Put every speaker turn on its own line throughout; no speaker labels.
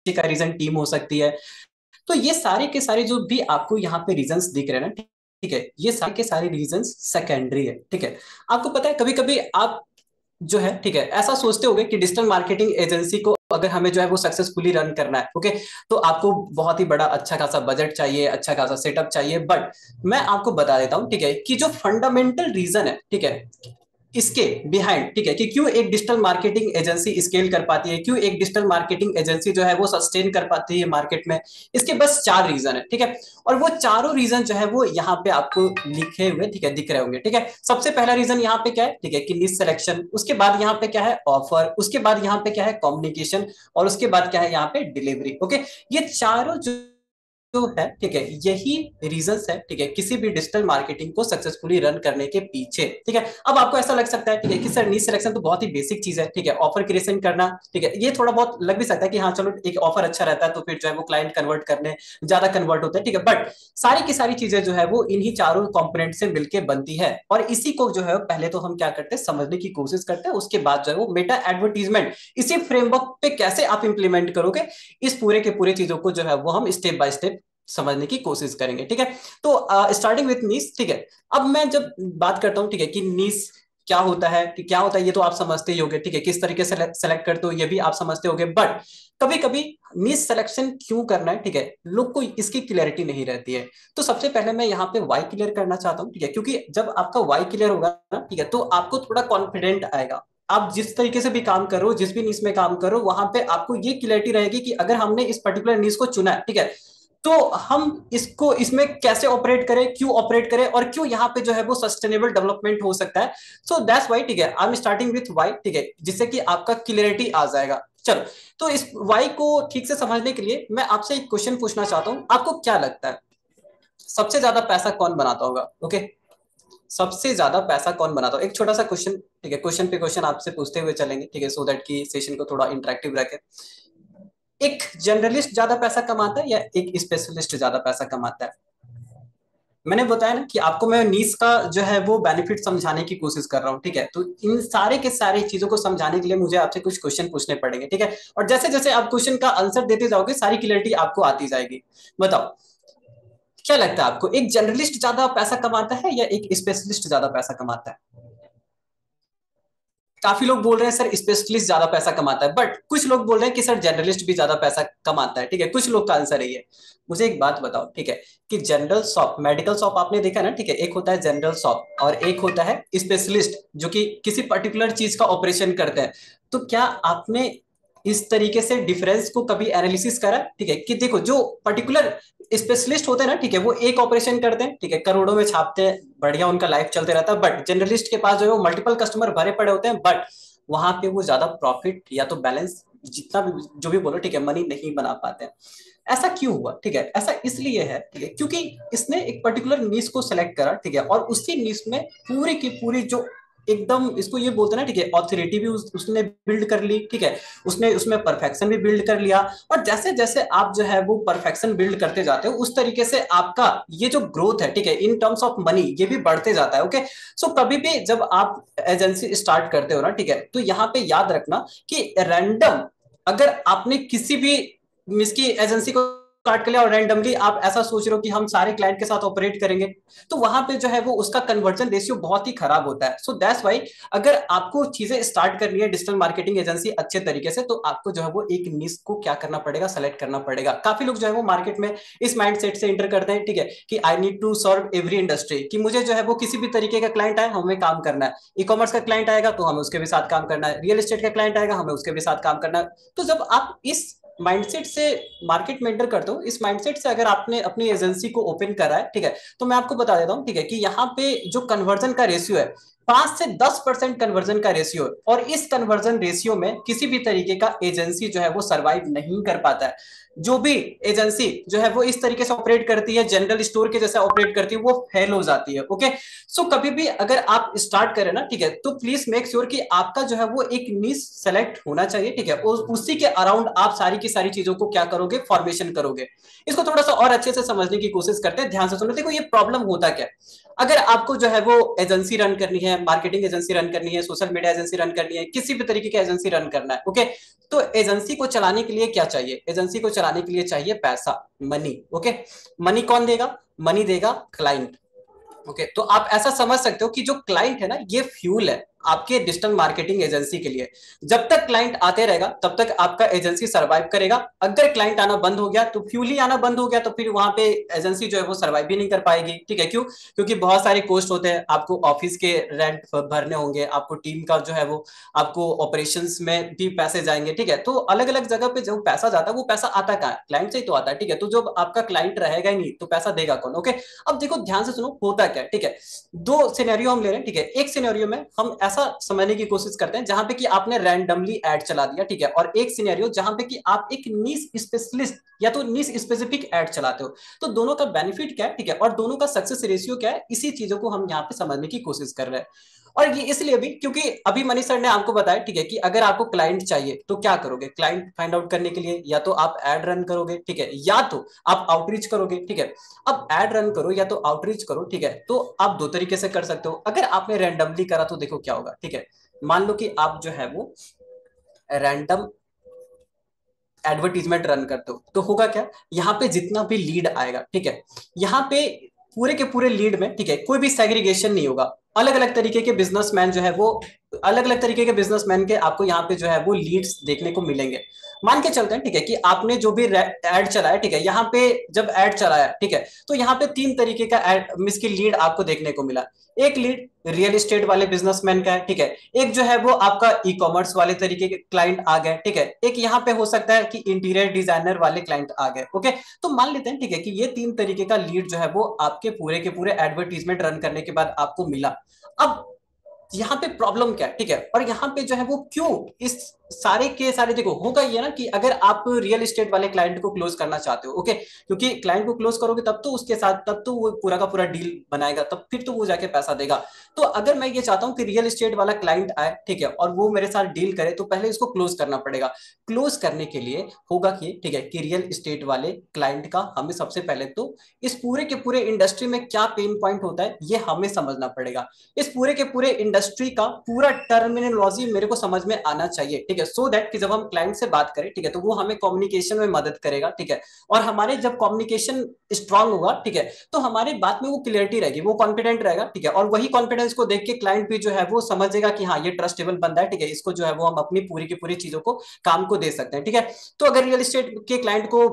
का reason team हो सकती है। तो ये सारे के सारे जो भी आपको यहाँ पे रीजंस दिख रहे हैं ना, ठीक है, ये सारे के सारे रीजंस सेकेंडरी है। ठीक है, आपको पता है कभी कभी आप जो है, ठीक है, ऐसा सोचते होगे कि डिजिटल मार्केटिंग एजेंसी को अगर हमें जो है वो सक्सेसफुली रन करना है, ओके, तो आपको बहुत ही बड़ा अच्छा खासा बजट चाहिए, अच्छा खासा सेटअप चाहिए। बट मैं आपको बता देता हूं, ठीक है, कि जो फंडामेंटल रीजन है, ठीक है, इसके बिहाइंड, ठीक है, कि क्यों एक डिजिटल मार्केटिंग एजेंसी स्केल कर पाती है, क्यों एक डिजिटल मार्केटिंग एजेंसी जो है वो सस्टेन कर पाती है मार्केट में, इसके बस चार रीजन है। ठीक है, और वो चारों रीजन जो है वो यहाँ पे आपको लिखे हुए, ठीक है, दिख रहे होंगे। ठीक है, सबसे पहला रीजन यहाँ पे क्या है, ठीक है, कि निश सिलेक्शन, उसके बाद यहाँ पे क्या है, ऑफर, उसके बाद यहाँ पे क्या है, कम्युनिकेशन, और उसके बाद क्या है यहाँ पे, डिलीवरी। ओके, ये चारों जो है, ठीक है, यही रीजंस है, ठीक है, किसी भी डिजिटल मार्केटिंग को सक्सेसफुली रन करने के पीछे। ठीक है, अब आपको ऐसा लग सकता है, ठीक है, कि सर नीश सिलेक्शन तो बहुत ही बेसिक चीज है, ठीक है, ऑफर क्रिएशन करना, ठीक है, ये थोड़ा बहुत लग भी सकता है कि हाँ चलो एक ऑफर अच्छा रहता है तो फिर जो है वो क्लाइंट कन्वर्ट करने ज्यादा कन्वर्ट होते हैं। ठीक है, बट सारी की सारी चीजें जो है वो इन्हीं चारों कंपोनेंट से मिलकर बनती है, और इसी को जो है पहले तो हम क्या करते हैं, समझने की कोशिश करते हैं, उसके बाद जो है वो मेटा एडवर्टीजमेंट इसी फ्रेमवर्क पे कैसे आप इंप्लीमेंट करोगे, इस पूरे के पूरे चीजों को जो है वो हम स्टेप बाय स्टेप समझने की कोशिश करेंगे। ठीक है, तो स्टार्टिंग विथ नीस। ठीक है, अब मैं जब बात करता हूं, ठीक है, कि नीस क्या होता है, कि क्या होता है, ये तो आप समझते ही होंगे, ठीक है, किस तरीके से सेलेक्ट करते हो ये भी आप समझते होंगे। बट कभी कभी नीस सिलेक्शन क्यों करना है, ठीक है, लोग को इसकी क्लियरिटी नहीं रहती है। तो सबसे पहले मैं यहाँ पे वाई क्लियर करना चाहता हूँ, ठीक है, क्योंकि जब आपका वाई क्लियर होगा ना, ठीक है, तो आपको थोड़ा कॉन्फिडेंट आएगा। आप जिस तरीके से भी काम करो, जिस भी नीस में काम करो, वहां पे आपको ये क्लियरिटी रहेगी कि अगर हमने इस पर्टिकुलर नीस को चुना है, ठीक है, तो हम इसको इसमें कैसे ऑपरेट करें, क्यों ऑपरेट करें, और क्यों यहाँ पे जो है वो सस्टेनेबल डेवलपमेंट हो सकता है। सो दैट्स वाई, ठीक है, I am starting with why, ठीक है, जिससे कि आपका क्लियरिटी आ जाएगा। चलो, तो इस वाई को ठीक से समझने के लिए मैं आपसे एक क्वेश्चन पूछना चाहता हूँ, आपको क्या लगता है सबसे ज्यादा पैसा कौन बनाता होगा? ओके, सबसे ज्यादा पैसा कौन बनाता होगा? एक छोटा सा क्वेश्चन, ठीक है, क्वेश्चन पे क्वेश्चन आपसे पूछते हुए चलेंगे, ठीक है, सो दैट की सेशन को थोड़ा इंटरेक्टिव रखे। एक जनरलिस्ट ज्यादा पैसा कमाता है या एक स्पेशलिस्ट ज्यादा पैसा कमाता है? मैंने बताया ना कि आपको मैं नीस का जो है वो बेनिफिट समझाने की कोशिश कर रहा हूँ। ठीक है, तो इन सारे के सारे चीजों को समझाने के लिए मुझे आपसे कुछ क्वेश्चन पूछने पड़ेंगे। ठीक है, और जैसे जैसे आप क्वेश्चन का आंसर देते जाओगे सारी क्लियरिटी आपको आती जाएगी। बताओ, क्या लगता है आपको, एक जर्नलिस्ट ज्यादा पैसा कमाता है या एक स्पेशलिस्ट ज्यादा पैसा कमाता है? काफी लोग बोल रहे हैं सर स्पेशलिस्ट ज्यादा पैसा कमाता है, बट कुछ लोग बोल रहे हैं कि सर जर्नलिस्ट भी ज्यादा पैसा कमाता है। ठीक है, कुछ लोग का आंसर है ये। मुझे एक बात बताओ, ठीक है, कि जनरल शॉप, मेडिकल शॉप आपने देखा ना, ठीक है, एक होता है जनरल शॉप और एक होता है स्पेशलिस्ट जो कि किसी पर्टिकुलर चीज का ऑपरेशन करते हैं। तो क्या आपने इस तरीके से डिफरेंस को कभी एनालिसिस करा? ठीक है, कि देखो जो पर्टिकुलर स्पेशलिस्ट होते हैं ना, ठीक है, वो एक ऑपरेशन करते हैं, ठीक है, करोड़ों में छापते हैं, बढ़िया उनका लाइफ चलते रहता है। बट जनरलिस्ट के पास जो है वो मल्टीपल कस्टमर भरे पड़े होते हैं, बट वहां पे वो ज्यादा प्रॉफिट या तो बैलेंस, जितना भी जो भी बोलो, ठीक है, मनी नहीं बना पाते हैं। ऐसा क्यों हुआ? ठीक है, ऐसा इसलिए है, ठीक है, क्योंकि इसने एक पर्टिकुलर नीश को सेलेक्ट करा, ठीक है, और उसी नीश में पूरी की पूरी जो एकदम इसको ये बोलते हैं ना, ठीक है, ऑथोरिटी भी उसने बिल्ड कर ली। ठीक है, उसने उसमें परफेक्शन भी बिल्ड कर लिया, और जैसे जैसे आप जो है वो परफेक्शन बिल्ड करते जाते हो उस तरीके से आपका ये जो ग्रोथ है, ठीक है, इन टर्म्स ऑफ मनी, ये भी बढ़ते जाता है। ओके, सो कभी भी जब आप एजेंसी स्टार्ट करते हो ना, ठीक है, तो यहाँ पे याद रखना कि रैंडम, अगर आपने किसी भी इसकी एजेंसी को काट कर लिया और रैंडमली आप ऐसा सोच रहे हो कि हम सारे क्लाइंट के साथ ऑपरेट करेंगे, तो वहां पे जो है वो उसका कन्वर्जन रेशियो बहुत ही खराब होता है। सो दैट्स वाई, अगर आपको चीजें स्टार्ट करनी है डिजिटल मार्केटिंग एजेंसी अच्छे तरीके से, तो आपको जो है वो एक निश को क्या करना पड़ेगा, सेलेक्ट करना पड़ेगा। काफी लोग जो है वो मार्केट में इस माइंडसेट से एंटर करते हैं, ठीक है, कि I need to serve every industry, कि मुझे जो है वो किसी भी तरीके का क्लाइंट आए हमें काम करना है। ई कॉमर्स का क्लाइंट आएगा तो हमें उसके भी साथ काम करना है, रियल एस्टेट का क्लाइंट आएगा हमें उसके भी साथ काम करना है। तो जब आप इस माइंडसेट से मार्केट में एंटर करते हो, इस माइंडसेट से अगर आपने अपनी एजेंसी को ओपन करा है, ठीक है, तो मैं आपको बता देता हूं, ठीक है, कि यहाँ पे जो कन्वर्जन का रेशियो है 5 से 10% कन्वर्जन का रेशियो है, और इस कन्वर्जन रेशियो में किसी भी तरीके का एजेंसी जो है वो सरवाइव नहीं कर पाता है। जो भी एजेंसी जो है वो इस तरीके से ऑपरेट करती है, जनरल स्टोर के जैसे ऑपरेट करती है, वो फेल हो जाती है। ओके, सो कभी भी अगर आप स्टार्ट करें ना, ठीक है, तो प्लीज मेक श्योर कि आपका जो है वो एक निश सेलेक्ट होना चाहिए। ठीक है, उसी के अराउंड आप सारी की सारी चीजों को क्या करोगे, फॉर्मेशन करोगे। इसको थोड़ा सा और अच्छे से समझने की कोशिश करते हैं, ध्यान से सुनो। देखो ये प्रॉब्लम होता क्या है, अगर आपको जो है वो एजेंसी रन करनी है, है, मार्केटिंग एजेंसी रन करनी है, सोशल मीडिया एजेंसी रन करनी है, किसी भी तरीके की एजेंसी रन करना है। ओके, तो एजेंसी को चलाने के लिए क्या चाहिए? एजेंसी को चलाने के लिए चाहिए पैसा, मनी। ओके, मनी कौन देगा? मनी देगा क्लाइंट। ओके, तो आप ऐसा समझ सकते हो कि जो क्लाइंट है ना, ये फ्यूल है आपके डिजिटल मार्केटिंग एजेंसी के लिए। जब तक क्लाइंट आते रहेगा तब तक आपका एजेंसी सरवाइव करेगा। अगर क्लाइंट आना बंद हो गया तो फ्यूल ही आना बंद हो गया, तो फिर वहां पे एजेंसी जो है वो सरवाइव भी नहीं कर पाएगी। ठीक है, क्यों? क्योंकि बहुत सारे कॉस्ट होते हैं, आपको ऑफिस के रेंट भरने होंगे, आपको टीम का जो है वो, आपको ऑपरेशंस में भी पैसे जाएंगे। ठीक है, तो अलग अलग जगह पे जो पैसा जाता है वो पैसा आता कहाँ है? क्लाइंट से ही तो आता है। ठीक है, तो जब आपका क्लाइंट रहेगा ही नहीं तो पैसा देगा कौन? ओके, अब देखो ध्यान से सुनो होता क्या है। ठीक है, दो सिनेरियो हम ले रहे हैं। ठीक है, एक सिनेरियो में हम ऐसा समझने की कोशिश करते हैं जहां पे कि आपने रैंडमली ऐड चला दिया। ठीक है, और एक सिनेरियो जहां पे कि आप एक नीश स्पेशलिस्ट या तो नीश स्पेसिफिक ऐड चलाते हो। तो दोनों का बेनिफिट क्या है? ठीक है, और दोनों का सक्सेस रेशियो क्या है? इसी चीजों को हम यहाँ पे समझने की कोशिश कर रहे हैं। और ये इसलिए भी क्योंकि अभी मनीष सर ने आपको बताया, ठीक है, कि अगर आपको क्लाइंट चाहिए तो क्या करोगे? क्लाइंट फाइंड आउट करने के लिए या तो आप एड रन करोगे, ठीक है, या तो आप आउटरीच करोगे। ठीक है, अब एड रन करो या तो आउटरीच करो। ठीक है, तो आप दो तरीके से कर सकते हो। अगर आपने रैंडमली करा तो देखो क्या होगा। ठीक है, मान लो कि आप जो है वो रैंडम एडवर्टीजमेंट रन करते हो तो होगा क्या? यहाँ पे जितना भी लीड आएगा, ठीक है, यहाँ पे पूरे के पूरे लीड में, ठीक है, कोई भी सेग्रीगेशन नहीं होगा। अलग अलग तरीके के बिजनेसमैन जो है वो, अलग अलग तरीके के बिजनेसमैन के आपको यहाँ पे जो है वो लीड्स देखने को मिलेंगे। मान के चलते हैं, ठीक है, कि आपने जो भी एड चलाया, ठीक है, यहाँ पे जब एड चलाया, ठीक है, तो यहाँ पे तीन तरीके का एड मिस की लीड आपको देखने को मिला। एक लीड रियल एस्टेट वाले बिजनेसमैन का है। ठीक है, एक जो है वो आपका ई कॉमर्स वाले तरीके के क्लाइंट आ गए। ठीक है, एक यहाँ पे हो सकता है कि इंटीरियर डिजाइनर वाले क्लाइंट आ गए। ओके, तो मान लेते हैं, ठीक है, कि ये तीन तरीके का लीड जो है वो आपके पूरे के पूरे एडवर्टीजमेंट रन करने के बाद आपको मिला। अब यहाँ पे प्रॉब्लम क्या है? ठीक है, और यहाँ पे जो है वो क्यों इस सारे के सारे, देखो होगा ये ना कि अगर आप रियल एस्टेट वाले क्लाइंट को क्लोज करना चाहते हो, ओके, क्योंकि क्लाइंट को क्लोज करोगे तब तो उसके साथ, तब तो वो पूरा का पूरा डील बनाएगा, तब फिर तो वो जाके पैसा देगा। तो अगर मैं ये चाहता हूँ कि रियल एस्टेट वाला क्लाइंट आए, ठीक है, और वो मेरे साथ डील करे, तो पहले इसको क्लोज करना पड़ेगा। क्लोज करने के लिए होगा कि, ठीक है, कि रियल एस्टेट वाले क्लाइंट का हमें सबसे पहले तो इस पूरे के पूरे इंडस्ट्री में क्या पेन पॉइंट होता है ये हमें समझना पड़ेगा। इस पूरे के पूरे इंडस्ट्री का पूरा टर्मिनोलॉजी मेरे को समझ में आना चाहिए। ठीक है, सो दैट कि जब हम क्लाइंट से बात करें, ठीक है, तो वो हमें कम्युनिकेशन में मदद करेगा। ठीक है, और हमारे जब कम्युनिकेशन स्ट्रांग होगा, ठीक है, तो हमारी बात में वो क्लियरिटी रहेगी, वो कॉन्फिडेंट रहेगा। ठीक है, और वही कॉन्फिडेंस को देख के क्लाइंट भी जो है वो समझेगा कि हाँ ये ट्रस्टेबल बंदा है। ठीक है, इसको जो है वो हम अपनी पूरी की पूरी चीजों को काम को दे सकते हैं। ठीक है, तो अगर रियल एस्टेट के क्लाइंट को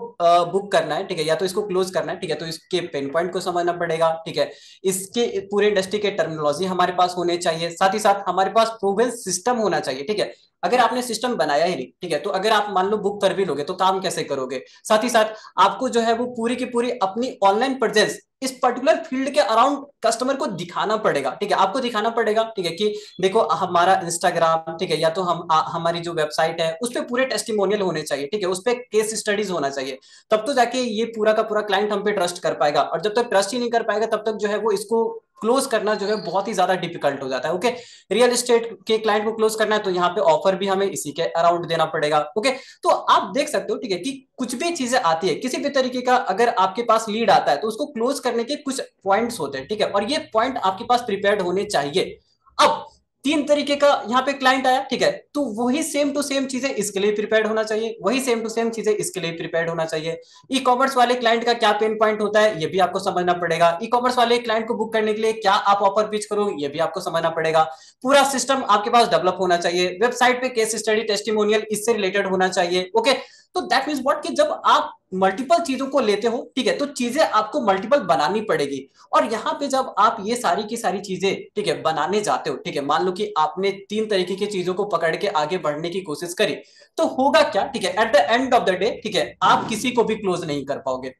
बुक करना है, ठीक है, या तो इसको क्लोज करना है, ठीक है, तो इसके पेन पॉइंट को समझना पड़ेगा। ठीक है, इसके पूरे इंडस्ट्री के टर्मिनोलॉजी हमारे पास होने चाहिए, साथ ही साथ हमारे पास प्रूवन सिस्टम होना चाहिए। ठीक है, अगर आपने सिस्टम बनाया ही नहीं, ठीक है, तो अगर आप मान लो बुक कर भी लोगे तो काम कैसे करोगे? साथ ही साथ आपको जो है वो पूरी की पूरी अपनी ऑनलाइन प्रेजेंस इस पर्टिकुलर फील्ड के अराउंड कस्टमर को दिखाना पड़ेगा। ठीक है, आपको दिखाना पड़ेगा, ठीक है, कि देखो हमारा इंस्टाग्राम, ठीक है, या तो हमारी जो वेबसाइट है उस पर पूरे टेस्टिमोनियल होने चाहिए। ठीक है, उस पर केस स्टडीज होना चाहिए, तब तो जाके ये पूरा का पूरा क्लाइंट हम पे ट्रस्ट कर पाएगा। और जब तक ट्रस्ट ही नहीं कर पाएगा तब तक जो है वो इसको क्लोज करना जो है बहुत ही ज्यादा डिफिकल्ट हो जाता है। ओके, रियल एस्टेट के क्लाइंट को क्लोज करना है तो यहाँ पे ऑफर भी हमें इसी के अराउंड देना पड़ेगा। ओके, तो आप देख सकते हो, ठीक है, कि कुछ भी चीजें आती है, किसी भी तरीके का अगर आपके पास लीड आता है तो उसको क्लोज करने के कुछ पॉइंट्स होते हैं। ठीक है, और ये पॉइंट आपके पास प्रिपेयर्ड होने चाहिए। अब तीन तरीके का यहाँ पे क्लाइंट आया, ठीक है, तो वही सेम टू सेम चीजें इसके लिए प्रिपेयर्ड होना चाहिए, वही सेम टू सेम चीजें इसके लिए प्रिपेयर्ड होना चाहिए। ई कॉमर्स वाले क्लाइंट का क्या पेन पॉइंट होता है ये भी आपको समझना पड़ेगा। ई कॉमर्स वाले क्लाइंट को बुक करने के लिए क्या आप ऑफर पिच करो ये भी आपको समझना पड़ेगा। पूरा सिस्टम आपके पास डेवलप होना चाहिए, वेबसाइट पे केस स्टडी टेस्टिमोनियल इससे रिलेटेड होना चाहिए। ओके, तो दैट मीन्स व्हाट कि जब आप मल्टीपल चीजों को लेते हो, ठीक है, तो चीजें आपको मल्टीपल बनानी पड़ेगी। और यहाँ पे जब आप ये सारी की सारी चीजें, ठीक है, बनाने जाते हो, ठीक है, मान लो कि आपने तीन तरीके की चीजों को पकड़ के आगे बढ़ने की कोशिश करी, तो होगा क्या? ठीक है, at the end of the day, ठीक है, आप किसी को भी क्लोज नहीं कर पाओगे।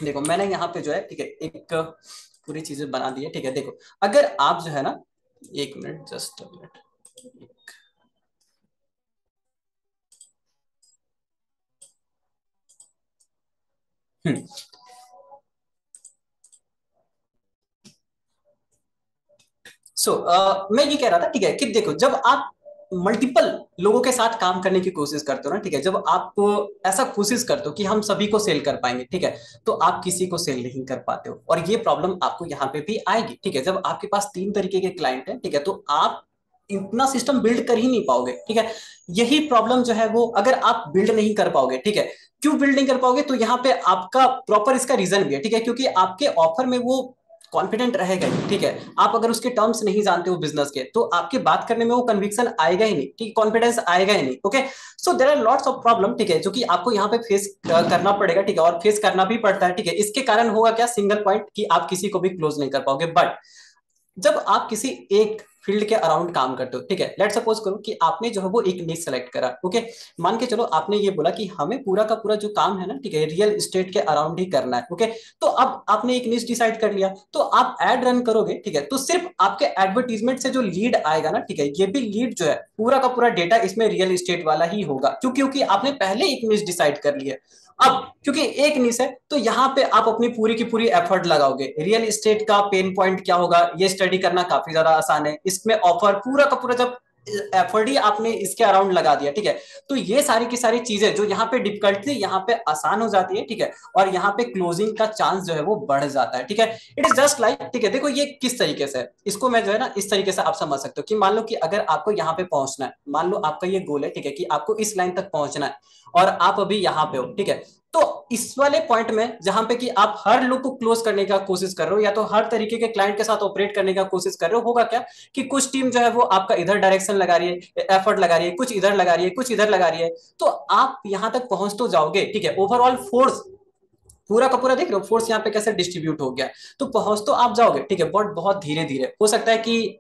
देखो मैंने यहाँ पे जो है, ठीक है, एक पूरी चीजें बना दी है। ठीक है, देखो अगर आप जो है ना, एक मिनट, जस्ट मिनट, हम्म, सो मैं ये कह रहा था, ठीक है, कि देखो जब आप मल्टीपल लोगों के साथ काम करने की कोशिश करते हो ना, ठीक है, जब आप ऐसा कोशिश करते हो कि हम सभी को सेल कर पाएंगे, ठीक है, तो आप किसी को सेल नहीं कर पाते हो, और ये प्रॉब्लम आपको यहाँ पे भी आएगी, ठीक है, जब आपके पास तीन तरीके के क्लाइंट हैं, ठीक है, तो आप इतना सिस्टम बिल्ड कर ही नहीं पाओगे, ठीक है। यही प्रॉब्लम जो है वो अगर आप बिल्ड नहीं कर पाओगे, ठीक है, क्यों बिल्ड नहीं कर पाओगे, तो यहाँ पे आपका प्रॉपर इसका रीजन भी है, ठीक है, क्योंकि आपके ऑफर में वो कॉन्फिडेंट रहेगा ही, ठीक है। आप अगर उसके टर्म्स नहीं जानते हो बिजनेस के, तो आपके बात करने में वो कन्विक्शन आएगा ही नहीं, ठीक, कॉन्फिडेंस आएगा ही नहीं, okay. So there are lots of problem, ठीक है, जो कि आपको यहाँ पे फेस करना पड़ेगा, ठीक है, और फेस करना भी पड़ता है, ठीक है। इसके कारण होगा क्या, सिंगल पॉइंट कि आप किसी को भी क्लोज नहीं कर पाओगे। बट जब आप किसी एक फील्ड के अराउंड काम करते हो, ठीक है, लेट सपोज करो कि आपने जो है वो एक निश सेलेक्ट करा, ओके। मान के चलो आपने ये बोला कि हमें पूरा का पूरा जो काम है ना, ठीक है, रियल एस्टेट के अराउंड ही करना है, ओके। तो अब आपने एक निश डिसाइड कर लिया, तो आप एड रन करोगे, ठीक है, तो सिर्फ आपके एडवर्टीजमेंट से जो लीड आएगा ना, ठीक है, ये भी लीड जो है पूरा का पूरा डेटा इसमें रियल एस्टेट वाला ही होगा, क्यों, क्योंकि आपने पहले एक निश डिसाइड कर लिया। अब क्योंकि एक निश है, तो यहाँ पे आप अपनी पूरी की पूरी एफर्ट लगाओगे, रियल एस्टेट का पेन पॉइंट क्या होगा ये स्टडी करना काफी ज्यादा आसान है, इसमें ऑफर पूरा का पूरा जब एफर्ट ही आपने इसके अराउंड लगा दिया, ठीक है, तो ये सारी की सारी चीजें जो यहाँ पे डिफिकल्ट थी यहाँ पे आसान हो जाती है, ठीक है, और यहाँ पे क्लोजिंग का चांस जो है वो बढ़ जाता है, ठीक है। इट इज जस्ट लाइक, ठीक है, देखो ये किस तरीके से है, इसको मैं जो है ना इस तरीके से आप समझ सकते हो कि मान लो कि अगर आपको यहाँ पे पहुंचना है, मान लो आपका ये गोल है, ठीक है, कि आपको इस लाइन तक पहुंचना है, और आप अभी यहाँ पे हो, ठीक है, तो इस वाले पॉइंट में जहां पे कि आप हर लोग को क्लोज करने का कोशिश कर रहे हो, या तो हर तरीके के क्लाइंट के साथ ऑपरेट करने का कोशिश कर रहे हो, होगा क्या कि कुछ टीम जो है वो आपका इधर डायरेक्शन लगा रही है, एफर्ट लगा रही है, कुछ इधर लगा रही है, कुछ इधर लगा रही है, तो आप यहां तक पहुंच तो जाओगे, ठीक है, ओवरऑल फोर्स पूरा का पूरा देख रहे हो फोर्स यहाँ पे कैसे डिस्ट्रीब्यूट हो गया, तो पहुंच तो आप जाओगे, ठीक है, बट बहुत धीरे धीरे हो सकता है कि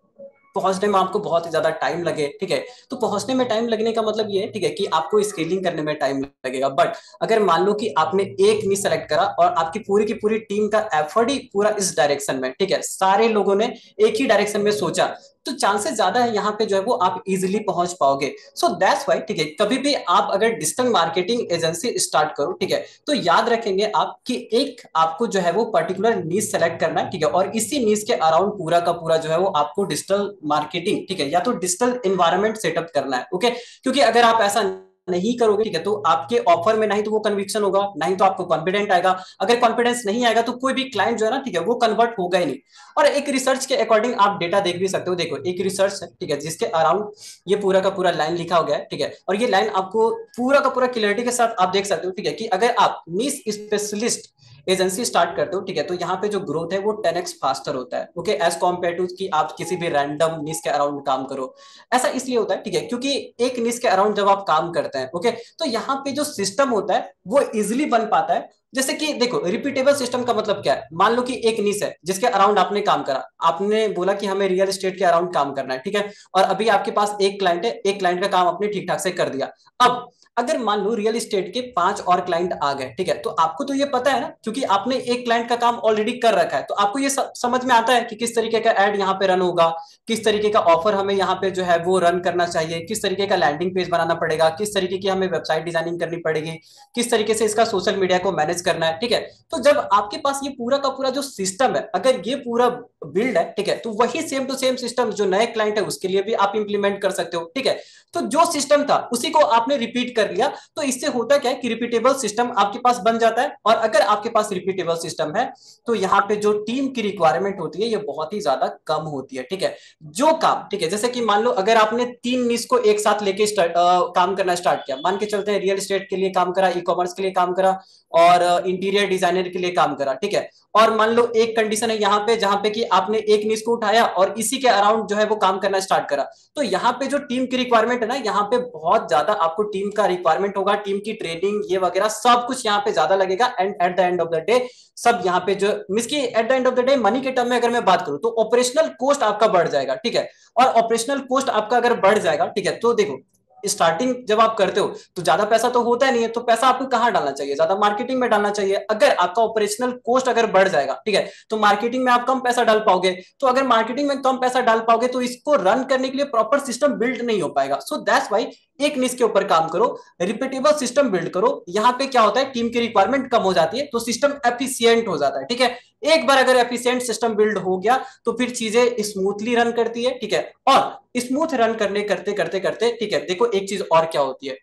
पहुंचने में आपको बहुत ही ज्यादा टाइम लगे, ठीक है। तो पहुंचने में टाइम लगने का मतलब ये है, ठीक है, कि आपको स्केलिंग करने में टाइम लगेगा। बट अगर मान लो कि आपने एक नहीं सेलेक्ट करा और आपकी पूरी की पूरी टीम का एफर्ट ही पूरा इस डायरेक्शन में, ठीक है, सारे लोगों ने एक ही डायरेक्शन में सोचा, तो चांसेस ज्यादा है यहाँ पे जो है वो आप इजिली पहुंच पाओगे। सो दैट्स वाई, ठीक है, कभी भी आप अगर डिजिटल मार्केटिंग एजेंसी स्टार्ट करो, ठीक है, तो याद रखेंगे आप कि एक आपको जो है वो पर्टिकुलर नीश सेलेक्ट करना है, ठीक है, और इसी नीश के अराउंड पूरा का पूरा जो है वो आपको डिजिटल मार्केटिंग, ठीक है, या तो डिजिटल इन्वायरमेंट सेटअप करना है, ओके। क्योंकि अगर आप ऐसा नहीं करोगे, ठीक है, तो आपके ऑफर में नहीं तो वो कन्विक्शन होगा, नहीं तो आपको कॉन्फिडेंट आएगा, अगर कॉन्फिडेंस नहीं आएगा तो कोई भी क्लाइंट जो है ना, ठीक है, वो कन्वर्ट होगा ही नहीं। और एक रिसर्च के अकॉर्डिंग आप डेटा देख भी सकते हो, देखो एक रिसर्च है, ठीक है, जिसके अराउंड ये पूरा का पूरा लाइन लिखा हो गया है, ठीक है, और ये लाइन आपको पूरा का पूरा क्लियरिटी के साथ आप देख सकते हो, ठीक है, कि अगर आप नीश स्पेशलिस्ट एजेंसी स्टार्ट करते हो, ठीक है, तो यहाँ पे जो ग्रोथ है वो 10x फास्टर होता है, ओके, एज कॉम्पेयर टू कि आप किसी भी रैंडम निश के अराउंड काम करो। ऐसा इसलिए होता है, ठीक है, क्योंकि एक निश के अराउंड जब आप काम करते हैं, ओके, तो यहाँ पे जो सिस्टम होता है वो इजिली बन पाता है। जैसे कि देखो रिपीटेबल सिस्टम का मतलब क्या है, मान लो कि एक निश है जिसके अराउंड आपने काम करा, आपने बोला कि हमें रियल एस्टेट के अराउंड काम करना है, ठीक है, और अभी आपके पास एक क्लाइंट है, एक क्लाइंट का काम आपने ठीक ठाक से कर दिया। अब अगर मान लो रियल एस्टेट के 5 और क्लाइंट आ गए, ठीक है, तो आपको तो ये पता है ना, क्योंकि आपने एक क्लाइंट का काम ऑलरेडी कर रखा है, तो आपको ये समझ में आता है कि किस तरीके का एड यहाँ पे रन होगा, किस तरीके का ऑफर हमें यहाँ पे जो है वो रन करना चाहिए, किस तरीके का लैंडिंग पेज बनाना पड़ेगा, किस तरीके की हमें वेबसाइट डिजाइनिंग करनी पड़ेगी, किस तरीके से इसका सोशल मीडिया को मैनेज करना है, ठीक है। तो जब आपके पास ये पूरा का पूरा जो सिस्टम है, अगर ये पूरा बिल्ड है, ठीक है, तो वही सेम टू सेम सिस्टम जो नए क्लाइंट है उसके लिए भी आप इंप्लीमेंट कर सकते हो, ठीक है। तो जो सिस्टम था उसी को आपने रिपीट कर लिया, तो इससे होता क्या है कि रिपीटेबल सिस्टम आपके पास बन जाता है, और अगर आपके पास रिपीटेबल सिस्टम है तो यहाँ पे जो टीम की रिक्वायरमेंट होती है ये बहुत ही ज्यादा कम होती है, ठीक है। जो काम, ठीक है, जैसे कि मान लो अगर आपने 3 निश को एक साथ लेके काम करना स्टार्ट किया, मान के चलते हैं रियल एस्टेट के लिए काम करा, ई कॉमर्स के लिए काम करा, और इंटीरियर डिजाइनर के लिए काम करा, ठीक है, और मान लो एक कंडीशन है यहाँ पे जहां पे कि आपने एक निश को उठाया और इसी के अराउंड जो है वो काम करना स्टार्ट करा, तो यहाँ पे जो टीम की रिक्वायरमेंट है ना, यहाँ पे बहुत ज्यादा आपको टीम का रिक्वायरमेंट होगा, टीम की ट्रेनिंग ये वगैरह सब कुछ यहाँ पे ज्यादा लगेगा, and at the end of the day सब यहाँ पे जो मिस की at the end of the day money के टर्म में अगर मैं बात करूं तो ऑपरेशनल कॉस्ट आपका बढ़ जाएगा, ठीक है। और ऑपरेशनल कॉस्ट आपका अगर बढ़ जाएगा, ठीक है, तो देखो स्टार्टिंग जब आप करते हो तो ज्यादा पैसा तो होता नहीं है, तो पैसा आपको कहाँ डालना चाहिए, ज्यादा मार्केटिंग में डालना चाहिए। अगर आपका ऑपरेशनल कॉस्ट अगर बढ़ जाएगा, ठीक है, तो मार्केटिंग में आप कम पैसा डाल पाओगे, तो अगर मार्केटिंग में कम पैसा डाल पाओगे तो इसको रन करने के लिए प्रॉपर सिस्टम बिल्ड नहीं हो पाएगा। सो दैट्स वाई एक निश के ऊपर काम करो, रिपीटेबल सिस्टम बिल्ड करो। यहाँ पे क्या होता है, टीम की रिक्वायरमेंट कम हो जाती है तो सिस्टम एफिशिएंट हो जाता है। ठीक है, एक बार अगर एफिशिएंट सिस्टम बिल्ड हो गया तो फिर चीजें स्मूथली रन करती है। ठीक है, और स्मूथ रन करने करते करते करते, ठीक है, देखो एक चीज और क्या होती है,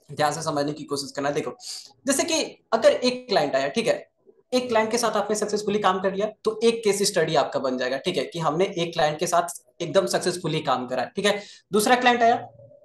ध्यान से समझने की कोशिश करना। देखो जैसे कि अगर एक क्लाइंट आया, ठीक है, एक क्लाइंट के साथ आपने सक्सेसफुली काम कर लिया तो एक केस स्टडी आपका बन जाएगा। ठीक है, कि हमने एक क्लाइंट के साथ एकदम सक्सेसफुली काम करा। ठीक है, दूसरा क्लाइंट आया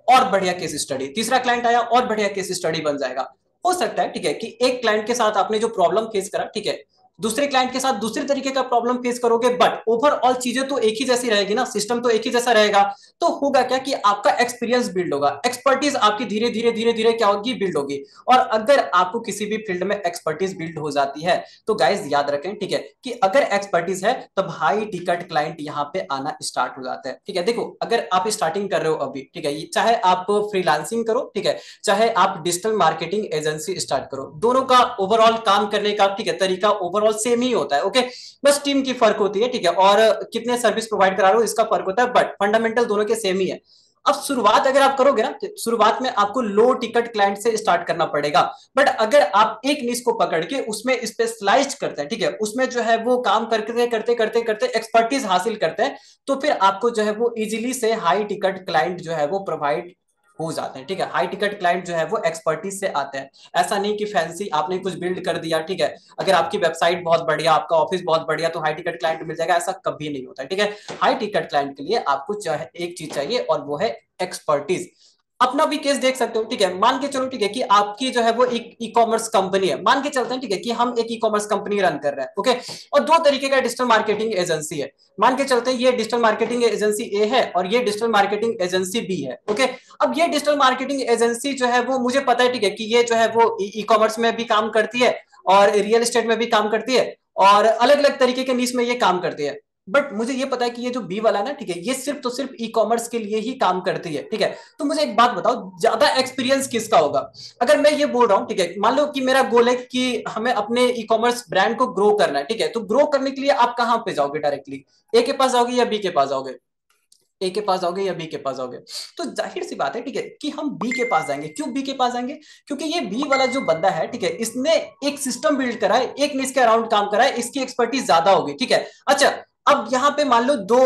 और बढ़िया केस स्टडी, तीसरा क्लाइंट आया और बढ़िया केस स्टडी बन जाएगा। हो सकता है, ठीक है, कि एक क्लाइंट के साथ आपने जो प्रॉब्लम फेस करा, ठीक है, दूसरे क्लाइंट के साथ दूसरे तरीके का प्रॉब्लम फेस करोगे, बट ओवरऑल चीजें तो एक ही जैसी रहेगी ना, सिस्टम तो एक ही जैसा रहेगा। तो होगा क्या कि आपका एक्सपीरियंस बिल्ड होगा, एक्सपर्टीज आपकी धीरे धीरे धीरे धीरे क्या होगी, बिल्ड होगी। और अगर आपको किसी भी फील्ड में एक्सपर्टीज बिल्ड हो जाती है तो गाइज याद रखें, ठीक है, कि अगर एक्सपर्टीज है तब हाई टिकट क्लाइंट यहाँ पे आना स्टार्ट हो जाता है। ठीक है, देखो अगर आप स्टार्टिंग कर रहे हो अभी, ठीक है, चाहे आप फ्रीलांसिंग करो, ठीक है, चाहे आप डिजिटल मार्केटिंग एजेंसी स्टार्ट करो, दोनों का ओवरऑल काम करने का, ठीक है, तरीका ओवरऑल सेम ही होता है। ओके, बस टीम की फर्क होती है, ठीक है, और कितने सर्विस प्रोवाइड करा रहे हो इसका फर्क होता है, बट फंडामेंटल दोनों के सेम ही है। अब शुरुआत अगर आप करोगे ना, शुरुआत में आपको लो टिकट क्लाइंट से स्टार्ट करना पड़ेगा। बट अगर आप एक निश को पकड़ के उसमें स्पेशलाइज करते हैं, ठीक है, उसमें जो है वो काम करते करते करते करते एक्सपर्टीज हासिल करते हैं, तो फिर आपको जो है वो इजीली से हाई टिकट क्लाइंट जो है वो प्रोवाइड हो जाते हैं। ठीक है, हाई टिकट क्लाइंट जो है वो एक्सपर्टीज से आते हैं। ऐसा नहीं कि फैंसी आपने कुछ बिल्ड कर दिया, ठीक है, अगर आपकी वेबसाइट बहुत बढ़िया, आपका ऑफिस बहुत बढ़िया, तो हाई टिकट क्लाइंट मिल जाएगा, ऐसा कभी नहीं होता। ठीक है, हाई टिकट क्लाइंट के लिए आपको एक चीज चाहिए और वो है एक्सपर्टीज। अपना भी केस देख सकते हो। ठीक है, मान के चलो, ठीक है, कि आपकी जो है वो एक ई कॉमर्स कंपनी है, मान के चलते हैं, ठीक है, कि हम एक ई कॉमर्स कंपनी रन कर रहे हैं। ओके, और दो तरीके का डिजिटल मार्केटिंग एजेंसी है। मान के चलते हैं ये डिजिटल मार्केटिंग एजेंसी ए है और ये डिजिटल मार्केटिंग एजेंसी बी है। ओके, अब ये डिजिटल मार्केटिंग एजेंसी जो है वो मुझे पता है, ठीक है, कि ये जो है वो ई कॉमर्स में भी काम करती है और रियल एस्टेट में भी काम करती है और अलग अलग तरीके के नीश में ये काम करती है। बट मुझे ये पता है कि ये जो बी वाला ना, ठीक है, ये सिर्फ तो सिर्फ ई कॉमर्स के लिए ही काम करती है। ठीक है, तो मुझे एक बात बताओ, ज्यादा एक्सपीरियंस किसका होगा? अगर मैं ये बोल रहा हूं, ठीक है, मान लो कि मेरा गोल है कि हमें अपने ई कॉमर्स ब्रांड को ग्रो करना है, ठीक है, तो ग्रो करने के लिए आप कहां पे जाओगे डायरेक्टली? ए के पास जाओगे या बी के पास जाओगे? ए के पास जाओगे या बी के पास जाओगे? तो जाहिर सी बात है, ठीक है, कि हम बी के पास जाएंगे। क्यों बी के पास जाएंगे? क्योंकि ये बी वाला जो बंदा है, ठीक है, इसने एक सिस्टम बिल्ड करा है, एक निश के अराउंड काम करा है, इसकी एक्सपर्टीज ज्यादा होगी। ठीक है, अच्छा, अब यहाँ पे मान लो दो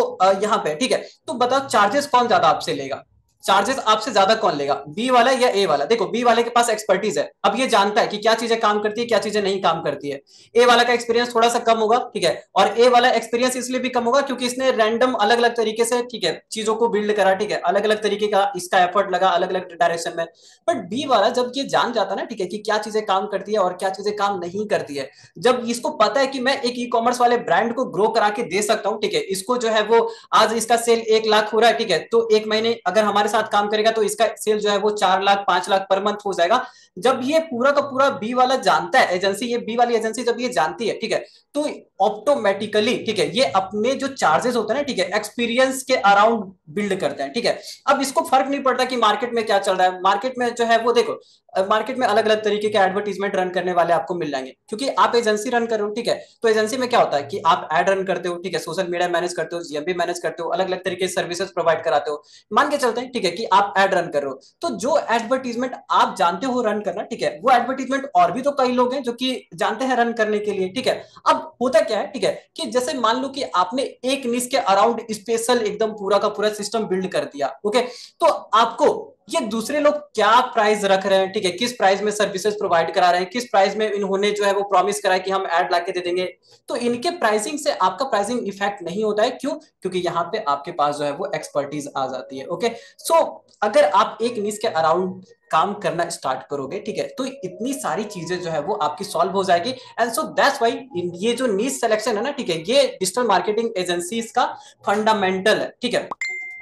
यहाँ पे, ठीक है, तो बताओ चार्जेस कौन ज्यादा आपसे लेगा? चार्जेस आपसे ज्यादा कौन लेगा, बी वाला या ए वाला? देखो बी वाले के पास एक्सपर्टीज है, अब ये जानता है कि क्या चीजें काम करती है, क्या चीजें नहीं काम करती है। ए वाला का एक्सपीरियंस थोड़ा सा कम होगा, ठीक है, और ए वाला एक्सपीरियंस इसलिए भी कम होगा क्योंकि इसने रैंडम अलग अलग तरीके से, ठीक है, चीजों को बिल्ड करा। ठीक है, अलग अलग तरीके का इसका एफर्ट लगा अलग अलग डायरेक्शन में। बट बी वाला जब ये जान जाता ना, ठीक है, कि क्या चीजें काम करती है और क्या चीजें काम नहीं करती है, जब इसको पता है कि मैं एक ई कॉमर्स वाले ब्रांड को ग्रो करा के दे सकता हूँ, ठीक है, इसको जो है वो आज इसका सेल 1 लाख हो रहा है, ठीक है, तो एक महीने अगर हमारे साथ काम करेगा तो इसका सेल जो है वो 4 लाख 5 लाख पर मंथ हो जाएगा। जब ये पूरा का पूरा बी वाला जानता है, एजेंसी, ये बी वाली एजेंसी जब ये जानती है, ठीक है, तो ऑटोमेटिकली, ठीक है, ये अपने जो चार्जेस होते हैं ना, ठीक है, एक्सपीरियंस के अराउंड बिल्ड करते हैं। ठीक है, अब इसको फर्क नहीं पड़ता कि मार्केट में क्या चल रहा है, मार्केट में जो है वो देखो, मार्केट में अलग अलग तरीके के एडवर्टीजमेंट रन करने वाले आपको मिल जाएंगे, क्योंकि आप एजेंसी रन कर रहे हो। ठीक है, तो एजेंसी में क्या होता है कि आप एड रन करते हो, ठीक है, सोशल मीडिया मैनेज करते हो, जीएमपी मैनेज करते हो, अलग अलग तरीके की सर्विसेज प्रोवाइड कराते हो। मान के चलते हैं, ठीक है, कि आप एड रन कर रहे हो, तो जो एडवर्टीजमेंट आप जानते हो रन करना, ठीक है, वो एडवर्टीजमेंट और भी तो कई लोग हैं जो कि जानते हैं रन करने के लिए। ठीक है, अब होता क्या है, ठीक है, कि जैसे मान लो कि आपने एक निश के अराउंड स्पेशल एकदम पूरा का पूरा सिस्टम बिल्ड कर दिया। ओके, तो आपको ये दूसरे लोग क्या प्राइस रख रहे हैं, ठीक है, किस प्राइस में सर्विसेज प्रोवाइड करा रहे हैं, किस प्राइस में इन्होंने जो है वो प्रॉमिस करा है कि हम ऐड लाके दे देंगे, तो इनके प्राइसिंग से आपका प्राइसिंग इफेक्ट नहीं होता है। क्यों? क्योंकि यहाँ पे आपके पास जो है वो एक्सपर्टीज आ जाती है। ओके, सो अगर आप एक निश के अराउंड काम करना स्टार्ट करोगे, ठीक है, तो इतनी सारी चीजें जो है वो आपकी सॉल्व हो जाएगी। एंड सो दैट्स व्हाई ये जो नीश सिलेक्शन है ना, ठीक है, ये डिजिटल मार्केटिंग एजेंसीज का फंडामेंटल है। ठीक है,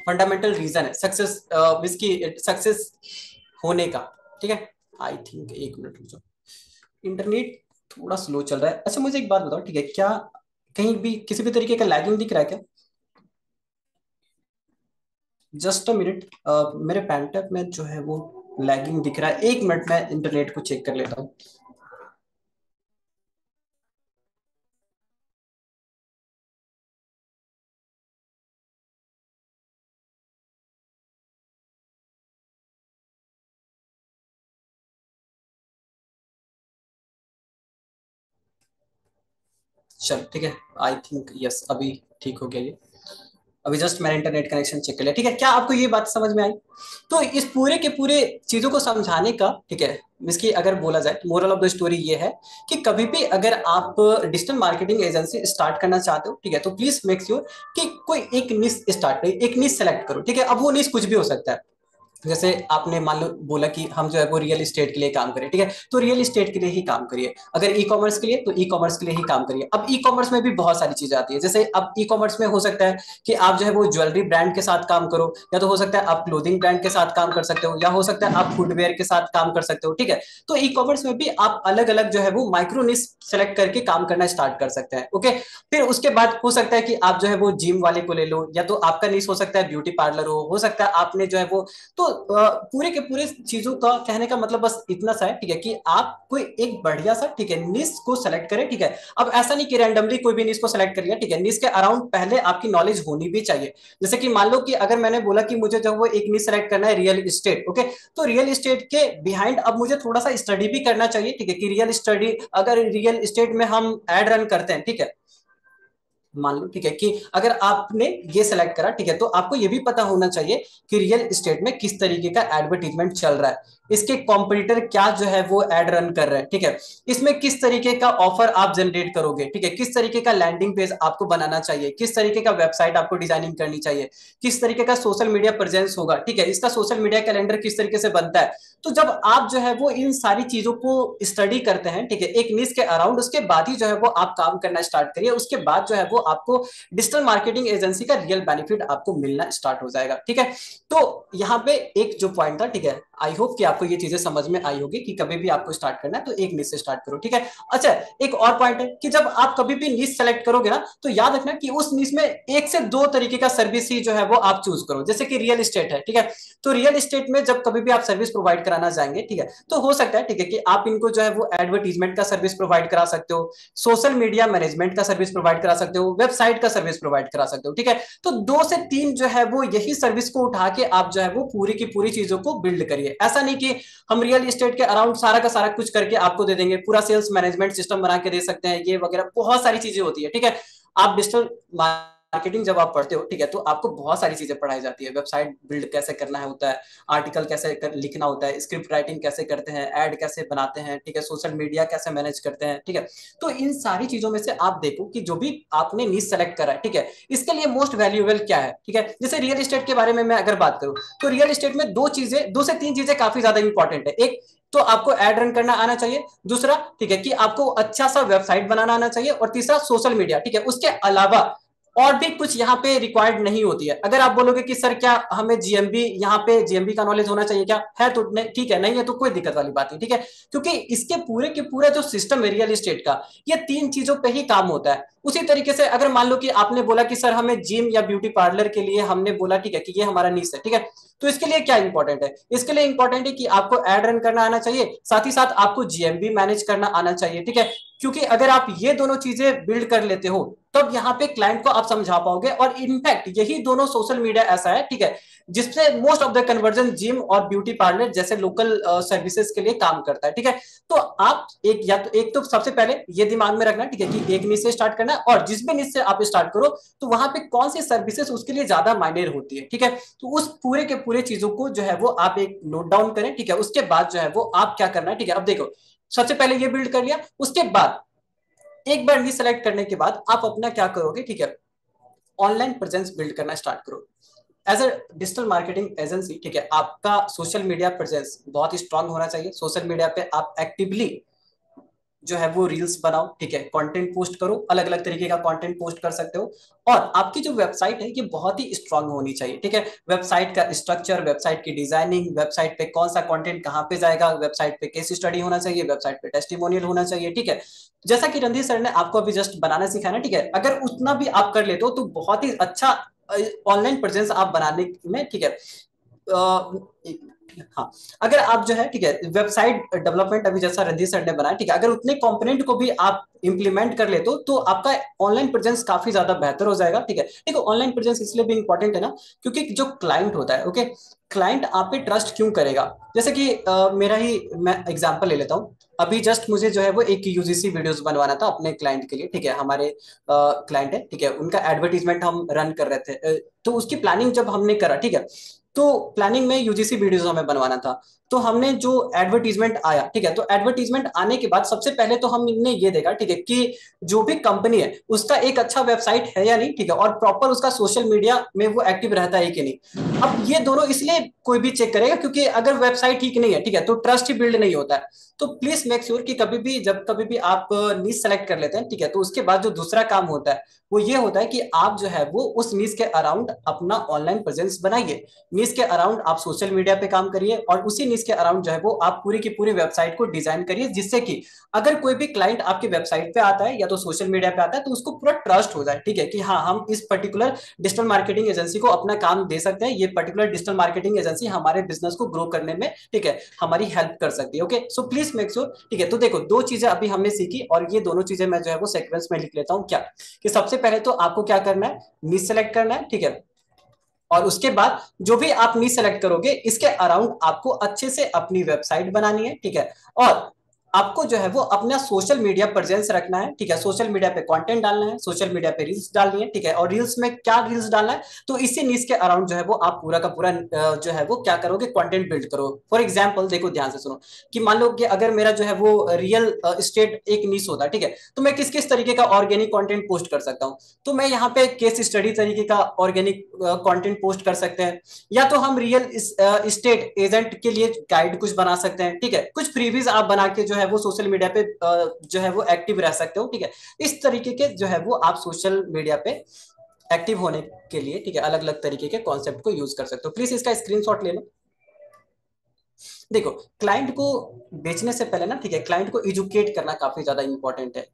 फंडामेंटल रीजन है सक्सेस, इसकी सक्सेस होने का। ठीक है, आई थिंक एक मिनट रुक जाओ, इंटरनेट थोड़ा स्लो चल रहा है। अच्छा मुझे एक बात बताओ, ठीक है, क्या कहीं भी किसी भी तरीके का लैगिंग दिख रहा है क्या? जस्ट अ मिनट, मेरे पैंटअप में जो है वो लैगिंग दिख रहा है, एक मिनट में इंटरनेट को चेक कर लेता हूँ। चल ठीक है, आई थिंक यस अभी ठीक हो गया ये। अभी जस्ट मैंने इंटरनेट कनेक्शन चेक कर लिया। ठीक है, क्या आपको ये बात समझ में आई? तो इस पूरे के पूरे चीजों को समझाने का, ठीक है, इसकी अगर बोला जाए मोरल ऑफ द स्टोरी ये है कि कभी भी अगर आप डिजिटल मार्केटिंग एजेंसी स्टार्ट करना चाहते हो, ठीक है, तो प्लीज मेक श्योर कि कोई एक निश स्टार्ट, एक निश सेलेक्ट करो। ठीक है, अब वो निश कुछ भी हो सकता है। जैसे आपने मान लो बोला कि हम जो है वो रियल एस्टेट के लिए काम करें, ठीक है, तो रियल एस्टेट के लिए ही काम करिए। अगर ई कॉमर्स के लिए तो ई कॉमर्स के लिए ही काम करिए। अब ई कॉमर्स में भी बहुत सारी चीजें आती है। जैसे अब ई कॉमर्स में हो सकता है कि आप जो है वो ज्वेलरी ब्रांड के साथ काम करो, या तो हो सकता है आप क्लोथिंग ब्रांड के साथ काम कर सकते हो, या हो सकता है आप फुटवेयर के साथ काम कर सकते हो। ठीक है, तो ई कॉमर्स में भी आप अलग अलग जो है वो माइक्रो निश सेलेक्ट करके काम करना स्टार्ट कर सकते हैं। ओके, फिर उसके बाद हो सकता है कि आप जो है वो जिम वाले को ले लो, या तो आपका निश हो सकता है ब्यूटी पार्लर हो सकता है आपने जो है वो, तो पूरे के पूरे चीजों का कहने का मतलब बस इतना सा है, ठीक है, कि आप कोई एक बढ़िया सा, ठीक है, निश को सेलेक्ट करें। ठीक है, अब ऐसा नहीं कि रैंडमली कोई भी निश को सेलेक्ट कर लिया। ठीक है, निश के अराउंड पहले आपकी नॉलेज होनी भी चाहिए। जैसे कि मान लो कि अगर मैंने बोला कि मुझे जब वो एक निश सेलेक्ट करना है रियल इस्टेट, ओके, तो रियल इस्टेट के बिहाइंड अब मुझे थोड़ा सा स्टडी भी करना चाहिए। ठीक है, कि रियल स्टडी, अगर रियल इस्टेट में हम एड रन करते हैं, ठीक है, मान लो, ठीक है, कि अगर आपने ये सेलेक्ट करा, ठीक है, तो आपको ये भी पता होना चाहिए कि रियल एस्टेट में किस तरीके का एडवर्टीजमेंट चल रहा है, इसके कॉम्पिटिटर क्या जो है वो एड रन कर रहे हैं। ठीक है, इसमें किस तरीके का ऑफर आप जनरेट करोगे, ठीक है, किस तरीके का लैंडिंग पेज आपको बनाना चाहिए, किस तरीके का वेबसाइट आपको डिजाइनिंग करनी चाहिए, किस तरीके का सोशल मीडिया प्रेजेंस होगा। ठीक है, इसका सोशल मीडिया कैलेंडर किस तरीके से बनता है। तो जब आप जो है वो इन सारी चीजों को स्टडी करते हैं, ठीक है, एक निश के अराउंड, उसके बाद ही जो है वो आप काम करना स्टार्ट करिए। उसके बाद जो है वो आपको डिजिटल मार्केटिंग एजेंसी का रियल बेनिफिट आपको मिलना स्टार्ट हो जाएगा। ठीक है, तो यहाँ पे एक जो पॉइंट था, ठीक है, आई होप कि आपको ये चीजें समझ में आई होगी कि कभी भी आपको स्टार्ट करना है तो एक निश से स्टार्ट करो। ठीक है, अच्छा, एक और पॉइंट है कि जब आप कभी भी निश सेलेक्ट करोगे ना, तो याद रखना कि उस निश में एक से दो तरीके का सर्विस ही जो है वो आप चूज करो। जैसे कि रियल एस्टेट है, ठीक है, तो रियल एस्टेट में जब कभी भी आप सर्विस प्रोवाइड कराना जाएंगे, ठीक है, तो हो सकता है, ठीक है, कि आप इनको जो है वो एडवर्टीजमेंट का सर्विस प्रोवाइड करा सकते हो, सोशल मीडिया मैनेजमेंट का सर्विस प्रोवाइड करा सकते हो, वेबसाइट का सर्विस प्रोवाइड करा सकते हो। ठीक है, तो दो से तीन जो है वो यही सर्विस को उठा के आप जो है वो पूरी की पूरी चीजों को बिल्ड करिए। ऐसा नहीं कि हम रियल एस्टेट के अराउंड सारा का सारा कुछ करके आपको दे देंगे, पूरा सेल्स मैनेजमेंट सिस्टम बना के दे सकते हैं, ये वगैरह बहुत सारी चीजें होती है। ठीक है, आप डिजिटल मार्केटिंग जब आप पढ़ते हो, ठीक है, तो आपको बहुत सारी चीजें पढ़ाई जाती है। वेबसाइट बिल्ड कैसे करना है होता है, आर्टिकल कैसे लिखना होता है, स्क्रिप्ट राइटिंग कैसे करते हैं, एड कैसे बनाते हैं, ठीक है, सोशल मीडिया कैसे मैनेज करते हैं। ठीक है, तो इन सारी चीजों में से आप देखो कि जो भी आपने नीश सेलेक्ट करा है, ठीक है, इसके लिए मोस्ट वैल्यूएबल क्या है। ठीक है, जैसे रियल एस्टेट के बारे में मैं अगर बात करूं, तो रियल एस्टेट में दो से तीन चीजें काफी ज्यादा इंपॉर्टेंट है। एक तो आपको एड रन करना आना चाहिए, दूसरा, ठीक है, कि आपको अच्छा सा वेबसाइट बनाना आना चाहिए, और तीसरा सोशल मीडिया। ठीक है, उसके अलावा और भी कुछ यहाँ पे रिक्वायर्ड नहीं होती है। अगर आप बोलोगे कि सर क्या हमें जीएमबी, यहाँ पे जीएमबी का नॉलेज होना चाहिए क्या, है तो ठीक है, नहीं है तो कोई दिक्कत वाली बात नहीं। ठीक है, क्योंकि इसके पूरे के पूरे जो सिस्टम है रियल एस्टेट का, ये तीन चीजों पे ही काम होता है। उसी तरीके से अगर मान लो कि आपने बोला कि सर हमें जिम या ब्यूटी पार्लर के लिए हमने बोला, ठीक है, कि ये हमारा नीश है, ठीक है, तो इसके लिए क्या इंपॉर्टेंट है, इसके लिए इंपॉर्टेंट है कि आपको एड रन करना आना चाहिए, साथ ही साथ आपको जीएमबी मैनेज करना आना चाहिए। ठीक है, क्योंकि अगर आप ये दोनों चीजें बिल्ड कर लेते हो, तब यहाँ पे क्लाइंट को आप समझा पाओगे। और इनफैक्ट यही दोनों सोशल मीडिया ऐसा है, ठीक है, जिससे most of the conversion gym और ब्यूटी पार्लर जैसे लोकल सर्विसेज के लिए काम करता है। ठीक है, तो आप एक तो सबसे पहले ये दिमाग में रखना, ठीक है, कि एक निश से स्टार्ट करना है, और जिस भी निश से आप स्टार्ट करो तो वहां पे कौन सी सर्विसेज उसके लिए ज्यादा मायने होती है। ठीक है, तो उस पूरे के पूरे चीजों को जो है वो आप एक नोट डाउन करें। ठीक है, उसके बाद जो है वो आप क्या करना है, ठीक है, अब देखो, सबसे पहले ये बिल्ड कर लिया, उसके बाद एक बार निश सेलेक्ट करने के बाद आप अपना क्या करोगे, ठीक है, ऑनलाइन प्रेजेंस बिल्ड करना स्टार्ट करो। As a digital marketing agency, ठीक है, आपका सोशल मीडिया प्रेजेंस बहुत ही स्ट्रांग होना चाहिए। सोशल मीडिया पे आप एक्टिवली जो है वो रील्स बनाओ, ठीक है, कंटेंट पोस्ट करो, अलग अलग तरीके का कंटेंट पोस्ट कर सकते हो। और आपकी जो वेबसाइट है ये बहुत ही स्ट्रांग होनी चाहिए। ठीक है, वेबसाइट का स्ट्रक्चर, वेबसाइट की डिजाइनिंग, वेबसाइट पे कौन सा कंटेंट कहाँ पे जाएगा, वेबसाइट पे केस स्टडी होना चाहिए, वेबसाइट पे टेस्टिमोनियल होना चाहिए। ठीक है, जैसा कि रणधीर सर ने आपको अभी जस्ट बनाना सिखाया ना, ठीक है, अगर उतना भी आप कर लेते हो तो बहुत ही अच्छा ऑनलाइन प्रेजेंस आप बनाने में, ठीक है, हाँ, अगर आप जो है ठीक है वेबसाइट डेवलपमेंट अभी जैसा रणधीर सर ने बनाया, ठीक है, अगर उतने कंपोनेंट को भी आप इंप्लीमेंट कर ले तो आपका ऑनलाइन प्रेजेंस काफी ज्यादा बेहतर हो जाएगा। ठीक है, देखो ऑनलाइन प्रेजेंस इसलिए भी इंपॉर्टेंट है ना, क्योंकि जो क्लाइंट होता है, ओके, क्लाइंट आप पे ट्रस्ट क्यों करेगा? जैसे कि मेरा ही मैं एग्जांपल ले लेता हूँ। अभी जस्ट मुझे जो है वो एक यूजीसी वीडियोस बनवाना था अपने क्लाइंट के लिए, ठीक है, हमारे क्लाइंट है, ठीक है, उनका एडवर्टीजमेंट हम रन कर रहे थे। तो उसकी प्लानिंग जब हमने करा, ठीक है, तो प्लानिंग में यूजीसी वीडियोस हमें बनवाना था। तो हमने जो एडवर्टीजमेंट आया, ठीक है, तो एडवर्टीजमेंट आने के बाद सबसे पहले तो हमने ये देखा, ठीक है, कि जो भी कंपनी है उसका एक अच्छा वेबसाइट है या नहीं, ठीक है, और प्रॉपर उसका सोशल मीडिया में वो एक्टिव रहता है कि नहीं। अब ये दोनों इसलिए कोई भी चेक करेगा क्योंकि अगर वेबसाइट ठीक नहीं है, ठीक है, तो ट्रस्ट ही बिल्ड नहीं होता है। तो प्लीज मेक श्योर कि कभी भी जब कभी भी आप नीच सेलेक्ट कर लेते हैं, ठीक है, तो उसके बाद जो दूसरा काम होता है वो ये होता है कि आप जो है वो उस नीच के अराउंड अपना ऑनलाइन प्रेजेंस बनाइए। नीच के अराउंड आप सोशल मीडिया पे काम करिए, और उसी नीच के अराउंड जो है वो आप पूरी की पूरी वेबसाइट को डिजाइन करिए, जिससे कि अगर कोई भी क्लाइंट आपकी वेबसाइट पे आता है या तो सोशल मीडिया पे आता है तो उसको पूरा ट्रस्ट हो जाए, ठीक है, कि हाँ हम इस पर्टिकुलर डिजिटल मार्केटिंग एजेंसी को अपना काम दे सकते हैं, ये पर्टिकुलर डिजिटल मार्केटिंग एजेंसी हमारे बिजनेस को ग्रो करने में, ठीक है, हमारी हेल्प कर सकती है। Okay, so please make sure, ठीक है। तो देखो दो चीजें अभी हमने सीखी, और ये दोनों चीजें मैं जो है वो सीक्वेंस में लिख लेता हूँ क्या, कि सबसे पहले तो आपको क्या करना है, निश सेलेक्ट करना है, ठीक है, और उसके बाद जो भी आप नीड सेलेक्ट करोगे इसके अराउंड आपको अच्छे से अपनी वेबसाइट बनानी है, ठीक है, और आपको जो है वो अपना सोशल मीडिया प्रेजेंस रखना है, ठीक है, सोशल मीडिया पे कंटेंट डालना है, सोशल मीडिया पे रील्स डालनी है, ठीक है, और रील्स में क्या रील्स डालना है, तो इसी नीच के अराउंड जो है वो आप पूरा का पूरा जो है वो क्या करोगे, कंटेंट बिल्ड करो। फॉर एग्जांपल देखो ध्यान से सुनो, कि मान लो कि अगर मेरा जो है वो रियल एस्टेट एक नीच होता है, ठीक है, तो मैं किस किस तरीके का ऑर्गेनिक कंटेंट पोस्ट कर सकता हूँ। तो मैं यहाँ पे केस स्टडी तरीके का ऑर्गेनिक कंटेंट पोस्ट कर सकते हैं, या तो हम रियल इस्टेट एजेंट के लिए गाइड कुछ बना सकते हैं, ठीक है, कुछ फ्रीबीज आप बना के जो है वो सोशल मीडिया पे जो है वो एक्टिव रह सकते हो, ठीक है। इस तरीके के जो है वो आप सोशल मीडिया पे एक्टिव होने के लिए, ठीक है, अलग अलग तरीके के कॉन्सेप्ट को यूज कर सकते हो। प्लीज इसका स्क्रीनशॉट ले लो। देखो क्लाइंट को बेचने से पहले ना, ठीक है, क्लाइंट को एजुकेट करना काफी ज्यादा इंपॉर्टेंट है।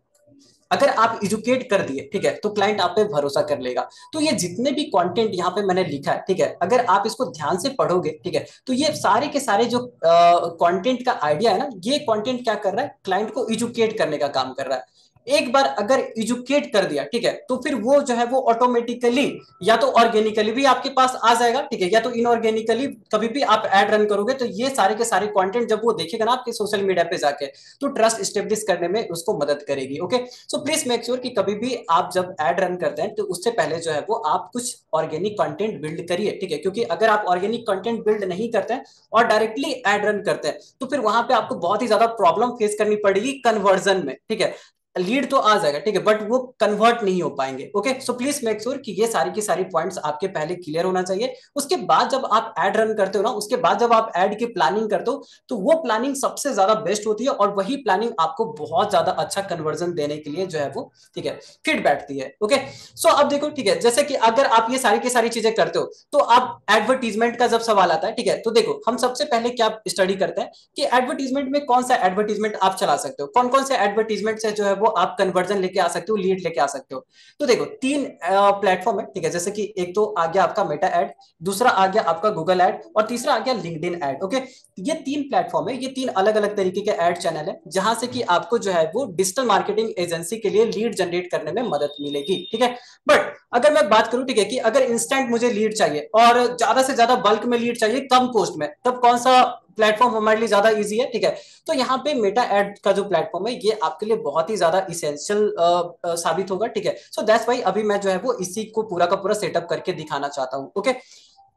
अगर आप एजुकेट कर दिए, ठीक है, तो क्लाइंट आप पे भरोसा कर लेगा। तो ये जितने भी कंटेंट यहाँ पे मैंने लिखा है, ठीक है, अगर आप इसको ध्यान से पढ़ोगे, ठीक है, तो ये सारे के सारे जो कंटेंट का आइडिया है ना, ये कंटेंट क्या कर रहा है, क्लाइंट को एजुकेट करने का काम कर रहा है। एक बार अगर एजुकेट कर दिया, ठीक है, तो फिर वो जो है वो ऑटोमेटिकली या तो ऑर्गेनिकली भी आपके पास आ जाएगा, ठीक है, या तो इनऑर्गेनिकली कभी भी आप एड रन करोगे तो ये सारे के सारे कंटेंट जब वो देखेगा ना आपके सोशल मीडिया पे जाके, तो ट्रस्ट स्टेब्लिश करने में उसको मदद करेगी। Okay, so please make sure कि कभी भी आप जब एड रन करते हैं तो उससे पहले जो है वो आप कुछ ऑर्गेनिक कंटेंट बिल्ड करिए, ठीक है, क्योंकि अगर आप ऑर्गेनिक कंटेंट बिल्ड नहीं करते हैं और डायरेक्टली एड रन करते हैं तो फिर वहां पे आपको बहुत ही ज्यादा प्रॉब्लम फेस करनी पड़ेगी कन्वर्जन में, ठीक है। लीड तो आ जाएगा, ठीक है, बट वो कन्वर्ट नहीं हो पाएंगे। Okay, so please make sure कि ये सारी की सारी पॉइंट्स आपके पहले क्लियर होना चाहिए। उसके बाद जब आप एड रन करते हो ना, उसके बाद जब आप एड की प्लानिंग करते हो तो वो प्लानिंग सबसे ज्यादा बेस्ट होती है, और वही प्लानिंग आपको बहुत ज्यादा अच्छा कन्वर्जन देने के लिए जो है वो, ठीक है, फिट बैठती है। ओके, सो अब देखो, ठीक है, जैसे कि अगर आप ये सारी की सारी चीजें करते हो तो आप एडवर्टीजमेंट का जब सवाल आता है, ठीक है, तो देखो हम सबसे पहले क्या स्टडी करते हैं कि एडवर्टीजमेंट में कौन सा एडवर्टीजमेंट आप चला सकते हो, कौन कौन से एडवर्टीजमेंट से जो है वो आप कन्वर्जन लेके आ सकते हो, लीड लेके आ सकते हो। तो देखो तीन प्लेटफॉर्म है, ठीक है, जैसे कि एक तो आ गया आपका मेटा एड, दूसरा आ गया आपका गूगल एड, और तीसरा आ गया लिंक्डइन एड। ओके, ये तीन प्लेटफॉर्म है, ये तीन अलग अलग तरीके के एड चैनल है, जहां से कि आपको जो है वो डिजिटल मार्केटिंग एजेंसी के लिए लीड जनरेट करने में मदद मिलेगी, ठीक है। बट अगर मैं बात करूं, ठीक है, कि अगर इंस्टेंट मुझे लीड चाहिए और ज्यादा से ज्यादा बल्क में लीड चाहिए कम कॉस्ट में, तब कौन सा प्लेटफॉर्म हमारे लिए ज्यादा इजी है, ठीक है। तो यहाँ पे मेटा एड का जो प्लेटफॉर्म है ये आपके लिए बहुत ही ज्यादा इसेंशियल साबित होगा, ठीक है। सो दैट्स वाई अभी मैं जो है वो इसी को पूरा का पूरा सेटअप करके दिखाना चाहता हूँ। ओके,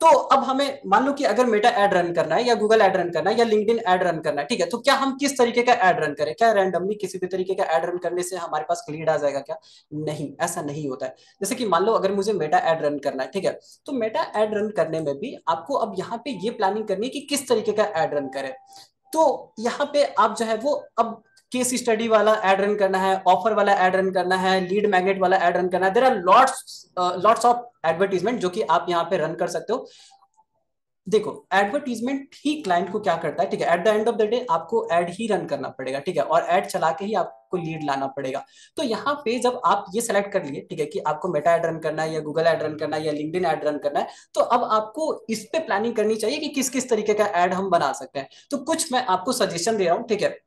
तो अब हमें मान लो कि अगर मेटा ऐड रन करना है या गूगल ऐड रन करना है या लिंक्डइन ऐड रन करना है, ठीक है, तो क्या हम किस तरीके का ऐड रन करें? क्या रैंडमली किसी भी तरीके का ऐड रन करने से हमारे पास लीड आ जाएगा क्या? नहीं, ऐसा नहीं होता है। जैसे कि मान लो अगर मुझे मेटा ऐड रन करना है, ठीक है, तो मेटा ऐड रन करने में भी आपको अब यहाँ पे ये प्लानिंग करनी है कि किस तरीके का ऐड रन करें। तो यहाँ पे आप जो है वो अब केस स्टडी वाला एड रन करना है, ऑफर वाला एड रन करना है, लीड मैग्नेट वाला एड रन करना है, there are lots lots of advertisement जो कि आप यहाँ पे रन कर सकते हो। देखो एडवर्टीजमेंट ही क्लाइंट को क्या करता है, ठीक है, at the end of the day आपको एड ही रन करना पड़ेगा, ठीक है, और एड चला के ही आपको लीड लाना पड़ेगा। तो यहाँ पे जब आप ये सेलेक्ट कर लिए, ठीक है, कि आपको मेटा एड रन करना है या गूगल एड रन करना है या लिंक्डइन एड रन करना है, तो अब आपको इस पे प्लानिंग करनी चाहिए कि किस किस तरीके का एड हम बना सकते हैं। तो कुछ मैं आपको सजेशन दे रहा हूँ, ठीक है,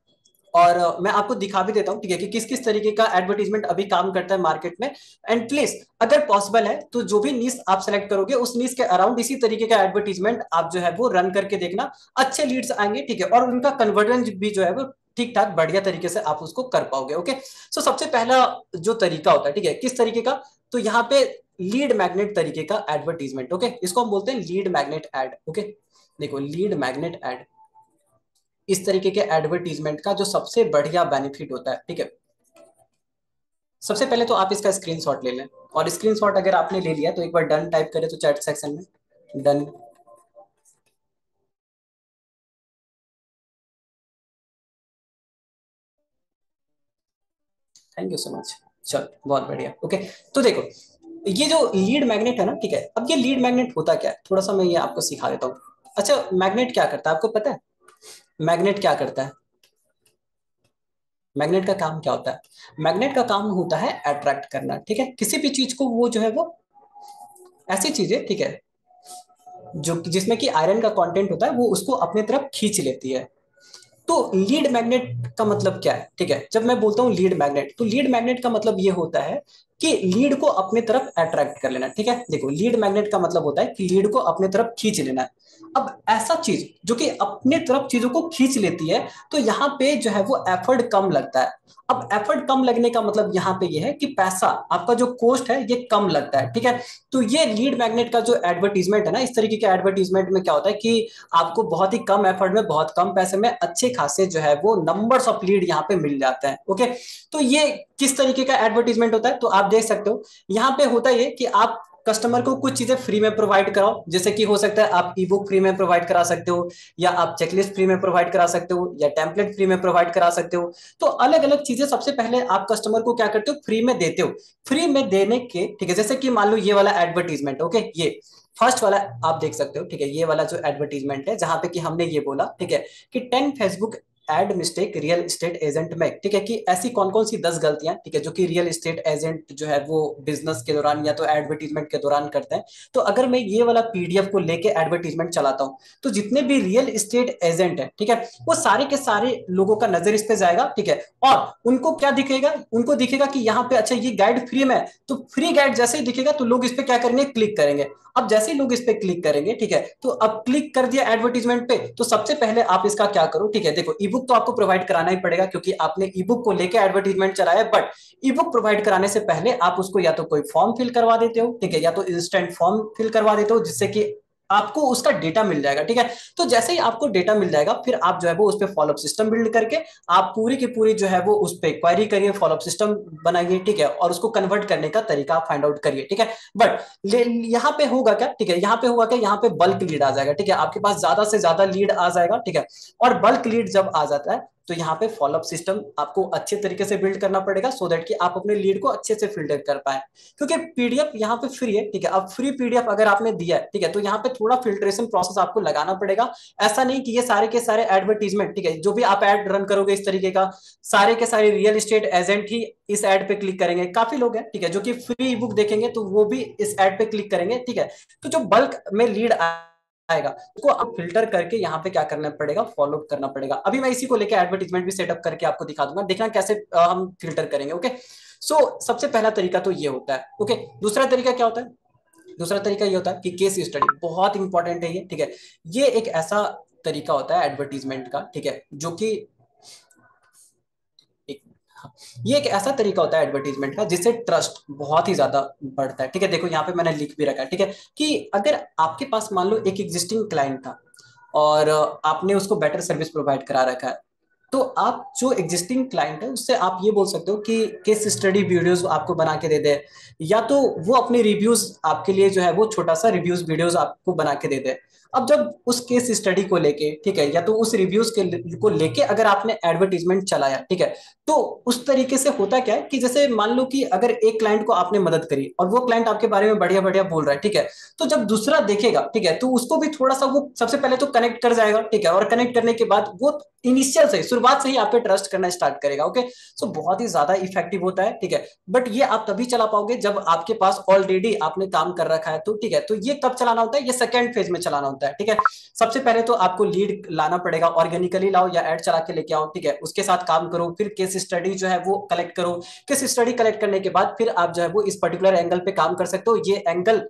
और मैं आपको दिखा भी देता हूँ, ठीक है, कि किस किस तरीके का एडवर्टीजमेंट अभी काम करता है मार्केट में। एंड प्लीज अगर पॉसिबल है तो जो भी नीश आप सेलेक्ट करोगे उस नीश के अराउंड इसी तरीके का एडवर्टीजमेंट आप जो है वो रन करके देखना, अच्छे लीड्स आएंगे, ठीक है, और उनका कन्वर्जन भी जो है वो ठीक ठाक बढ़िया तरीके से आप उसको कर पाओगे। ओके, सो सबसे पहला जो तरीका होता है, ठीक है, किस तरीके का, तो यहाँ पे लीड मैग्नेट तरीके का एडवर्टीजमेंट। ओके, इसको हम बोलते हैं लीड मैग्नेट एड। ओके, देखो लीड मैग्नेट एड इस तरीके के एडवर्टीजमेंट का जो सबसे बढ़िया बेनिफिट होता है, ठीक है, सबसे पहले तो आप इसका स्क्रीनशॉट ले लें, और स्क्रीनशॉट अगर आपने ले लिया तो एक बार डन टाइप करें तो चैट सेक्शन में done. Thank you so much. चलो बहुत बढ़िया। ओके, तो देखो ये जो लीड मैग्नेट है ना, ठीक है, अब ये लीड मैग्नेट होता क्या है, थोड़ा सा मैं ये आपको सिखा देता हूँ। अच्छा, मैग्नेट क्या करता है आपको पता है? मैग्नेट क्या करता है? मैग्नेट का काम क्या होता है? मैग्नेट का काम होता है अट्रैक्ट करना, ठीक है, किसी भी चीज को वो जो है वो ऐसी चीज है, ठीक है, जो जिसमें कि आयरन का कंटेंट होता है वो उसको अपने तरफ खींच लेती है। तो लीड मैग्नेट का मतलब क्या है, ठीक है, जब मैं बोलता हूँ लीड मैग्नेट, तो लीड मैग्नेट का मतलब ये होता है कि लीड को अपने तरफ अट्रैक्ट कर लेना, ठीक है, देखो लीड मैग्नेट का मतलब होता है कि लीड को अपने तरफ खींच लेना है। अब ऐसा चीज जो कि अपने तरफ चीजों को खींच लेती है, तो यहाँ पे जो है वो एफर्ट कम लगता है। अब एफर्ट कम लगने का मतलब यहाँ पे ये है कि पैसा आपका जो कॉस्ट है ये कम लगता है, ठीक है। तो ये लीड मैग्नेट का जो एडवर्टीजमेंट है ना, इस तरीके के एडवर्टीजमेंट में क्या होता है कि आपको बहुत ही कम एफर्ट में बहुत कम पैसे में अच्छे खासे जो है वो नंबर्स ऑफ लीड यहाँ पे मिल जाते हैं। ओके, तो ये किस तरीके का एडवर्टीजमेंट होता है, तो आप देख सकते हो यहाँ पे होता है ये कि आप कस्टमर को कुछ चीजें फ्री में प्रोवाइड कराओ, जैसे कि हो सकता है आप ई बुक फ्री में प्रोवाइड करा सकते हो, या आप चेकलिस्ट फ्री में प्रोवाइड करा सकते हो, या टेम्पलेट फ्री में प्रोवाइड करा सकते हो। तो अलग अलग चीजें सबसे पहले आप कस्टमर को क्या करते हो, फ्री में देते हो। फ्री में देने के, ठीक है, जैसे कि मान लो ये वाला एडवर्टीजमेंट, ओके, ये फर्स्ट वाला आप देख सकते हो, ठीक है, ये वाला जो एडवर्टीजमेंट है जहां पे कि हमने ये बोला, ठीक है, कि 10 Facebook ad mistake real estate agent में, ठीक है, कि ऐसी कौन कौन सी 10 गलतियां, ठीक है, जो कि रियल एस्टेट एजेंट जो है वो बिजनेस के दौरान या तो एडवर्टीजमेंट के दौरान करते हैं। तो अगर मैं ये वाला पीडीएफ को लेके एडवर्टीजमेंट चलाता हूँ, तो जितने भी रियल एस्टेट एजेंट है, ठीक है, वो सारे के सारे लोगों का नजर इस पे जाएगा, ठीक है, और उनको क्या दिखेगा, उनको दिखेगा कि यहाँ पे अच्छा ये गाइड फ्री में है, तो फ्री गाइड जैसे ही दिखेगा तो लोग इस पे क्या करेंगे, क्लिक करेंगे। अब जैसे ही लोग इस पे क्लिक करेंगे, ठीक है, तो अब क्लिक कर दिया एडवर्टीजमेंट पे, तो सबसे पहले आप इसका क्या करो, ठीक है, देखो ई बुक तो आपको प्रोवाइड कराना ही पड़ेगा क्योंकि आपने ई बुक को लेके एडवर्टीजमेंट चलाया, बट ई बुक प्रोवाइड कराने से पहले आप उसको या तो कोई फॉर्म फिल करवा देते हो, ठीक है, या तो इंस्टेंट फॉर्म फिल करवा देते हो, जिससे कि आपको उसका डेटा मिल जाएगा, ठीक है। तो जैसे ही आपको डेटा मिल जाएगा, फिर आप जो है वो उस पर फॉलोअप सिस्टम बिल्ड करके आप पूरी की पूरी जो है वो उस पर क्वारी करिए, फॉलोअप सिस्टम बनाइए, ठीक है, और उसको कन्वर्ट करने का तरीका फाइंड आउट करिए, ठीक है। बट यहाँ पे होगा क्या, ठीक है, यहाँ पे होगा क्या, यहाँ पे बल्क लीड आ जाएगा, ठीक है, आपके पास ज्यादा से ज्यादा लीड आ जाएगा, ठीक है। और बल्क लीड जब आ जाता है तो यहाँ पे फॉलोअप सिस्टम आपको अच्छे तरीके से बिल्ड करना पड़ेगा, सो दैट कि आप अपने लीड को अच्छे से फिल्टर कर पाए। क्योंकि पीडीएफ यहाँ पे फ्री है, ठीक है, अब फ्री पीडीएफ अगर आपने दिया है, ठीक है, तो यहाँ पे थोड़ा फिल्ट्रेशन प्रोसेस आपको लगाना पड़ेगा। ऐसा नहीं कि ये सारे के सारे एडवर्टीजमेंट, ठीक है, जो भी आप एड रन करोगे इस तरीके का, सारे के सारे रियल एस्टेट एजेंट ही इस एड पे क्लिक करेंगे। काफी लोग हैं, ठीक है, जो कि फ्री बुक देखेंगे तो वो भी इस एड पे क्लिक करेंगे, ठीक है। तो जो बल्क में लीड आएगा उसको आप फिल्टर करके यहाँ पे क्या करना पड़ेगा, फॉलो करना पड़ेगा। अभी मैं इसी को लेकर एडवर्टीजमेंट भी सेटअप करके आपको दिखा दूंगा, देखना कैसे हम फिल्टर करेंगे। ओके, सो सबसे पहला तरीका तो ये होता है। ओके, दूसरा तरीका क्या होता है? दूसरा तरीका ये होता है कि केस स्टडी, बहुत इंपॉर्टेंट है ये, ठीक है। ये एक ऐसा तरीका होता है एडवर्टीजमेंट का, ठीक है, जो कि एक, हाँ, ये एक ऐसा तरीका होता है एडवर्टीजमेंट का जिससे ट्रस्ट बहुत ही ज्यादा बढ़ता है, ठीक है। देखो यहाँ पे मैंने लिख भी रखा है, ठीक है, कि अगर आपके पास मान लो एक एग्जिस्टिंग क्लाइंट था और आपने उसको बेटर सर्विस प्रोवाइड करा रखा है, तो आप जो एग्जिस्टिंग क्लाइंट है उससे आप ये बोल सकते हो कि केस स्टडी वीडियोस आपको बना के दे दे, या तो वो अपने रिव्यूज आपके लिए जो है वो छोटा सा रिव्यूज वीडियोस आपको बना के दे दे। अब जब उस केस स्टडी को लेके, ठीक है, या तो उस रिव्यूज के को लेके अगर आपने एडवर्टीजमेंट चलाया, ठीक है, तो उस तरीके से होता क्या है कि जैसे मान लो कि अगर एक क्लाइंट को आपने मदद करी और वो क्लाइंट आपके बारे में बढ़िया बढ़िया बोल रहा है, ठीक है, तो जब दूसरा देखेगा, ठीक है, तो उसको भी थोड़ा सा वो सबसे पहले तो कनेक्ट कर जाएगा, ठीक है, और कनेक्ट करने के बाद वो इनिशियल से शुरुआत से ही आप पे ट्रस्ट करना स्टार्ट करेगा। ओके, सो बहुत ही ज्यादा इफेक्टिव होता है, ठीक है। बट ये आप तभी चला पाओगे जब आपके पास ऑलरेडी आपने काम कर रखा है, तो ठीक है, तो ये कब चलाना होता है, ये सेकंड फेज में चलाना होता है, ठीक है। सबसे पहले तो आपको लीड लाना पड़ेगा, ऑर्गेनिकली लाओ या एड चला के लेके आओ, ठीक है, उसके साथ काम करो, फिर केस स्टडी जो है वो कलेक्ट करो। केस स्टडी कलेक्ट करने के बाद फिर आप जो है वो इस पर्टिकुलर एंगल पे काम कर सकते हो। ये एंगल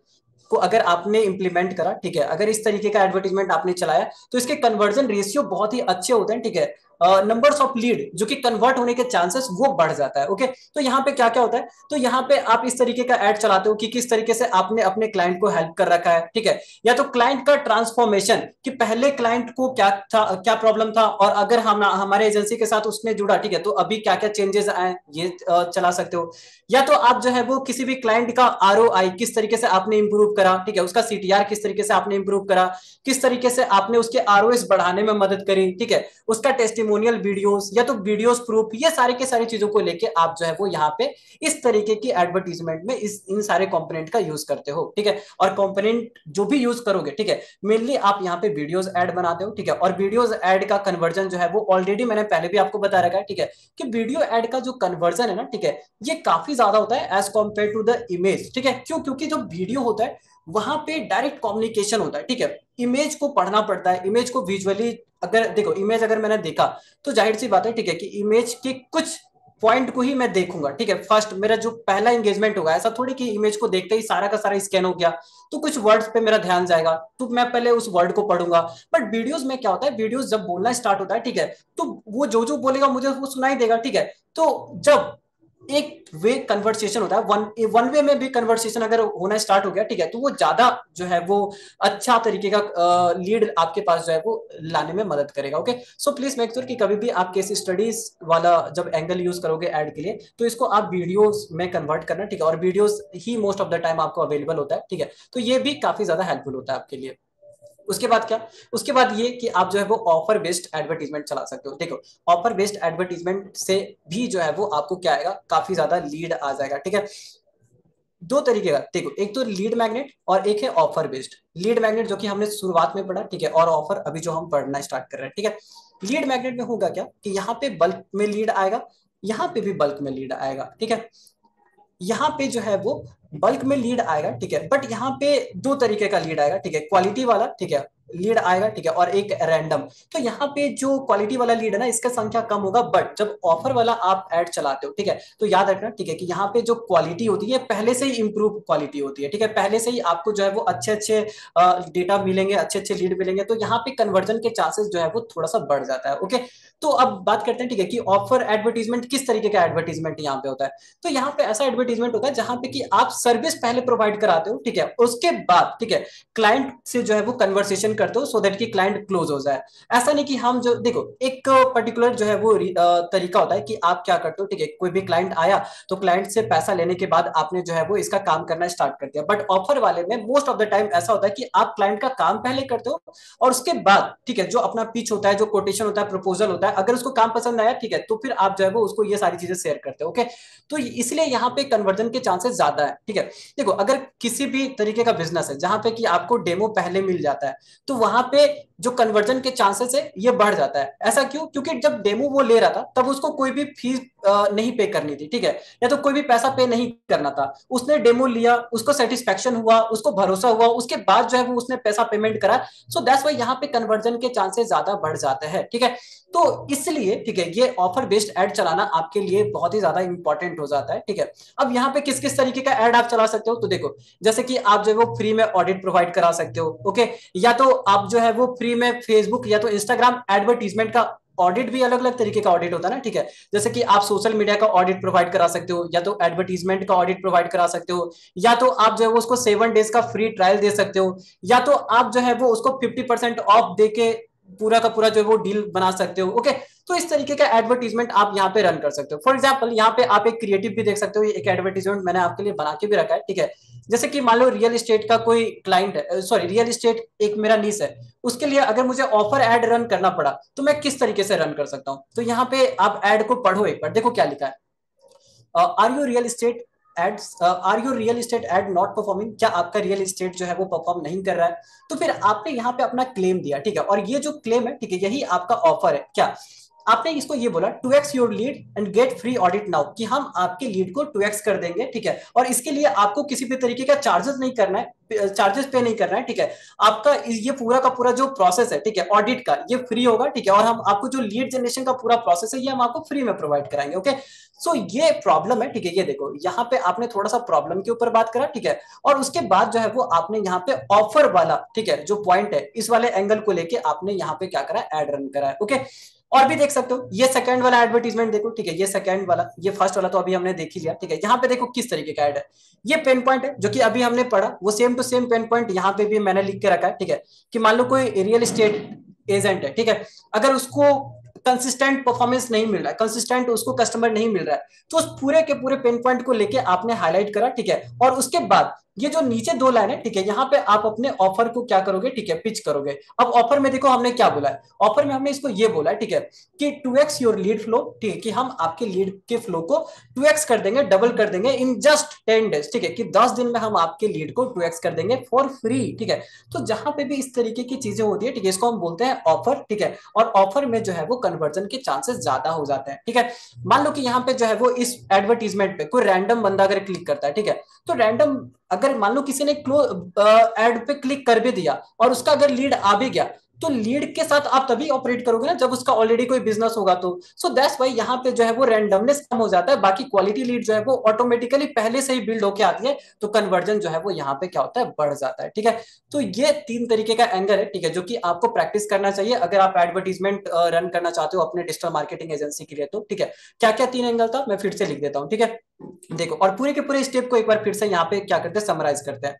को अगर आपने इंप्लीमेंट करा, ठीक है, अगर इस तरीके का एडवर्टीजमेंट आपने चलाया, तो इसके कन्वर्जन रेशियो बहुत ही अच्छे होते हैं, ठीक है। नंबर्स ऑफ लीड जो कि कन्वर्ट होने के चांसेस वो बढ़ जाता है। ओके, तो यहाँ पे क्या क्या होता है, तो यहाँ पे आप इस तरीके का एड चलाते हो कि किस तरीके से आपने अपने क्लाइंट को हेल्प कर रखा है, ठीक है, या तो क्लाइंट का ट्रांसफॉर्मेशन कि पहले क्लाइंट को क्या था, क्या प्रॉब्लम था, और अगर हम हमारे एजेंसी के साथ उसने जुड़ा, ठीक है, तो अभी क्या क्या चेंजेस आए, ये चला सकते हो। या तो आप जो है वो किसी भी क्लाइंट का आरओआई किस तरीके से आपने इंप्रूव करा, ठीक है, उसका सीटीआर किस तरीके से आपने इंप्रूव करा, किस तरीके से आपने उसके आरओएस बढ़ाने में मदद करी, ठीक है, उसका टेस्टिमोनियल वीडियोस या तो वीडियोस प्रूफ, ये सारी के सारी चीजों को लेके आप जो है वो यहाँ पे इस तरीके की एडवर्टीजमेंट में इस इन सारे कंपोनेंट का यूज करते हो, ठीक है। और कंपोनेंट जो भी यूज करोगे, ठीक है, मेनली आप यहाँ पे वीडियोस ऐड बनाते हो, ठीक है, और वीडियोस ऐड का कन्वर्जन जो है वो ऑलरेडी मैंने पहले भी आपको बता रखा है, ठीक है, कि वीडियो ऐड का जो कन्वर्जन है ना, ठीक है, ये काफी ज्यादा होता है as compare to the image, ठीक है। क्यों? क्योंकि जो वीडियो होता है वहां पे डायरेक्ट कम्युनिकेशन होता है, ठीक है। इमेज को पढ़ना पड़ता है, इमेज को विजुअली, अगर देखो इमेज अगर मैंने देखा तो जाहिर सी बात है, ठीक है, कि इमेज के कुछ पॉइंट को ही मैं देखूंगा, ठीक है, फर्स्ट मेरा जो पहला एंगेजमेंट होगा, ऐसा थोड़ी कि इमेज को देखते ही सारा का सारा स्कैन हो गया, तो कुछ वर्ड्स पे मेरा ध्यान जाएगा, तो मैं पहले उस वर्ड को पढ़ूंगा। बट वीडियोस में क्या होता है, वीडियोस जब बोलना स्टार्ट होता है, ठीक है, तो वो जो जो बोलेगा मुझे वो सुनाई देगा, ठीक है। तो जब एक वे कन्वर्सेशन होता है, वन वे में भी कन्वर्सेशन अगर होना स्टार्ट हो गया, ठीक है, तो वो ज्यादा जो है वो अच्छा तरीके का लीड आपके पास जो है वो लाने में मदद करेगा। Okay, so please make sure कि कभी भी आप केस स्टडीज वाला जब एंगल यूज करोगे ऐड के लिए, तो इसको आप वीडियोस में कन्वर्ट करना, ठीक है, और videos he most of the time आपको अवेलेबल होता है, ठीक है, तो ये भी काफी ज्यादा हेल्पफुल होता है आपके लिए। उसके बाद क्या, उसके बाद ये कि आप जो है वो ऑफर बेस्ड एडवर्टीजमेंट चला सकते हो। देखो, ऑफर बेस्ड एडवर्टीजमेंट से भी जो है वो आपको क्या आएगा, काफी ज्यादा लीड आ जाएगा, ठीक है। दो तरीके का देखो, एक तो लीड मैग्नेट और एक है ऑफर बेस्ड। लीड मैग्नेट जो कि हमने शुरुआत में पढ़ा, ठीक है, और ऑफर अभी जो हम पढ़ना स्टार्ट कर रहे हैं, ठीक है। लीड मैग्नेट में होगा क्या कि यहाँ पे बल्क में लीड आएगा, यहाँ पे भी बल्क में लीड आएगा, ठीक है। यहाँ पे जो है वो बल्क में लीड आएगा, ठीक है, बट यहाँ पे दो तरीके का लीड आएगा, ठीक है, क्वालिटी वाला, ठीक है, लीड आएगा, ठीक है, और एक रैंडम। तो यहाँ पे जो क्वालिटी वाला लीड है ना, इसका संख्या कम होगा, बट जब ऑफर वाला आप ऐड चलाते हो, ठीक है, तो याद रखना, ठीक है, कि यहाँ पे जो क्वालिटी होती है पहले से ही इंप्रूव क्वालिटी होती है, ठीक है, पहले से ही आपको जो है वो अच्छे अच्छे डेटा मिलेंगे, अच्छे अच्छे लीड मिलेंगे, तो यहाँ पे कन्वर्जन के चांसेस जो है वो थोड़ा सा बढ़ जाता है। ओके, तो अब बात करते हैं, ठीक है, कि ऑफर एडवर्टीजमेंट किस तरीके का एडवर्टीजमेंट यहाँ पे होता है। तो यहाँ पे ऐसा एडवर्टीजमेंट होता है जहां पे कि आप सर्विस पहले प्रोवाइड कराते हो, ठीक है, उसके बाद, ठीक है, क्लाइंट से जो है वो कन्वर्सेशन करते हो, सो दैट कि क्लाइंट क्लोज हो जाए। ऐसा नहीं कि हम जो देखो एक पर्टिकुलर जो है वो तरीका होता है कि आप क्या करते हो, ठीक है, कोई भी क्लाइंट आया तो क्लाइंट से पैसा लेने के बाद आपने जो है वो इसका काम करना स्टार्ट कर दिया। बट ऑफर वाले में मोस्ट ऑफ द टाइम ऐसा होता है कि आप क्लाइंट का काम पहले करते हो और उसके बाद, ठीक है, जो अपना पिच होता है, जो कोटेशन होता है, प्रपोजल होता है, अगर उसको काम पसंद आया, ठीक है, तो फिर आप जो है वो उसको ये सारी चीजें शेयर करते हो। ओके, तो इसलिए यहाँ पे कन्वर्जन के चांसेस ज्यादा है, ठीक है। देखो, अगर किसी भी तरीके का बिजनेस है जहां पे कि आपको डेमो पहले मिल जाता है, तो वहां पे जो कन्वर्जन के चांसेस है ये बढ़ जाता है। ऐसा क्यों? क्योंकि जब डेमो वो ले रहा था तब उसको कोई भी फीस नहीं पे करनी थी, ठीक है, या तो कोई भी पैसा पे नहीं करना था। उसने डेमो लिया, उसको सेटिस्फेक्शन हुआ, उसको भरोसा हुआ, उसके बाद जो है वो उसने पैसा पेमेंट करा। सो दैट्स व्हाई यहाँ पे कन्वर्जन के चांसेस ज्यादा बढ़ जाते हैं, ठीक है। तो इसलिए, ठीक है, ये ऑफर बेस्ड एड चलाना आपके लिए बहुत ही ज्यादा इंपॉर्टेंट हो जाता है, ठीक है। अब यहाँ पे किस किस तरीके का एड आप चला सकते हो, तो देखो, जैसे कि आप जो है वो फ्री में ऑडिट प्रोवाइड करा सकते हो। ओके, या तो आप जो है वो फ्री में फेसबुक या तो इंस्टाग्राम एडवर्टीजमेंट का ऑडिट, भी अलग अलग तरीके का ऑडिट होता है ना, ठीक है। जैसे कि आप सोशल मीडिया का ऑडिट प्रोवाइड करा सकते हो, या तो एडवर्टीजमेंट का ऑडिट प्रोवाइड करा सकते हो, या तो आप जो है वो उसको 7 डेज का फ्री ट्रायल दे सकते हो, या तो आप जो है वो उसको 50% ऑफ दे के पूरा का पूरा जो है वो डील बना सकते हो। ओके, तो इस तरीके का एडवर्टीजमेंट आप यहाँ पे रन कर सकते हो। फॉर एग्जाम्पल यहाँ पे आप एक क्रिएटिव भी देख सकते हो, एक एडवर्टीजमेंट मैंने आपके लिए बना के भी रखा है, ठीक है। जैसे कि मान लो रियल एस्टेट का कोई क्लाइंट है, सॉरी रियल एस्टेट एक मेरा नीस है, उसके लिए अगर मुझे ऑफर एड रन करना पड़ा तो मैं किस तरीके से रन कर सकता हूँ। तो यहाँ पे आप एड को पढ़ो एक बार, देखो क्या लिखा है। Are you real estate ads, are you real estate ad not performing, क्या आपका रियल एस्टेट जो है वो परफॉर्म नहीं कर रहा है। तो फिर आपने यहाँ पे अपना क्लेम दिया, ठीक है, और ये जो क्लेम है, ठीक है, यही आपका ऑफर है। क्या आपने इसको ये बोला, 2x your lead and get free audit now, कि हम आपके लीड को 2x कर देंगे, ठीक है, और इसके लिए आपको किसी भी तरीके का चार्जेस नहीं करना है, चार्जेस पे नहीं करना है, ठीक है। आपका ये पूरा का पूरा जो प्रोसेस है, ठीक है, ऑडिट का, ये फ्री होगा, ठीक है, और हम आपको जो लीड जनरेशन का पूरा प्रोसेस है ये हम आपको फ्री में प्रोवाइड कराएंगे। ओके, सो ये प्रॉब्लम है, ठीक है, ये देखो यहाँ पे आपने थोड़ा सा प्रॉब्लम के ऊपर बात करा, ठीक है, और उसके बाद जो है वो आपने यहाँ पे ऑफर वाला, ठीक है, जो पॉइंट है इस वाले एंगल को लेके आपने यहाँ पे क्या करा, एड रन करा है। ओके, और भी देख सकते हो, ये सेकंड वाला एडवर्टीजमेंट देखो, ठीक है, ये सेकंड वाला, ये फर्स्ट वाला तो अभी हमने देख ही लिया, ठीक है। यहाँ पे देखो किस तरीके का एड है, ये पेन पॉइंट है जो कि अभी हमने पढ़ा, वो same to same pain point यहाँ पे भी मैंने लिख के रखा है, ठीक है, कि मान लो कोई रियल एस्टेट एजेंट है, ठीक है, अगर उसको कंसिस्टेंट परफॉर्मेंस नहीं मिल रहा है, कंसिस्टेंट उसको कस्टमर नहीं मिल रहा है, तो उस पूरे के पूरे पेन पॉइंट को लेके आपने हाईलाइट करा, ठीक है, और उसके बाद ये जो नीचे दो लाइन है, ठीक है, यहाँ पे आप अपने ऑफर को क्या करोगे, ठीक है, पिच करोगे। अब ऑफर में देखो हमने क्या बोला है, ऑफर में हमने इसको ये बोला है, ठीक है, कि 2x योर लीड फ्लो, ठीक है, कि हम आपके लीड के फ्लो को 2x कर देंगे, डबल कर देंगे इन जस्ट 10 डेज, ठीक है, कि 10 दिन में हम आपके लीड को 2x कर देंगे फॉर फ्री, ठीक है। तो जहां पे भी इस तरीके की चीजें होती है, ठीक है, इसको हम बोलते हैं ऑफर, ठीक है, और ऑफर में जो है वो कन्वर्जन के चांसेस ज्यादा हो जाते हैं, ठीक है। मान लो कि यहाँ पे जो है वो इस एडवर्टीजमेंट पे कोई रैंडम बंदा अगर क्लिक करता है, ठीक है, तो रैंडम अगर मान लो किसी ने एड पे क्लिक कर भी दिया और उसका अगर लीड आ भी गया, तो लीड के साथ आप तभी ऑपरेट करोगे ना जब उसका ऑलरेडी कोई बिजनेस होगा। तो सो दैट्स वाई यहाँ पे जो है वो रैंडमनेस कम हो जाता है, बाकी क्वालिटी लीड जो है वो ऑटोमेटिकली पहले से ही बिल्ड होके आती है, तो कन्वर्जन जो है वो यहाँ पे क्या होता है, बढ़ जाता है, ठीक है। तो ये तीन तरीके का एंगल है, ठीक है, जो कि आपको प्रैक्टिस करना चाहिए अगर आप एडवर्टीजमेंट रन करना चाहते हो अपने डिजिटल मार्केटिंग एजेंसी के लिए। तो ठीक है, क्या क्या तीन एंगल था मैं फिर से लिख देता हूँ, ठीक है। देखो, और पूरे के पूरे स्टेप को एक बार फिर से यहाँ पे क्या करते हैं, समराइज करते हैं,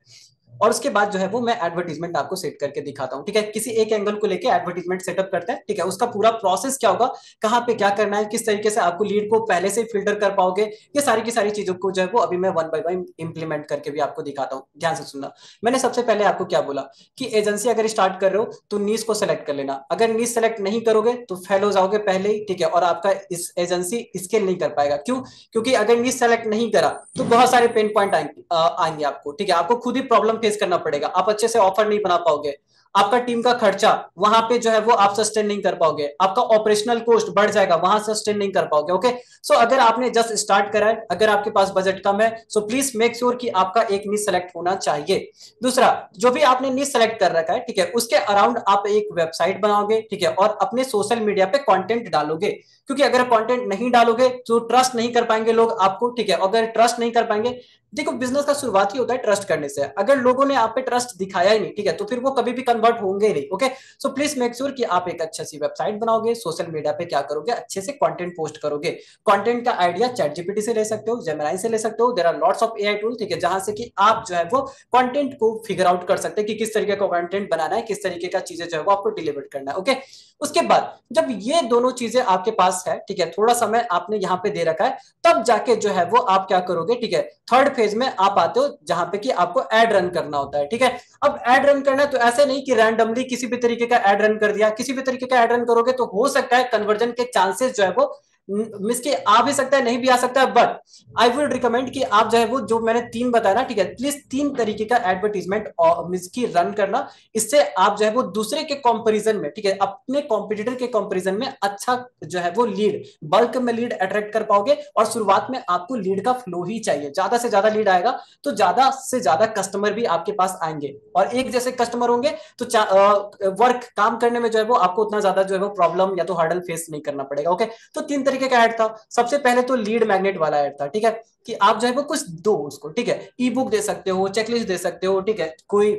और उसके बाद जो है वो मैं एडवर्टीजमेंट आपको सेट करके दिखाता हूं, ठीक है। किसी एक एंगल को लेके एडवर्टीजमेंट सेटअप करते हैं, ठीक है, उसका पूरा प्रोसेस क्या होगा, कहाँ पे क्या करना है, किस तरीके से आपको लीड को पहले से फिल्टर कर पाओगे, ये सारी की सारी चीजों को जो है वो अभी मैं वन बाय वन इंप्लीमेंट करके भी आपको दिखाता हूँ। ध्यान से सुनना, मैंने सबसे पहले आपको क्या बोला कि एजेंसी अगर स्टार्ट कर रहे हो तो नीश को सेलेक्ट कर लेना, अगर नीश सेलेक्ट नहीं करोगे तो फेल हो जाओगे पहले ही, ठीक है, और आपका इस एजेंसी स्केल नहीं कर पाएगा। क्यों? क्योंकि अगर नीश सेलेक्ट नहीं करा तो बहुत सारे पेन पॉइंट आएंगे आपको, ठीक है, आपको खुद ही प्रॉब्लम फेस करना पड़ेगा, आप अच्छे से ऑफर नहीं बना पाओगे, आपका टीम का खर्चा वहां पे जो है वो आप सस्टेन नहीं कर पाओगे, आपका ऑपरेशनल कॉस्ट बढ़ जाएगा, वहां सस्टेन नहीं कर पाओगे। ओके, सो अगर आपने जस्ट स्टार्ट करा है, अगर आपके पास बजट कम है, सो प्लीज मेक श्योर कि आपका एक नीश सेलेक्ट होना चाहिए। दूसरा, जो भी आपने नीश सेलेक्ट कर रखा है, ठीक है, उसके अराउंड आप एक वेबसाइट बनाओगे, ठीक है, और अपने सोशल मीडिया पे कंटेंट डालोगे, क्योंकि अगर कंटेंट नहीं डालोगे तो ट्रस्ट नहीं कर पाएंगे लोग आपको, ठीक है, अगर ट्रस्ट नहीं कर पाएंगे, देखो बिजनेस का शुरुआत ही होता है ट्रस्ट करने से, अगर लोगों ने आप पे ट्रस्ट दिखाया ही नहीं, ठीक है, तो फिर वो कभी भी कन्वर्ट होंगे ही नहीं। Okay, so please make sure कि आप एक अच्छी सी वेबसाइट बनाओगे, सोशल मीडिया पे क्या करोगे, अच्छे से कंटेंट पोस्ट करोगे। कंटेंट का आइडिया चैट जीपीटी से ले सकते हो, जेमिनी से ले सकते हो, there are lots of AI tool, ठीक है, जहां से कि आप जो है वो कंटेंट को फिगर आउट कर सकते हैं कि किस तरीके का कंटेंट बनाना है, किस तरीके का चीजें जो है वो आपको डिलीवर करना है। ओके, उसके बाद जब ये दोनों चीजें आपके पास है, ठीक है, थोड़ा समय आपने यहाँ पे दे रखा है, तब जाके जो है वो आप क्या करोगे, ठीक है, थर्ड फेज में आप आते हो जहां पे कि आपको एड रन करना होता है, ठीक है। अब एड रन करना है तो ऐसे नहीं कि रैंडमली किसी भी तरीके का एड रन कर दिया, किसी भी तरीके का एड रन करोगे तो हो सकता है कन्वर्जन के चांसेस जो है वो मिस के आ भी सकता है, नहीं भी आ सकता है, बट आई वुड रिकमेंड कि आप जो है वो जो मैंने तीन बताया ना, ठीक है, प्लीज तीन तरीके का एडवर्टीजमेंट मिस की रन करना, इससे आप जो है वो दूसरे के कंपैरिजन में, ठीक है, अपने कॉम्पिटिटर के कंपैरिजन में अच्छा जो है वो लीड, बल्क में लीड अट्रैक्ट कर पाओगे। और शुरुआत में आपको लीड का फ्लो ही चाहिए, ज्यादा से ज्यादा लीड आएगा तो ज्यादा से ज्यादा कस्टमर भी आपके पास आएंगे, और एक जैसे कस्टमर होंगे तो वर्क काम करने में जो है वो आपको उतना ज्यादा जो है वो प्रॉब्लम या तो हर्डल फेस नहीं करना पड़ेगा। ओके, तो तीन तरीके का ऐड था। सबसे पहले तो लीड मैग्नेट वाला ऐड था, ठीक है, कि आप जो है वो कुछ दो उसको, ठीक है, ई बुक दे सकते हो, चेकलिस्ट दे सकते हो, ठीक है, कोई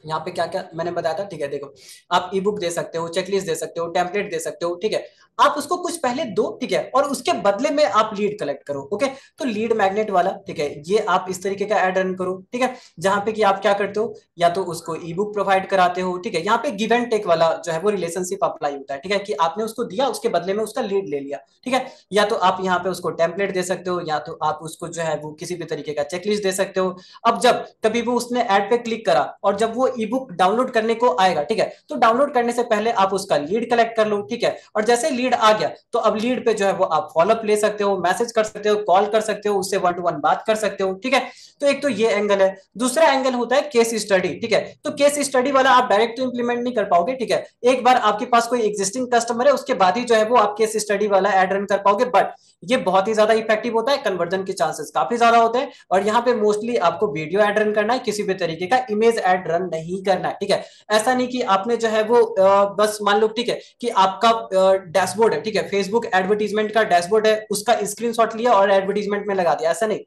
यहाँ पे क्या क्या मैंने बताया था, ठीक है। देखो, आप ई बुक दे सकते हो, चेकलिस्ट दे सकते हो, टेम्पलेट दे सकते हो, ठीक है। आप उसको कुछ पहले दो, ठीक है, और उसके बदले में आप लीड कलेक्ट करो। ओके, तो लीड मैग्नेट वाला, ठीक है, ये आप इस तरीके का ऐड रन करो, ठीक है, जहां पे कि आप क्या करते हो, या तो उसको ई बुक प्रोवाइड कराते हो, ठीक है। यहाँ पे गिव एंड टेक वाला जो है वो रिलेशनशिप अप्लाई होता है, ठीक है, कि आपने उसको दिया, उसके बदले में उसका लीड ले लिया, ठीक है। या तो आप यहाँ पे उसको टेम्पलेट दे सकते हो, या तो आप उसको जो है वो किसी भी तरीके का चेकलिस्ट दे सकते हो। अब जब कभी वो उसने ऐड पे क्लिक करा और जब वो ई बुक डाउनलोड करने को आएगा, ठीक है, तो डाउनलोड करने से पहले आप उसका लीड कलेक्ट कर लो, ठीक है। और जैसे लीड आ गया तो अब लीड पे जो है वो आप फॉलोअप ले सकते हो, मैसेज कर सकते हो, कॉल कर सकते हो, उससे वन टू वन बात कर सकते हो, ठीक है। तो एक तो ये एंगल है। दूसरा एंगल होता है केस स्टडी, ठीक है। तो केस स्टडी वाला आप डायरेक्ट तो इंप्लीमेंट नहीं कर पाओगे, ठीक है। एक बार आपके पास कोई एग्जिस्टिंग कस्टमर है, उसके बाद ही जो है वो आप केस स्टडी वाला एड रन कर पाओगे, बट ये बहुत ही ज्यादा इफेक्टिव होता है, कन्वर्जन के चांसेस काफी ज्यादा होते हैं। और यहाँ पे मोस्टली आपको वीडियो एड रन करना है, किसी भी तरीके का इमेज एड रन नहीं करना है, ठीक है। ऐसा नहीं कि आपने जो है वो बस मान लो, ठीक है, कि आपका डैशबोर्ड है, ठीक है, फेसबुक एडवर्टीजमेंट का डैशबोर्ड है, उसका स्क्रीनशॉट लिया और एडवर्टीजमेंट में लगा दिया, ऐसा नहीं।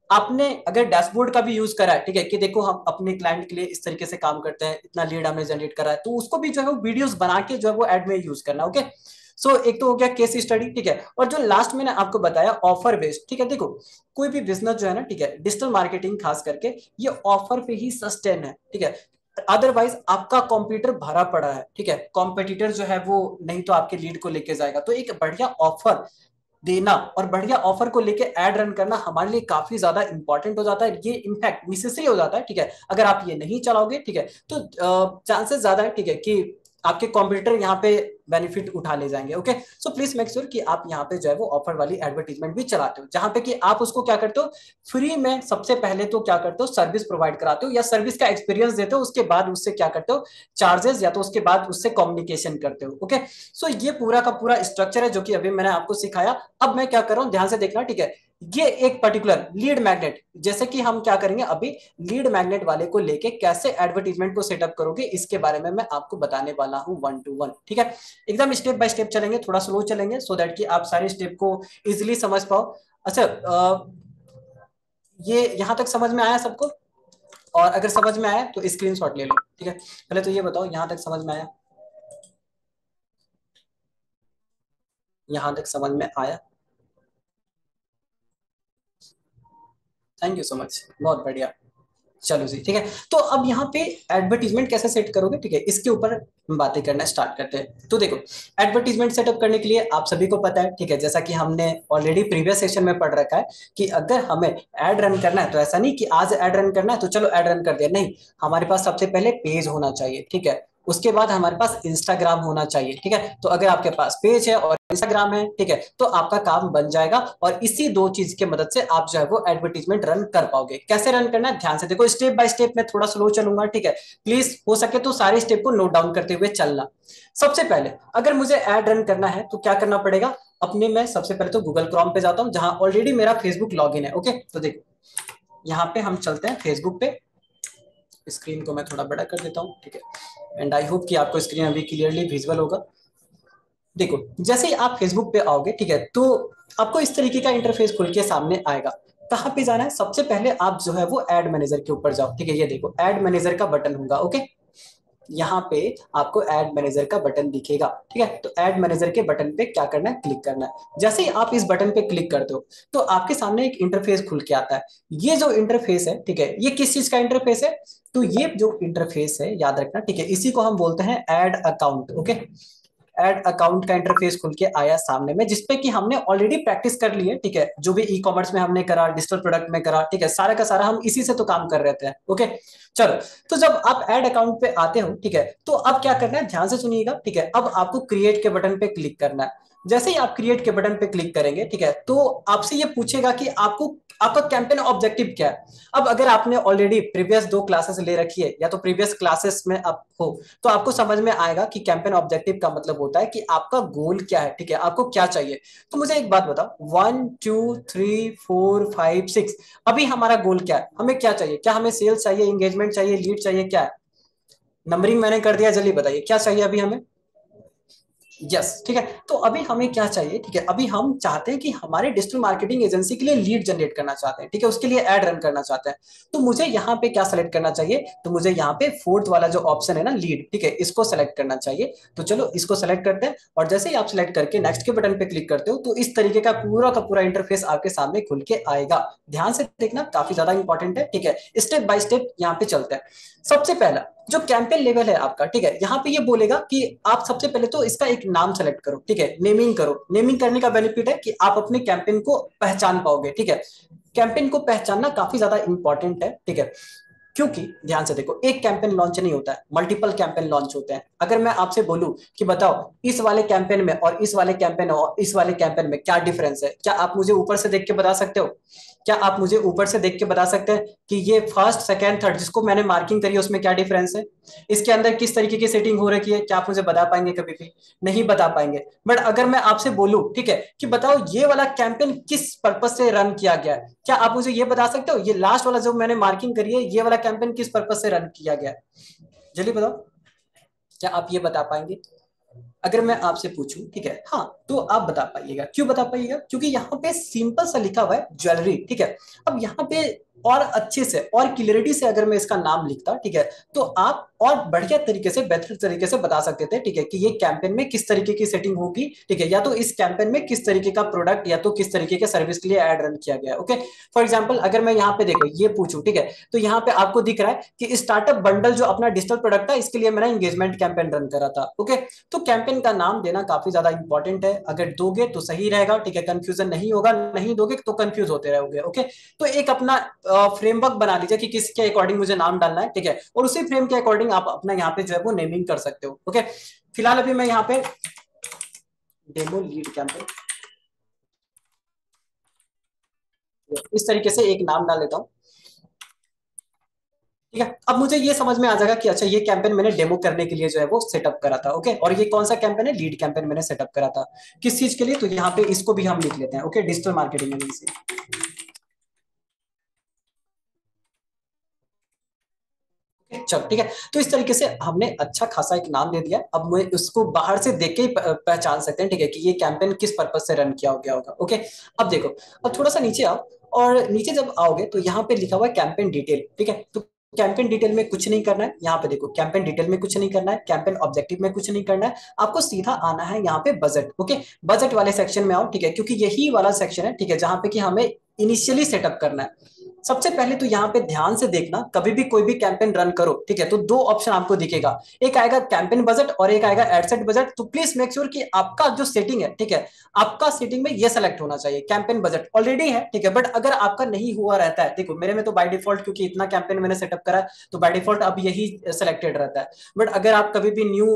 आपने अगर डैशबोर्ड का भी यूज करा है, ठीक है, कि देखो हम अपने क्लाइंट के लिए इस तरीके से काम करते हैं, इतना लीड हमने जनरेट करा है, तो उसको भी जो है वो वीडियोस बना के जो है वो एड में यूज करना। ओके, सो एक तो हो गया केस स्टडी, ठीक है। और जो लास्ट मैंने आपको बताया ऑफर बेस्ड, ठीक है। देखो, कोई भी बिजनेस जो है ना, ठीक है, डिजिटल मार्केटिंग खास करके ये ऑफर पे ही सस्टेन है, ठीक है। अदरवाइज आपका कंप्यूटर भरा पड़ा है, ठीक है, कॉम्पिटिटर जो है वो नहीं तो आपके लीड को लेके जाएगा। तो एक बढ़िया ऑफर देना और बढ़िया ऑफर को लेके एड रन करना हमारे लिए काफी ज्यादा इंपॉर्टेंट हो जाता है, ये इनफैक्ट नेसेसरी हो जाता है, ठीक है। अगर आप ये नहीं चलाओगे, ठीक है, तो चांसेस ज्यादा है, ठीक है, कि आपके कॉम्पिटिटर यहाँ पे बेनिफिट उठा ले जाएंगे। Okay, so please make sure कि आप यहाँ पे जो है वो ऑफर वाली एडवर्टीजमेंट भी चलाते हो, जहां पे कि आप उसको क्या करते हो, फ्री में सबसे पहले तो क्या करते हो, सर्विस प्रोवाइड कराते हो या सर्विस का एक्सपीरियंस देते हो, उसके बाद उससे क्या करते हो, चार्जेस, या तो उसके बाद उससे कम्युनिकेशन करते हो। ओके, सो ये पूरा का पूरा स्ट्रक्चर है जो कि अभी मैंने आपको सिखाया। अब मैं क्या कर रहा हूं, ध्यान से देखना, ठीक है। ये एक पर्टिकुलर लीड मैग्नेट, जैसे कि हम क्या करेंगे अभी, लीड मैग्नेट वाले को लेके कैसे एडवर्टीजमेंट को सेटअप करोगे, इसके बारे में मैं आपको बताने वाला हूं वन टू वन, ठीक है। एकदम स्टेप बाय स्टेप चलेंगे, थोड़ा स्लो चलेंगे, सो दैट कि आप सारे स्टेप को इजिली समझ पाओ। अच्छा, ये यहां तक समझ में आया सबको? और अगर समझ में आया तो स्क्रीनशॉट ले लो, ठीक है। पहले तो ये बताओ, यहां तक समझ में आया? यहां तक समझ में आया? थैंक यू सो मच, बहुत बढ़िया। चलो जी, ठीक है। तो अब यहाँ पे एडवर्टीजमेंट कैसे सेट करोगे, ठीक है, इसके ऊपर हम बातें करना स्टार्ट करते हैं। तो देखो, एडवर्टीजमेंट सेटअप करने के लिए आप सभी को पता है, ठीक है, जैसा कि हमने ऑलरेडी प्रीवियस सेशन में पढ़ रखा है, कि अगर हमें एड रन करना है तो ऐसा नहीं कि आज एड रन करना है तो चलो एड रन कर दिया, नहीं। हमारे पास सबसे पहले पेज होना चाहिए, ठीक है। उसके बाद हमारे पास इंस्टाग्राम होना चाहिए, ठीक है। तो अगर आपके पास पेज है और इंस्टाग्राम है, ठीक है, तो आपका काम बन जाएगा। और इसी दो चीज की मदद से आप जो है वो एडवर्टीजमेंट रन कर पाओगे। कैसे रन करना है, ध्यान से देखो, स्टेप बाय स्टेप में थोड़ा स्लो चलूंगा, ठीक है। प्लीज हो सके तो सारे स्टेप को नोट डाउन करते हुए चलना। सबसे पहले अगर मुझे एड रन करना है तो क्या करना पड़ेगा, अपने मैं सबसे पहले तो गूगल क्रोम पे जाता हूं, जहां ऑलरेडी मेरा फेसबुक लॉग इन है। ओके, तो देखो, यहाँ पे हम चलते हैं फेसबुक पे। स्क्रीन को मैं थोड़ा बड़ा कर देता हूँ, ठीक है, एंड आई होप कि आपको स्क्रीन अभी क्लियरली विजुअल होगा। देखो, जैसे ही आप फेसबुक पे आओगे, ठीक है, तो आपको इस तरीके का इंटरफेस खुल के सामने आएगा। कहाँ पे जाना है, सबसे पहले आप जो है वो एड मैनेजर के ऊपर जाओ, ठीक है। ये देखो, एड मैनेजर का बटन होगा। ओके, यहाँ पे आपको एड मैनेजर का बटन दिखेगा, ठीक है। तो एड मैनेजर के बटन पे क्या करना है, क्लिक करना है। जैसे ही आप इस बटन पे क्लिक करते हो तो आपके सामने एक इंटरफेस खुल के आता है। ये जो इंटरफेस है, ठीक है, ये किस चीज का इंटरफेस है, तो ये जो इंटरफेस है याद रखना, ठीक है, इसी को हम बोलते हैं ad account. Okay, ad account का इंटरफेस खुल के आया सामने में, जिसपे कि हमने ऑलरेडी प्रैक्टिस कर ली है, ठीक है। जो भी ई कॉमर्स में हमने करा, डिजिटल प्रोडक्ट में करा, ठीक है, सारा का सारा हम इसी से तो काम कर रहे थे। ओके, चलो, तो जब आप एड अकाउंट पे आते हो, ठीक है, तो अब क्या करना है, ध्यान से सुनिएगा, ठीक है। अब आपको क्रिएट के बटन पे क्लिक करना है। जैसे ही आप क्रिएट के बटन पे क्लिक करेंगे, ठीक है, तो आपसे ये पूछेगा कि आपको आपका कैंपेन ऑब्जेक्टिव क्या है। अब अगर आपने ऑलरेडी प्रीवियस दो क्लासेस ले रखी है या तो प्रीवियस क्लासेस में आप हो, तो आपको समझ में आएगा कि कैंपेन ऑब्जेक्टिव का मतलब होता है कि आपका गोल क्या है, ठीक है, आपको क्या चाहिए। तो मुझे एक बात बताओ, 1 2 3 4 5 6, अभी हमारा गोल क्या है, हमें क्या चाहिए, क्या हमें सेल्स चाहिए, एंगेजमेंट चाहिए, लीड चाहिए, क्या है? नंबरिंग मैंने कर दिया, जल्दी बताइए क्या चाहिए अभी हमें। यस, ठीक है। तो अभी हमें क्या चाहिए, ठीक है, अभी हम चाहते हैं कि हमारे डिजिटल मार्केटिंग एजेंसी के लिए लीड जनरेट करना चाहते हैं, ठीक है, उसके लिए एड रन करना चाहते हैं। तो मुझे यहाँ पे क्या सेलेक्ट करना चाहिए, तो मुझे यहाँ पे फोर्थ वाला जो ऑप्शन है ना, लीड, ठीक है, इसको सेलेक्ट करना चाहिए। तो चलो इसको सेलेक्ट करते हैं, और जैसे ही आप सेलेक्ट करके नेक्स्ट के बटन पे क्लिक करते हो तो इस तरीके का पूरा इंटरफेस आपके सामने खुल के आएगा। ध्यान से देखना, काफी ज्यादा इंपॉर्टेंट है, ठीक है। स्टेप बाय स्टेप यहाँ पे चलते हैं। सबसे पहला जो कैंपेन लेवल है आपका, ठीक है, यहाँ पे ये बोलेगा कि आप सबसे पहले तो इसका एक नाम सेलेक्ट करो, ठीक है, नेमिंग करो। नेमिंग करने का बेनिफिट है कि आप अपने कैंपेन को पहचान पाओगे, ठीक है। कैंपेन को पहचानना काफी ज्यादा इंपॉर्टेंट है, ठीक है, क्योंकि ध्यान से देखो, एक कैंपेन लॉन्च नहीं होता है, मल्टीपल कैंपेन लॉन्च होते हैं। अगर मैं आपसे बोलूं कि बताओ इस वाले कैंपेन में और इस वाले कैंपेन और इस वाले कैंपेन में क्या डिफरेंस है, क्या आप मुझे ऊपर से देख के बता सकते हो? क्या आप मुझे ऊपर से देख के बता सकते हैं कि ये फर्स्ट सेकंड थर्ड जिसको मैंने मार्किंग करी है उसमें क्या डिफरेंस है, इसके अंदर किस तरीके की सेटिंग हो रखी है? क्या आप मुझे बता पाएंगे? कभी भी नहीं बता पाएंगे। बट अगर मैं आपसे बोलूं, ठीक है, कि बताओ ये वाला कैंपेन किस पर्पज से रन किया गया है, क्या आप मुझे ये बता सकते हो? ये लास्ट वाला जो मैंने मार्किंग करी है, ये वाला कैंपेन किस पर्पज से रन किया गया है? जल्दी बताओ, क्या आप ये बता पाएंगे? अगर मैं आपसे पूछूं, ठीक है, हाँ, तो आप बता पाइएगा। क्यों बता पाइएगा? क्योंकि यहाँ पे सिंपल सा लिखा हुआ है ज्वेलरी, ठीक है। अब यहाँ पे और अच्छे से और क्लियरिटी से अगर मैं इसका नाम लिखता, ठीक है, तो आप और बढ़िया तरीके से, बेहतर तरीके से बता सकते थे, ठीक है, कि ये कैंपेन में किस तरीके की सेटिंग होगी, ठीक है, या तो इस कैंपेन में किस तरीके का प्रोडक्ट या तो किस तरीके के सर्विस के लिए एड रन किया गया है। ओके, फॉर एग्जाम्पल अगर मैं यहाँ पे देखो ये पूछूं, ठीक है, तो यहाँ पे आपको दिख रहा है कि स्टार्टअप बंडल जो अपना डिजिटल प्रोडक्ट था, इसके लिए मैंने एंगेजमेंट कैंपेन रन करा था। ओके, तो कैंपेन का नाम देना काफी ज्यादा इंपॉर्टेंट है। अगर दोगे तो सही रहेगा, ठीक है, कंफ्यूजन नहीं होगा, नहीं दोगे तो कंफ्यूज होते रहोगे। ओके, तो एक अपना फ्रेमवर्क बना लीजिए कि किसके अकॉर्डिंग मुझे नाम डालना है, ठीक है, और उसी फ्रेम के अकॉर्डिंग आप अपना यहाँ पे जो है वो नेमिंग कर सकते हो। ओके, फिलहाल अभी मैं यहाँ पे डेमो लीड कैंपेन इस तरीके से एक नाम डाल लेता हूँ, ठीक है। अब मुझे ये समझ में आ जाएगा कि अच्छा ये कैंपेन मैंने डेमो करने के लिए जो है वो सेटअप करा था। ओके, और ये कौन सा कैंपेन है? लीड कैंपेन मैंने सेटअप करा था। किस चीज के लिए? तो यहाँ पे इसको भी हम लिख लेते हैं। Okay, digital marketing agency. चलो ठीक है, तो इस तरीके से हमने अच्छा खासा एक नाम दे दिया। अब मैं उसको बाहर से देख के ही पहचान सकते हैं, ठीक है, कि ये कैंपेन किस पर्पज से रन किया हो गया होगा। ओके, अब देखो, अब थोड़ा सा नीचे आओ, और नीचे जब आओगे तो यहाँ पे लिखा हुआ है कैंपेन डिटेल, ठीक है। तो कैंपेन डिटेल में कुछ नहीं करना है, यहाँ पे देखो कैंपेन डिटेल में कुछ नहीं करना है, कैंपेन ऑब्जेक्टिव में कुछ नहीं करना है, आपको सीधा आना है यहाँ पे बजट। ओके, बजट वाले सेक्शन में आओ, ठीक है, क्योंकि यही वाला सेक्शन है, ठीक है, जहाँ पे कि हमें इनिशियली सेटअप करना है। सबसे पहले तो यहाँ पे ध्यान से देखना, कभी भी कोई भी कैंपेन रन करो, ठीक है, तो दो ऑप्शन आपको दिखेगा, एक आएगा कैंपेन बजट और एक आएगा एडसेट बजट। तो प्लीज मेक श्योर कि आपका जो सेटिंग है, ठीक है, आपका सेटिंग में ये सेलेक्ट होना चाहिए। कैंपेन बजट ऑलरेडी है, ठीक है, बट अगर आपका नहीं हुआ रहता है, देखो मेरे में तो बाय डिफॉल्ट, क्योंकि इतना कैंपेन मैंने सेटअप करा है, तो बाय डिफॉल्ट अब यही सेलेक्टेड रहता है। बट अगर आप कभी भी न्यू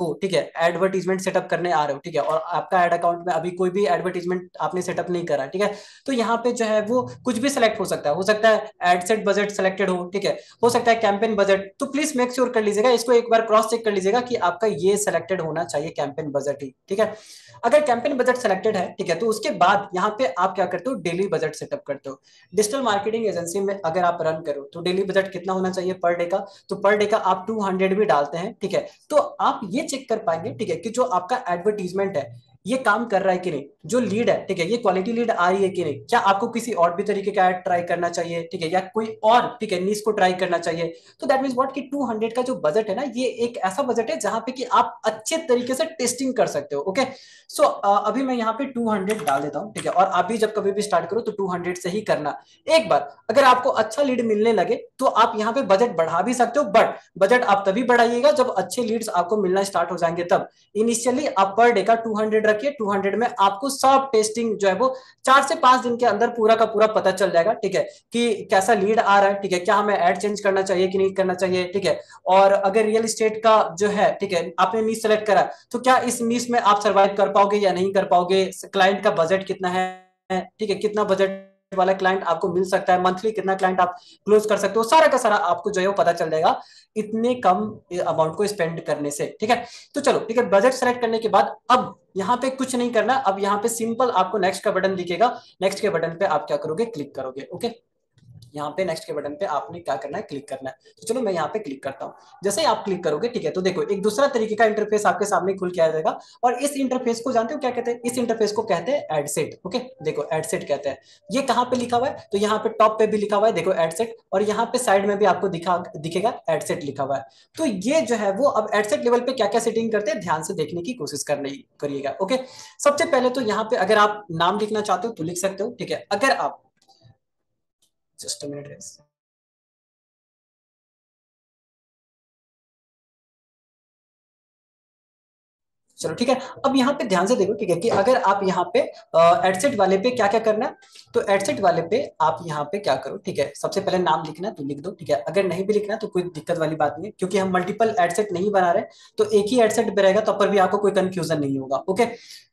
हो, ठीक है, एडवर्टीजमेंट सेटअप करने आ रहे हो, ठीक है, और आपका एड अकाउंट में अभी कोई भी एडवर्टीजमेंट आपने सेटअप नहीं करा, ठीक है, तो यहाँ पे जो है वो कुछ भी सिलेक्ट हो सकता है एड सेट बजट सेलेक्टेड ठीक है, हो सकता है कैंपेन बजट। तो प्लीज मेक श्योर कर लीजिएगा, इसको एक बार क्रॉस चेक कर लीजिएगा कि आपका ये सेलेक्टेड होना चाहिए कैंपेन बजट ही, ठीक है। अगर कैंपेन बजट सेलेक्टेड है, ठीक है, तो उसके बाद यहाँ पे आप क्या करते हो? डेली बजट सेटअप करते हो। डिजिटल मार्केटिंग एजेंसी में अगर आप रन करो तो डेली बजट कितना होना चाहिए पर डे का? तो पर डे का आप 200 भी डालते हैं, ठीक है, तो आप ये चेक कर पाएंगे, ठीक है, कि जो आपका एडवर्टीजमेंट है ये काम कर रहा है कि नहीं, जो लीड है, ठीक है, ये क्वालिटी लीड आ रही है कि नहीं, क्या आपको किसी और भी तरीके का ऐड ट्राई करना चाहिए, ठीक है, या कोई और, ठीक है, नीश को ट्राई करना चाहिए। तो दैट मींस व्हाट कि 200 का जो बजट है ना, ये एक ऐसा बजट है जहां पे कि आप अच्छे तरीके से टेस्टिंग कर सकते हो। ओके, सो अभी मैं यहाँ पे 200 डाल देता हूँ, ठीक है, और आप भी जब कभी भी स्टार्ट करो तो 200 से ही करना। एक बार अगर आपको अच्छा लीड मिलने लगे तो आप यहाँ पे बजट बढ़ा भी सकते हो, बट बजट आप तभी बढ़ाइएगा जब अच्छे लीड्स आपको मिलना स्टार्ट हो जाएंगे तब। इनिशियली आप पर डे का 200 रखिए, 200 में आपको सब टेस्टिंग जो है वो 4 से 5 दिन के अंदर पूरा का पूरा पता चल जाएगा, ठीक है, कि कैसा लीड आ रहा है, ठीक है, क्या हमें ऐड चेंज करना चाहिए कि नहीं करना चाहिए, ठीक है। और अगर रियल एस्टेट का जो है, ठीक है, आपने नीश सेलेक्ट करा, तो क्या इस नीश में आप सर्वाइव कर पाओगे या नहीं कर पाओगे? क्लाइंट का बजट कितना है, ठीक है, कितना बजट वाला क्लाइंट आपको मिल सकता है, मंथली कितना क्लाइंट आप क्लोज कर सकते हो, सारा का सारा आपको जो है वो पता चल जाएगा इतने कम अमाउंट को स्पेंड करने से, ठीक है। तो चलो ठीक है, बजट सेलेक्ट करने के बाद अब यहाँ पे कुछ नहीं करना, अब यहाँ पे सिंपल आपको नेक्स्ट का बटन दिखेगा, नेक्स्ट के बटन पे आप क्या करोगे? क्लिक करोगे। ओके, यहाँ पे नेक्स्ट के बटन पे आपने क्या करना है, क्लिक करना है। तो चलो मैं यहाँ पे क्लिक करता हूँ। जैसे ही आप क्लिक करोगे, ठीक है, तो देखो एक दूसरा तरीके का इंटरफेस आपके सामने खुल के आ जाएगा। और इस इंटरफेस को जानते हो क्या कहते हैं? इस इंटरफेस को कहते हैं एडसेट। ओके, देखो एडसेट कहते हैं। ये कहाँ पे लिखा हुआ है? तो यहाँ पे टॉप पे भी लिखा हुआ है, देखो एडसेट, और यहाँ पे साइड में भी आपको दिखेगा एडसेट लिखा हुआ है। तो ये जो है वो अब एडसेट लेवल पे क्या क्या सेटिंग करते हैं, ध्यान से देखने की कोशिश करने करिएगा। ओके, सबसे पहले तो यहाँ पे अगर आप नाम लिखना चाहते हो तो लिख सकते हो, ठीक है। अगर आप, जस्ट अ मिनट, चलो ठीक है। अब यहाँ पे ध्यान से देखो, ठीक है, कि अगर आप यहाँ पे एडसेट वाले पे क्या क्या करना है, तो एडसेट वाले पे आप यहाँ पे क्या करो, ठीक है, सबसे पहले नाम लिखना है तो लिख दो, ठीक है। अगर नहीं भी लिखना है तो कोई दिक्कत वाली बात नहीं है, क्योंकि हम मल्टीपल एडसेट नहीं बना रहे, तो एक ही एडसेट पे रहेगा, तब पर भी आपको कोई कंफ्यूजन नहीं होगा। ओके,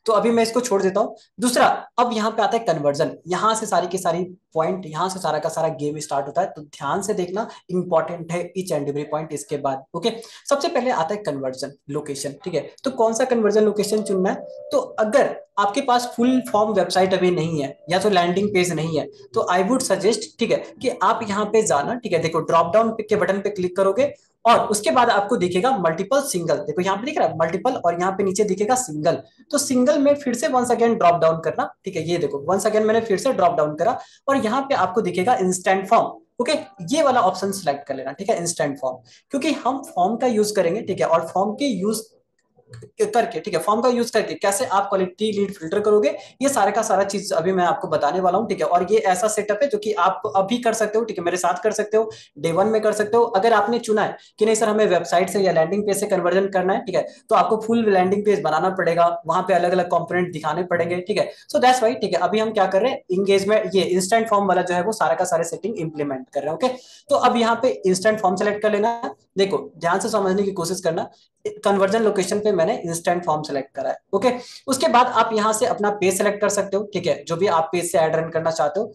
तो अभी मैं इसको छोड़ देता हूँ। दूसरा, अब यहाँ पे आता है कन्वर्जन। यहाँ से सारी की सारी पॉइंट, यहाँ से सारा का सारा गेम स्टार्ट होता है, तो ध्यान से देखना, इंपॉर्टेंट है ईच एंड एवरी पॉइंट इसके बाद। ओके, सबसे पहले आता है कन्वर्जन लोकेशन, ठीक है। तो कौन सा कन्वर्जन लोकेशन चुनना है? तो अगर आपके पास फुल फॉर्म वेबसाइट अभी नहीं है, या तो लैंडिंग पेज नहीं है, तो आई वुड सजेस्ट, ठीक है, कि आप यहाँ पे जाना, ठीक है, देखो ड्रॉप डाउन के बटन पे क्लिक करोगे, और उसके बाद आपको दिखेगा मल्टीपल सिंगल, देखो यहाँ पे दिख रहा है मल्टीपल, और यहाँ पे नीचे दिखेगा सिंगल। तो सिंगल में फिर से वंस अगेन ड्रॉप डाउन करना, ठीक है, ये देखो वंस अगेन मैंने फिर से ड्रॉप डाउन करा, और यहाँ पे आपको दिखेगा इंस्टेंट फॉर्म। ओके, ये वाला ऑप्शन सिलेक्ट कर लेना, ठीक है, इंस्टेंट फॉर्म, क्योंकि हम फॉर्म का यूज करेंगे, ठीक है, और फॉर्म के यूज करके, ठीक है, फॉर्म का यूज करके कैसे आप क्वालिटी लीड फिल्टर करोगे, ये सारे का सारा चीज अभी मैं आपको बताने वाला हूँ, ठीक है। और ये ऐसा सेटअप है जो कि आप अभी कर सकते हो, ठीक है, मेरे साथ कर सकते हो, डे वन में कर सकते हो। अगर आपने चुना है कि नहीं सर हमें वेबसाइट से या लैंडिंग पेज से कन्वर्जन करना है, ठीक है, तो आपको फुल लैंडिंग पेज बनाना पड़ेगा, वहां पे अलग अलग कंपोनेंट दिखाने पड़ेंगे, ठीक है। सो दैट्स वाई, ठीक है, अभी हम क्या कर रहे हैं, इंगेजमेंट, ये इंस्टेंट फॉर्म वाला जो है वो सारा का सारे सेटिंग इंप्लीमेंट कर रहे हैं। ओके, तो अब यहाँ पे इंस्टेंट फॉर्म सेलेक्ट कर लेना है। देखो ध्यान से समझने की कोशिश करना, कन्वर्जन लोकेशन पे मैंने इंस्टेंट फॉर्म सेलेक्ट करा है। ओके, उसके बाद आप यहां से अपना पेज सेलेक्ट कर सकते हो, ठीक है, जो भी आप पेज से ऐड रन करना चाहते हो।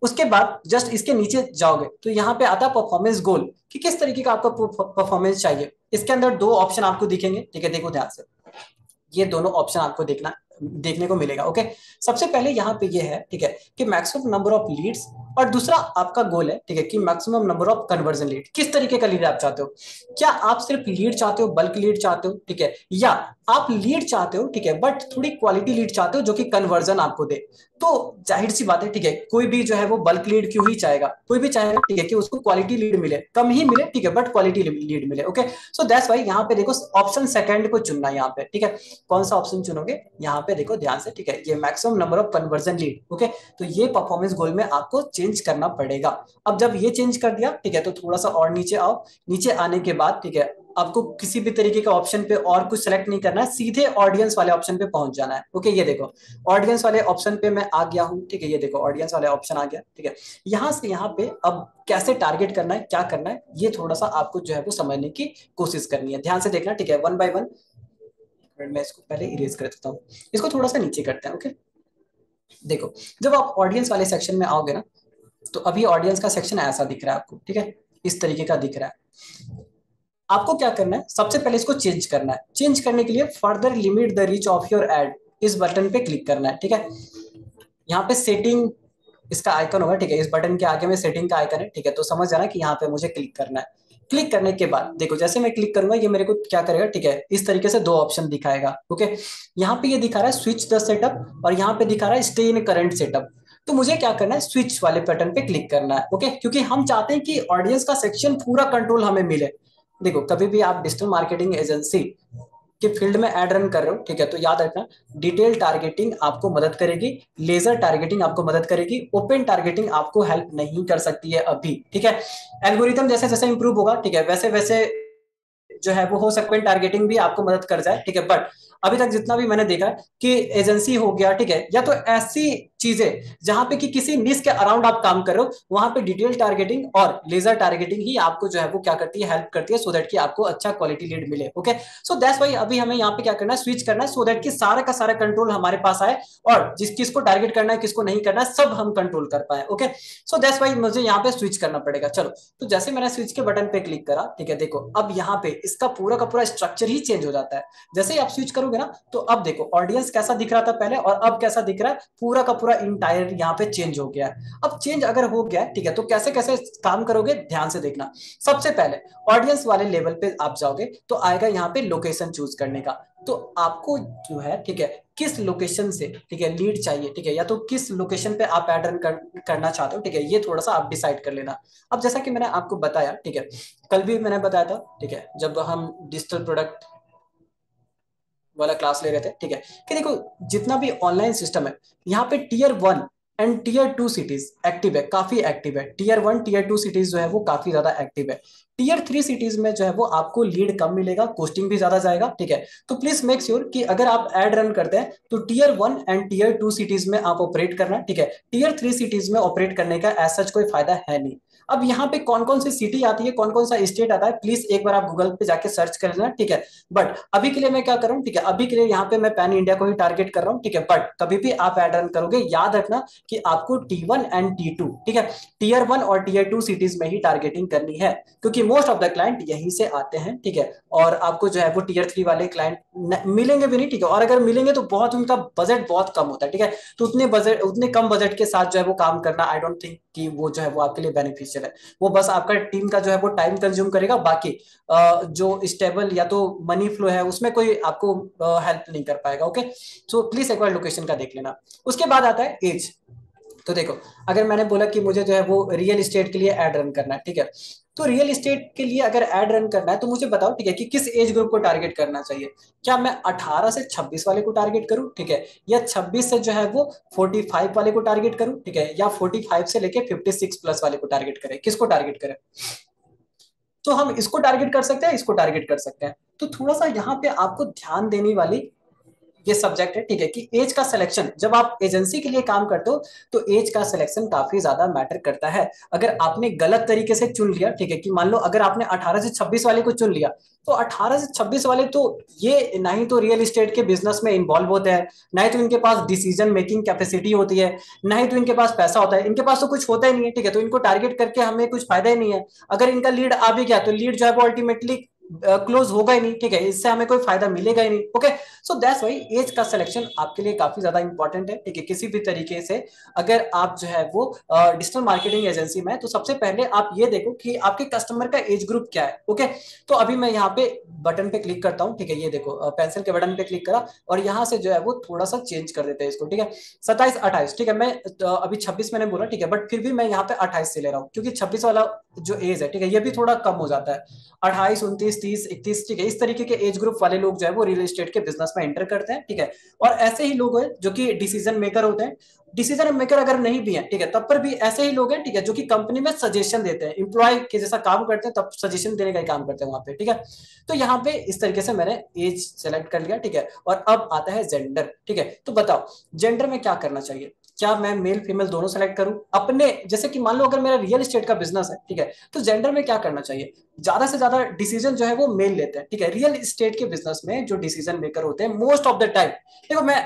उसके बाद जस्ट इसके नीचे जाओगे तो यहाँ पे आता है परफॉर्मेंस गोल, कि किस तरीके का आपका परफॉर्मेंस चाहिए। इसके अंदर दो ऑप्शन आपको दिखेंगे, ठीक है, देखो ध्यान से, ये दोनों ऑप्शन आपको देखने को मिलेगा। ओके, सबसे पहले यहाँ पे ये है, ठीक है, कि मैक्सिमम नंबर ऑफ लीड्स, और दूसरा आपका गोल है, ठीक है, कि maximum number of conversion lead. किस तरीके का लीड आप चाहते हो? क्या आप सिर्फ लीड चाहते हो, बल्क लीड चाहते हो, ठीक है, या आप लीड चाहते हो, ठीक है, बट थोड़ी क्वालिटी लीड चाहते हो जो कि कन्वर्जन आपको दे? तो जाहिर सी बात है, ठीक है, कोई भी जो है वो बल्क लीड क्यों ही चाहेगा, कोई भी चाहेगा, ठीक है, कि उसको क्वालिटी लीड मिले, कम ही मिले, ठीक है, बट क्वालिटी लीड मिले। ओके, सो दैट्स वाई यहाँ पे देखो ऑप्शन सेकंड को चुनना है यहाँ पे, ठीक है। कौन सा ऑप्शन चुनोगे? यहाँ पे देखो ध्यान से, ठीक है, ये maximum number of conversion lead. Okay, तो ये परफॉर्मेंस गोल में आपको चेंज करना पड़ेगा। अब जब ये चेंज कर दिया, ठीक है, तो थोड़ा सा और नीचे आओ। नीचे आने के बाद, ठीक है, आपको किसी भी तरीके का ऑप्शन पे और कुछ सेलेक्ट नहीं करना है, सीधे ऑडियंस वाले ऑप्शन पे पहुंच जाना है। ओके, ये देखो ऑडियंस वाले ऑप्शन पे मैं आ गया हूँ, ठीक है, ये देखो ऑडियंस वाले ऑप्शन आ गया, ठीक है। यहाँ से यहाँ पे अब कैसे टारगेट करना है, क्या करना है, ये थोड़ा सा आपको जो है वो समझने की कोशिश करनी है, ध्यान से देखना, ठीक है, वन बाय वन। मैं इसको पहले इरेज कर देता हूँ, इसको थोड़ा सा नीचे करते हैं। ओके, देखो जब आप ऑडियंस वाले सेक्शन में आओगे ना, तो अभी ऑडियंस का सेक्शन ऐसा दिख रहा है आपको, ठीक है, इस तरीके का दिख रहा है। आपको क्या करना है, सबसे पहले इसको चेंज करना है। चेंज करने के लिए further limit the reach of your add, इस बटन पे क्लिक करना है, ठीक है। यहाँ पे सेटिंग इसका आइकन होगा, ठीक है, इस बटन के आगे में सेटिंग का आइकन है, ठीक है, तो समझ जाना कि यहाँ पे मुझे क्लिक करना है। क्लिक करने के बाद देखो जैसे मैं क्लिक करूंगा, ये मेरे को क्या करेगा, ठीक है, इस तरीके से दो ऑप्शन दिखाएगा। ओके, यहाँ पे ये दिखा रहा है स्विच द सेटअप, और यहाँ पे दिखा रहा है स्टे इन करंट सेटअप। तो मुझे क्या करना है, स्विच वाले बटन पे क्लिक करना है। ओके, क्योंकि हम चाहते हैं कि ऑडियंस का सेक्शन पूरा कंट्रोल हमें मिले। देखो कभी भी आप डिजिटल मार्केटिंग एजेंसी के फील्ड में एड रन कर रहे हो, ठीक है, तो याद रखना डिटेल टारगेटिंग आपको मदद करेगी, लेजर टारगेटिंग आपको मदद करेगी, ओपन टारगेटिंग आपको हेल्प नहीं कर सकती है अभी, ठीक है। एल्गोरिथम जैसे जैसे इंप्रूव होगा, ठीक है, वैसे वैसे जो है वो हो सकता है टारगेटिंग भी आपको मदद कर जाए, ठीक है। बट अभी तक जितना भी मैंने देखा कि एजेंसी हो गया, ठीक है, या तो ऐसी चीजें जहां पे कि किसी निश के अराउंड आप काम कर रहे हो, वहां पे डिटेल टारगेटिंग और लेजर टारगेटिंग ही आपको जो है वो क्या करती है, हेल्प करती है, सो दैट कि आपको अच्छा क्वालिटी लीड मिले। ओके, सो दैट्स वाई अभी हमें यहाँ पे क्या करना है, स्विच करना है, सो दैट कि सारा का सारा कंट्रोल हमारे पास आए, और जिस किसको टारगेट करना है किसको नहीं करना है सब हम कंट्रोल कर पाए। ओके, सो दैट्स वाई मुझे यहाँ पे स्विच करना पड़ेगा। चलो, तो जैसे मैंने स्विच के बटन पे क्लिक करा, ठीक है, देखो अब यहाँ पे इसका पूरा का पूरा स्ट्रक्चर ही चेंज हो जाता है। जैसे ही आप स्विच करोगे ना, तो अब देखो ऑडियंस कैसा दिख रहा था पहले, और अब कैसा दिख रहा है, पूरा का पूरा पूरा इंटायर यहाँ पे चेंज हो गया है। अब चेंज अगर हो गया है, ठीक है, तो कैसे कैसे काम करोगे ध्यान से देखना। सबसे पहले ऑडियंस वाले लेवल पे आप जाओगे तो आएगा यहाँ पे लोकेशन चूज करने का। तो आपको जो है, ठीक है, किस लोकेशन से, ठीक है, लीड चाहिए, ठीक है, या तो किस लोकेशन पे आप ऐड रन करना चाहते हो, ठीक है, ये थोड़ा सा आप डिसाइड कर लेना। अब जैसा कि मैंने आपको बताया, ठीक है, कल भी मैंने बताया था, ठीक है, जब हम डिजिटल प्रोडक्ट वाला क्लास ले रहे थे, ठीक है, कि देखो जितना भी ऑनलाइन सिस्टम है यहाँ पे tier 1 and tier 2 cities active है, काफी एक्टिव है। टीयर 1 टीयर 2 सिटीज जो है वो काफी ज्यादा एक्टिव है। टीयर 3 सिटीज में जो है वो आपको लीड कम मिलेगा, कॉस्टिंग भी ज्यादा जाएगा, ठीक है। तो प्लीज मेक श्योर कि अगर आप एड रन करते हैं तो टीयर 1 एंड टीयर 2 सिटीज में आप ऑपरेट करना, ठीक है। टीयर 3 सिटीज में ऑपरेट करने का एज सच कोई फायदा है नहीं। अब यहाँ पे कौन कौन सी सिटी आती है, कौन कौन सा स्टेट आता है, प्लीज एक बार आप गूगल पे जाके सर्च कर लेना, ठीक है। बट अभी के लिए मैं क्या कर रहा हूँ, ठीक है, अभी के लिए यहाँ पे मैं पैन इंडिया को ही टारगेट कर रहा हूँ, ठीक है। बट कभी भी आप एड रन करोगे याद रखना कि आपको T1 एंड T2, ठीक है, टीयर 1 और टीयर 2 सिटीज में ही टारगेटिंग करनी है, क्योंकि मोस्ट ऑफ द क्लाइंट यहीं से आते हैं, ठीक है। और आपको जो है वो टीयर 3 वाले क्लाइंट मिलेंगे भी नहीं, ठीक है, और अगर मिलेंगे तो बहुत उनका बजट बहुत कम होता है, ठीक है। तो उतने कम बजट के साथ जो है वो काम करना आई डोंट थिंक कि वो जो है वो आपके लिए बेनिफिशियल है। वो बस आपका टीम का जो है वो टाइम कंज्यूम करेगा, बाकी जो स्टेबल या तो मनी फ्लो है उसमें कोई आपको हेल्प नहीं कर पाएगा। ओके, सो प्लीज एक बार लोकेशन का देख लेना। उसके बाद आता है एज। तो देखो, अगर मैंने बोला कि मुझे जो है वो रियल एस्टेट के लिए एड रन करना है, ठीक है, तो रियल एस्टेट के लिए अगर एड रन करना है तो मुझे बताओ, ठीक है, कि किस एज ग्रुप को टारगेट करना चाहिए। क्या मैं 18 से 26 वाले को टारगेट करूं, ठीक है, या 26 से जो है वो 45 वाले को टारगेट करूं, ठीक है, या 45 से लेके 56 प्लस वाले को टारगेट करें, किसको टारगेट करें। तो हम इसको टारगेट कर सकते हैं, इसको टारगेट कर सकते हैं। तो थोड़ा सा यहाँ पे आपको ध्यान देने वाली ये सब्जेक्ट है, ठीक है, कि एज का सिलेक्शन जब आप एजेंसी के लिए काम करते हो तो एज का सिलेक्शन काफी ज्यादा मैटर करता है। अगर आपने गलत तरीके से चुन लिया, ठीक है, कि मान लो अगर आपने 18 से 26 वाले को चुन लिया, तो 18 से 26 वाले तो ये ना ही तो रियल एस्टेट के बिजनेस में इन्वॉल्व होते हैं, ना ही तो इनके पास डिसीजन मेकिंग कैपेसिटी होती है, ना ही तो इनके पास पैसा होता है, इनके पास तो कुछ होता ही नहीं है, ठीक है। तो इनको टारगेट करके हमें कुछ फायदा ही नहीं है। अगर इनका लीड आ भी गया तो लीड जो है वो अल्टीमेटली क्लोज होगा ही नहीं, ठीक है, इससे हमें कोई फायदा मिलेगा ही नहीं। Okay, so that's why age का सिलेक्शन आपके लिए काफी ज्यादा इंपॉर्टेंट है, ठीक है। किसी भी तरीके से अगर आप जो है वो डिजिटल मार्केटिंग एजेंसी में है तो सबसे पहले आप ये देखो कि आपके कस्टमर का एज ग्रुप क्या है। ओके, तो अभी मैं यहाँ पे बटन पे क्लिक करता हूँ, ठीक है, ये देखो पेंसिल के बटन पे क्लिक करा और यहाँ से जो है वो थोड़ा सा चेंज कर देते हैं इसको, ठीक है। 27 28, ठीक है, मैं अभी 26 मैंने बोला, ठीक है, बट फिर भी मैं यहाँ पे 28 से ले रहा हूँ क्योंकि 26 वाला जो एज है, ठीक है, ये भी थोड़ा कम हो जाता है। 28 29 30 31, ठीक है, इस तरीके के एज ग्रुप वाले लोग जो है वो रियल एस्टेट के बिजनेस में एंटर करते हैं, ठीक है। और ऐसे ही लोग हैं जो कि डिसीजन मेकर होते हैं। डिसीजन मेकर अगर नहीं भी है, ठीक है, तब पर भी ऐसे ही लोग हैं, ठीक है, जो कि कंपनी में सजेशन देते हैं, इंप्लॉय के जैसा काम करते हैं, तब सजेशन देने का ही काम करते हैं वहां पे, ठीक है। तो यहाँ पे इस तरीके से मैंने एज सेलेक्ट कर लिया, ठीक है। और अब आता है जेंडर, ठीक है। तो बताओ जेंडर में क्या करना चाहिए। क्या मैं मेल फीमेल दोनों सेलेक्ट करूं अपने, जैसे कि मान लो अगर मेरा रियल एस्टेट का बिजनेस है, ठीक है, तो जेंडर में क्या करना चाहिए। ज्यादा से ज्यादा डिसीजन जो है वो मेल लेते हैं, ठीक है। रियल एस्टेट के बिजनेस में जो डिसीजन मेकर होते हैं मोस्ट ऑफ द टाइम, देखो मैं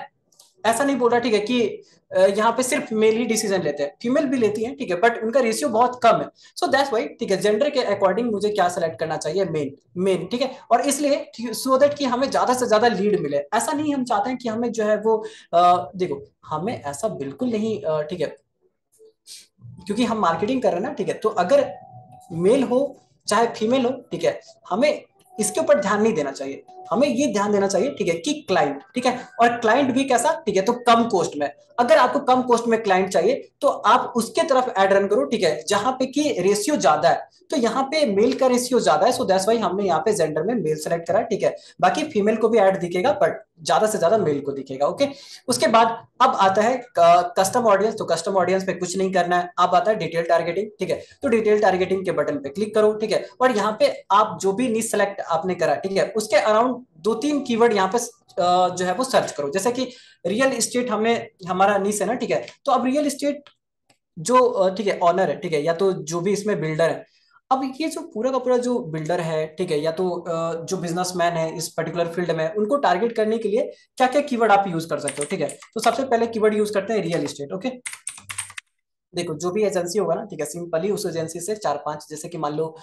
ऐसा नहीं बोल रहा, ठीक है, कि यहाँ पे सिर्फ मेल ही डिसीजन लेते हैं, फीमेल भी लेती है, ठीक है, बट उनका रेशियो बहुत कम है। सो दैट्स व्हाई, ठीक है, जेंडर के अकॉर्डिंग मुझे क्या सेलेक्ट करना चाहिए, मेन मेन, ठीक है। और इसलिए सो दैट कि हमें ज्यादा से ज्यादा लीड मिले। ऐसा नहीं हम चाहते हैं कि हमें जो है वो देखो हमें ऐसा बिल्कुल नहीं, ठीक है, क्योंकि हम मार्केटिंग कर रहे हैं ना, ठीक है। तो अगर मेल हो चाहे फीमेल हो, ठीक है, हमें इसके ऊपर ध्यान नहीं देना चाहिए। हमें ये ध्यान देना चाहिए, ठीक है, कि क्लाइंट, ठीक है, और क्लाइंट भी कैसा, ठीक है, तो कम कॉस्ट में। अगर आपको कम कॉस्ट में क्लाइंट चाहिए तो आप उसके तरफ एड रन करो, ठीक है, जहां पे कि रेशियो ज्यादा है। तो यहाँ पे मेल का रेशियो ज्यादा है, सो दैट्स व्हाई हमने यहाँ पे जेंडर में मेल सेलेक्ट करा, ठीक है। बाकी फीमेल को भी ऐड दिखेगा बट ज्यादा से ज्यादा मेल को दिखेगा। ओके, उसके बाद अब आता है कस्टम ऑडियंस। तो कस्टम ऑडियंस पे कुछ नहीं करना है। अब आता है डिटेल टारगेटिंग, ठीक है। तो डिटेल टारगेटिंग के बटन पे क्लिक करो, ठीक है, और यहाँ पे आप जो भी नीश सेलेक्ट आपने करा, ठीक है, उसके अराउंड 2 3 कीवर्ड यहाँ पे जो है वो सर्च करो। जैसे कि रियल एस्टेट हमें हमारा नीश है ना, ठीक है। तो अब रियल एस्टेट जो ठीक है ऑनर है, ठीक है, या तो जो भी इसमें बिल्डर है। अब ये जो पूरा का पूरा जो बिल्डर है, ठीक है, या तो जो बिजनेसमैन है इस पर्टिकुलर फील्ड में, उनको टारगेट करने के लिए क्या क्या कीवर्ड आप यूज कर सकते हो, ठीक है। तो सबसे पहले कीवर्ड यूज करते हैं रियल एस्टेट। ओके, देखो जो भी एजेंसी होगा ना, ठीक है, सिंपली उस एजेंसी से चार पांच, जैसे कि मान लो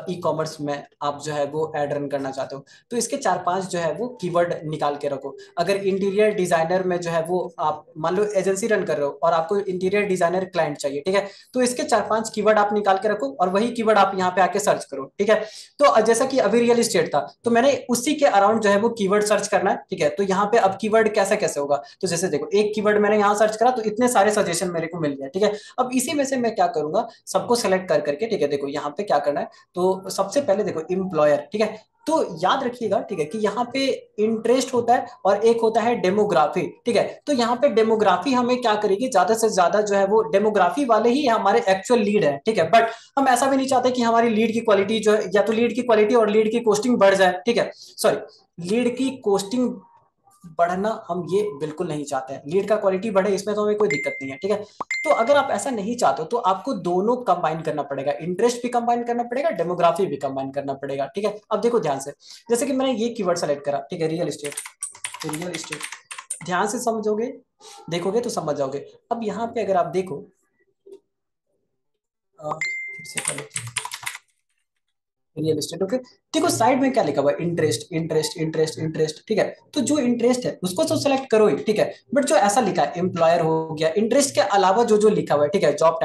ई कॉमर्स में आप जो है वो एड रन करना चाहते हो, तो इसके चार पांच जो है वो कीवर्ड निकाल के रखो। अगर इंटीरियर डिजाइनर में जो है वो आप मान लो एजेंसी रन कर रहे हो और आपको इंटीरियर डिजाइनर क्लाइंट चाहिए, ठीक है, तो इसके चार पांच कीवर्ड आप निकाल के रखो और वही कीवर्ड आप यहाँ पे आके सर्च करो, ठीक है। तो जैसा कि अभी रियल एस्टेट था, तो मैंने उसी के अराउंड जो है वो कीवर्ड सर्च करना है, ठीक है। तो यहाँ पे अब कीवर्ड कैसे कैसे होगा, तो जैसे देखो एक कीवर्ड मैंने यहाँ सर्च करा तो इतने सारे सजेशन मेरे को मिल गए, ठीक है। अब इसी में से मैं क्या करूंगा, सबको सेलेक्ट कर करके, ठीक है, देखो यहाँ पे क्या करना है, तो सबसे पहले देखो एम्प्लॉयर, ठीक है। तो याद रखिएगा, ठीक है, कि यहाँ पे इंटरेस्ट होता है और एक होता है डेमोग्राफी, ठीक है। तो यहाँ पे डेमोग्राफी हमें क्या करेगी, ज्यादा से ज्यादा जो है वो डेमोग्राफी वाले ही हमारे एक्चुअल लीड है, ठीक है। बट हम ऐसा भी नहीं चाहते कि हमारी लीड की क्वालिटी जो है, या तो लीड की क्वालिटी और लीड की कोस्टिंग बढ़ जाए, ठीक है, सॉरी, लीड की कोस्टिंग बढ़ना हम ये बिल्कुल नहीं चाहते हैं, लीड का क्वालिटी बढ़े इसमें तो हमें कोई दिक्कत नहीं है, ठीक है। तो अगर आप ऐसा नहीं चाहते हो तो आपको दोनों कंबाइन करना पड़ेगा, इंटरेस्ट भी कंबाइन करना पड़ेगा, डेमोग्राफी भी कंबाइन करना पड़ेगा, ठीक है। अब देखो ध्यान से, जैसे कि मैंने ये कीवर्ड सेलेक्ट करा, ठीक है, रियल एस्टेट, रियल एस्टेट, ध्यान से समझोगे, देखोगे तो समझ जाओगे। अब यहाँ पे अगर आप देखो, फिर से पहले रियल एस्टेट, ओके, देखो साइड में क्या लिखा हुआ है, इंटरेस्ट इंटरेस्ट इंटरेस्ट इंटरेस्ट, ठीक है। तो जो इंटरेस्ट है उसको तो सेलेक्ट करो ही, ठीक है। बट जो ऐसा लिखा है एम्प्लॉयर हो गया, इंटरेस्ट के अलावा जो जो लिखा हुआ है, ठीक है, जॉब